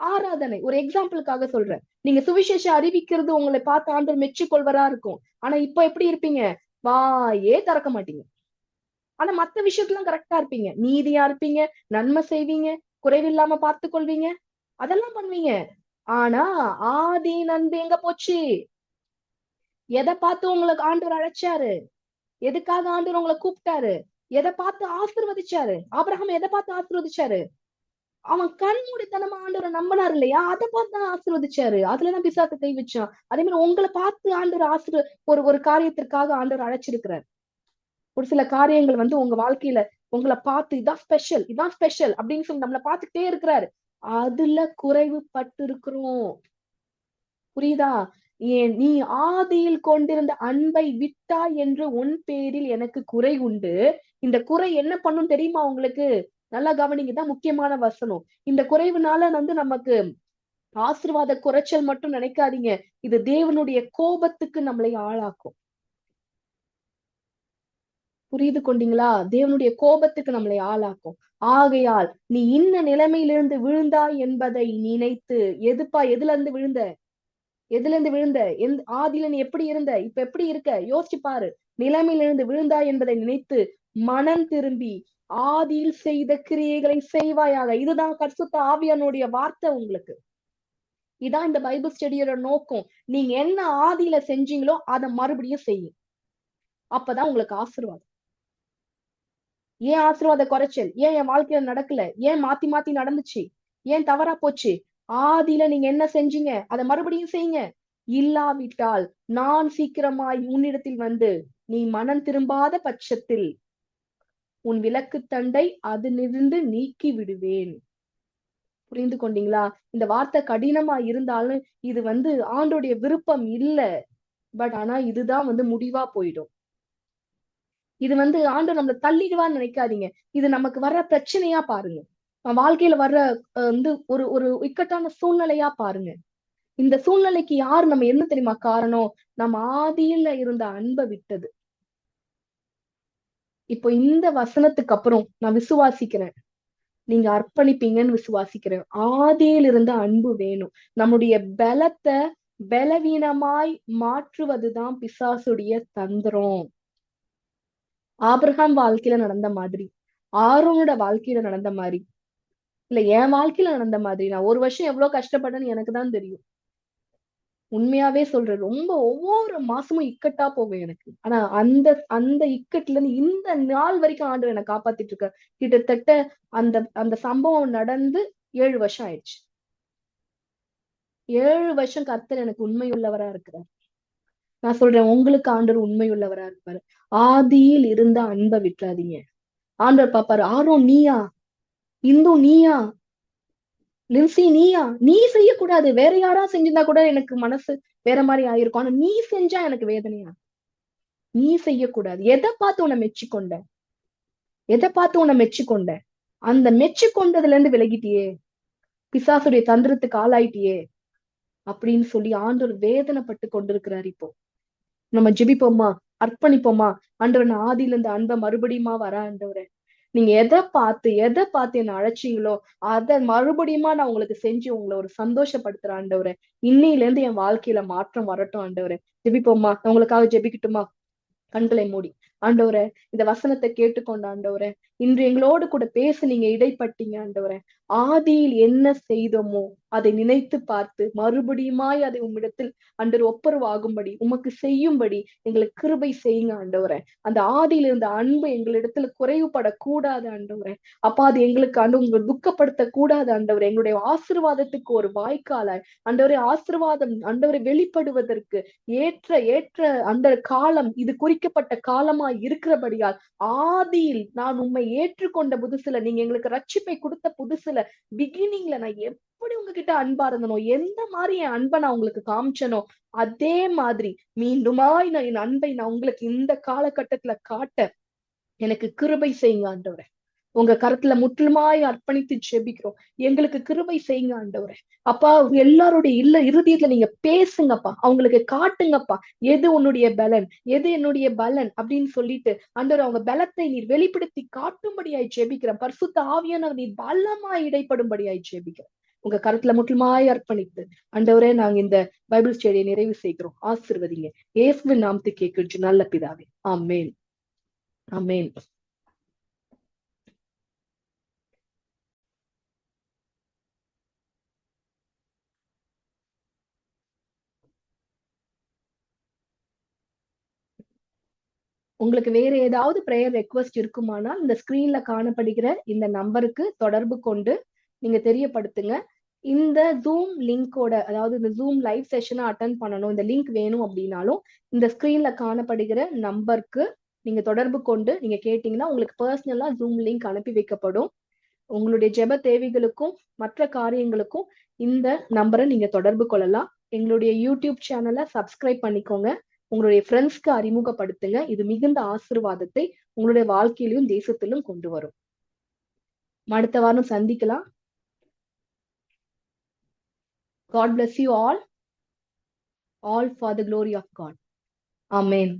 ஆராதனை. ஒரு எக்ஸாம்பிளுக்காக சொல்றேன். நீங்க சுவிசேஷம் அறிவிக்கிறது உங்களை பார்த்து ஆண்டவர் மெச்சி கொள்வரா இருக்கும். ஆனா இப்ப எப்படி இருப்பீங்க? வாயே திறக்க மாட்டீங்க. ஆனா மத்த விஷயத்துலாம் கரெக்டா இருப்பீங்க. நீதியா இருப்பீங்க, நன்மை செய்வீங்க, குறைவில்லாம பார்த்து கொள்வீங்க, அதெல்லாம் பண்ணுவீங்க. ஆனா ஆதியின் அன்பு எங்க போச்சு? எதை பார்த்து உங்களுக்கு ஆண்டவர் அழைச்சாரு? எதுக்காக ஆண்டவர் உங்களை கூப்பிட்டாரு? எதை பார்த்து ஆசீர்வதிச்சாரு? ஆபிரகாம் எதை பார்த்து ஆசீர்வதிச்சாரு? அவன் கண்மூடித்தனமா ஆண்டவரை நம்பினார் இல்லையா? அதை பார்த்து தான் ஆசீர்வதிச்சாரு. அதுலதான் பிசாசு கை வச்சான். அதே மாதிரி உங்களை பார்த்து ஆண்டவர் ஒரு காரியத்திற்காக ஆண்டவர் அழைச்சிருக்கிறார். ஒரு சில காரியங்கள் உங்க வாழ்க்கையில உங்களை பார்த்து இதான் ஸ்பெஷல், இதான் ஸ்பெஷல் அப்படின்னு சொல்லி நம்மளை பார்த்துக்கிட்டே இருக்கிறாரு. அதுல குறைவு பட்டு இருக்கிறோம். புரியுதா? நீ ஆதியில் கொண்டிருந்த அன்பை விட்டா என்று உன் பேரில் எனக்கு குறை உண்டு. இந்த குறை என்ன பண்ணும் தெரியுமா உங்களுக்கு? நல்லா கவனிங்க, தான் முக்கியமான வசனம். இந்த குறைவுனால வந்து நமக்கு ஆசீர்வாத குறைச்சல் மட்டும் நினைக்காதீங்க. இது தேவனுடைய கோபத்துக்கு நம்மளை ஆளாக்கும். புரிந்து கொண்டீங்களா? தேவனுடைய கோபத்துக்கு நம்மளை ஆளாக்கும். ஆகையால் நீ இந்த நிலைமையிலிருந்து விழுந்தாய் என்பதை நினைத்து, எதுல இருந்து விழுந்த? எதுல இருந்து விழுந்த? ஆதியில நீ எப்படி இருந்த? இப்ப எப்படி இருக்க? யோசிச்சு பாரு. நிலைமையிலிருந்து விழுந்தாய் என்பதை நினைத்து மனம் திரும்பி ஆதியில் செய்த கிரியைகளை செய்வாயாக. இதுதான் பரிசுத்த ஆவியானுடைய வார்த்தை உங்களுக்கு. இதான் இந்த பைபிள் ஸ்டடியோட நோக்கம். நீங்க என்ன ஆதியில செஞ்சீங்களோ அதை மறுபடியும் செய்யும். அப்பதான் உங்களுக்கு ஆசீர்வாதம். ஏன் ஆசீர்வாத குறைச்சல்? ஏன் என் வாழ்க்கையில நடக்கல? ஏன் மாத்தி மாத்தி நடந்துச்சு? ஏன் தவறா போச்சு? ஆதியில நீங்க என்ன செஞ்சீங்க அதை மறுபடியும் செய்யுங்க. இல்லாவிட்டால் நான் சீக்கிரமாய் உன்னிடத்தில் வந்து நீ மனம் திரும்பாத பட்சத்தில் உன் விளக்கு தண்டை அதிலிருந்து நீக்கி விடுவேன். புரிந்து கொண்டீங்களா? இந்த வார்த்தை கடினமா இருந்தாலும் இது வந்து ஆண்டோடைய விருப்பம் இல்ல. பட் ஆனா இதுதான் வந்து முடிவா போயிடும். இது வந்து ஆண்டவர் நம்மளை தள்ளிடுவான்னு நினைக்காதீங்க. இது நமக்கு வர்ற பிரச்சனையா பாருங்க. வாழ்க்கையில வர்ற வந்து ஒரு ஒரு இக்கட்டான சூழ்நிலையா பாருங்க. இந்த சூழ்நிலைக்கு யார் நம்ம என்ன தெரியுமா காரணம்? நம்ம ஆதியில இருந்த அன்பை விட்டது. இப்போ இந்த வசனத்துக்கு அப்புறம் நான் விசுவாசிக்கிறேன், நீங்க அர்ப்பணிப்பீங்கன்னு விசுவாசிக்கிறேன். ஆதியில் இருந்த அன்பு வேணும். நம்முடைய பலத்தை பலவீனமாய் மாற்றுவதுதான் பிசாசுடைய தந்திரம். ஆபிரகாம் வாழ்க்கையில நடந்த மாதிரி, ஆரோனோட வாழ்க்கையில நடந்த மாதிரி, இல்ல என் வாழ்க்கையில நடந்த மாதிரி. நான் ஒரு வருஷம் எவ்வளவு கஷ்டப்பட்டேன்னு எனக்கு தான் தெரியும். உண்மையாவே சொல்றேன். ரொம்ப ஒவ்வொரு மாசமும் இக்கட்டா போகும் எனக்கு. ஆனா அந்த அந்த இக்கட்டுல இருந்து இந்த நாள் வரைக்கும் ஆண்டவர் என்னை காப்பாத்திட்டு இருக்காரு. கிட்டத்தட்ட அந்த அந்த சம்பவம் நடந்து 7 வருஷம் ஆயிடுச்சு. 7 வருஷம் கர்த்தர் எனக்கு உண்மையுள்ளவரா இருக்கிறார். நான் சொல்றேன், உங்களுக்கு ஆண்டவர் உண்மையுள்ளவரா இருப்பாரு. ஆதியில் இருந்த அன்பை விட்டுறாதீங்க. ஆண்டவர் பாப்பாரு, ஆரோன் நீயா? இந்து நீயா? லின்சி நீயா? நீ செய்யக்கூடாது. வேற யாரா செஞ்சிருந்தா கூட எனக்கு மனசு வேற மாதிரி ஆயிருக்கும். ஆனா நீ செஞ்சா எனக்கு வேதனையா? நீ செய்யக்கூடாது. எதை பார்த்து உன்னை மெச்சிக்கொண்ட? எதை பார்த்து உன்னை மெச்சிக்கொண்ட? அந்த மெச்சு கொண்டதுல இருந்து விலகிட்டியே, பிசாசுடைய தந்திரத்துக்கு ஆளாயிட்டியே அப்படின்னு சொல்லி ஆண்டவர் வேதனைப்பட்டு கொண்டிருக்கிறார். இப்போ நம்ம ஜெபிப்போமா? அர்ப்பணிப்போமா? ஆண்டவர், நான் ஆதியில இருந்து அன்பை மறுபடியுமா வர ஆண்டவரே, நீங்க எதை பார்த்து என்ன அழைச்சீங்களோ அதை மறுபடியுமா நான் உங்களுக்கு செஞ்சு உங்களை ஒரு சந்தோஷப்படுத்துறேன் ஆண்டவரே. இன்னையில இருந்து என் வாழ்க்கையில மாற்றம் வரட்டும் ஆண்டவரே. ஜெபிப்போமா? நான் உங்களுக்காக ஜெபிக்கட்டுமா? கண்களை மூடி. ஆண்டவரே, இந்த வசனத்தை கேட்டுக்கொண்ட ஆண்டவரே, இன்று எங்களோடு கூட பேச நீங்க இடைப்பட்டீங்க ஆண்டவரே. ஆதியில் என்ன செய்தோமோ அதை நினைத்து பார்த்து மறுபடியுமாய் அதை உம்மிடத்தில் ஆண்டவர் ஒப்புரவாகும்படி உமக்கு செய்யும்படி எங்களுக்கு கிருபை செய்யுங்க ஆண்டவரே. அந்த ஆதியில் இருந்த அன்பு எங்களிடத்துல குறைவுபடக்கூடாது ஆண்டவரே. அப்பா, அது எங்களுக்கு உங்களை துக்கப்படுத்த கூடாது ஆண்டவரே. எங்களுடைய ஆசீர்வாதத்துக்கு ஒரு வாய்க்காலாய் ஆண்டவரே, ஆசீர்வாதம் ஆண்டவரை வெளிப்படுவதற்கு ஏற்ற ஏற்ற அந்த காலம் இது குறிக்கப்பட்ட காலமா இருக்கிறபடியால் ஆதியில் நான் உண்மை ஏற்றுக்கொண்ட புதுசுல, நீங்க எங்களுக்கு ரட்சிப்பை கொடுத்த புதுசுல பிகினிங்ல நான் எப்படி உங்ககிட்ட அன்பா இருந்தனோ, எந்த மாதிரி என் அன்பை நான் உங்களுக்கு காமிச்சனோ அதே மாதிரி மீண்டுமாய் நான் என் அன்பை நான் உங்களுக்கு இந்த காலகட்டத்துல காட்ட எனக்கு கிருபை செய்யுங்க ஆண்டவரே. உங்க கருத்துல முற்றிலுமாய் அர்ப்பணித்து ஜெபிக்கிறோம். எங்களுக்கு கிருபை செய்யுங்க ஆண்டவரே. அப்பா, எல்லாருடைய இருதயத்துல நீங்க பேசுங்கப்பா, அவங்களுக்கு காட்டுங்கப்பா, எது உன்னுடைய பலன், எது என்னுடைய பலன் அப்படின்னு சொல்லிட்டு ஆண்டவர் அவங்க பலத்தை நீர் வெளிப்படுத்தி காட்டும்படியாய் ஜெபிக்கிறேன். பரிசுத்த ஆவியானவர் நீர் பலமாய் இடைப்படும்படியாய் ஜெபிக்கிறேன். உங்க கருத்துல முற்றிலுமாய் அர்ப்பணித்து ஆண்டவரே, நாங்க இந்த பைபிள் ஸ்டடியை நிறைவு செய்கிறோம். ஆசீர்வதிங்க. இயேசுவின் நாமத்தை கேட்கிற நல்ல பிதாவே, ஆமென். ஆமென். உங்களுக்கு வேற ஏதாவது பிரேயர் ரெக்வஸ்ட் இருக்குமானால் இந்த ஸ்கிரீன்ல காணப்படுகிற இந்த நம்பருக்கு தொடர்பு கொண்டு நீங்க தெரியப்படுத்துங்க. இந்த ஜூம் லிங்கோட, அதாவது இந்த ஜூம் லைவ் செஷனை அட்டன் பண்ணணும், இந்த லிங்க் வேணும் அப்படின்னாலும் இந்த ஸ்கிரீன்ல காணப்படுகிற நம்பருக்கு நீங்க தொடர்பு கொண்டு நீங்க கேட்டீங்கன்னா உங்களுக்கு பர்சனலா ஜூம் லிங்க் அனுப்பி வைக்கப்படும். உங்களுடைய ஜெப தேவைகளுக்கும் மற்ற காரியங்களுக்கும் இந்த நம்பரை நீங்க தொடர்பு கொள்ளலாம். எங்களுடைய யூடியூப் சேனலை சப்ஸ்கிரைப் பண்ணிக்கோங்க. உங்களுடைய ஃப்ரெண்ட்ஸ்க்கு அறிமுகப்படுத்துங்க. இது மிகுந்த ஆசீர்வாதத்தை உங்களுடைய வாழ்க்கையிலும் தேசத்திலும் கொண்டு வரும். அடுத்த வாரம் சந்திக்கலாம். God bless you all for the glory of God. Amen.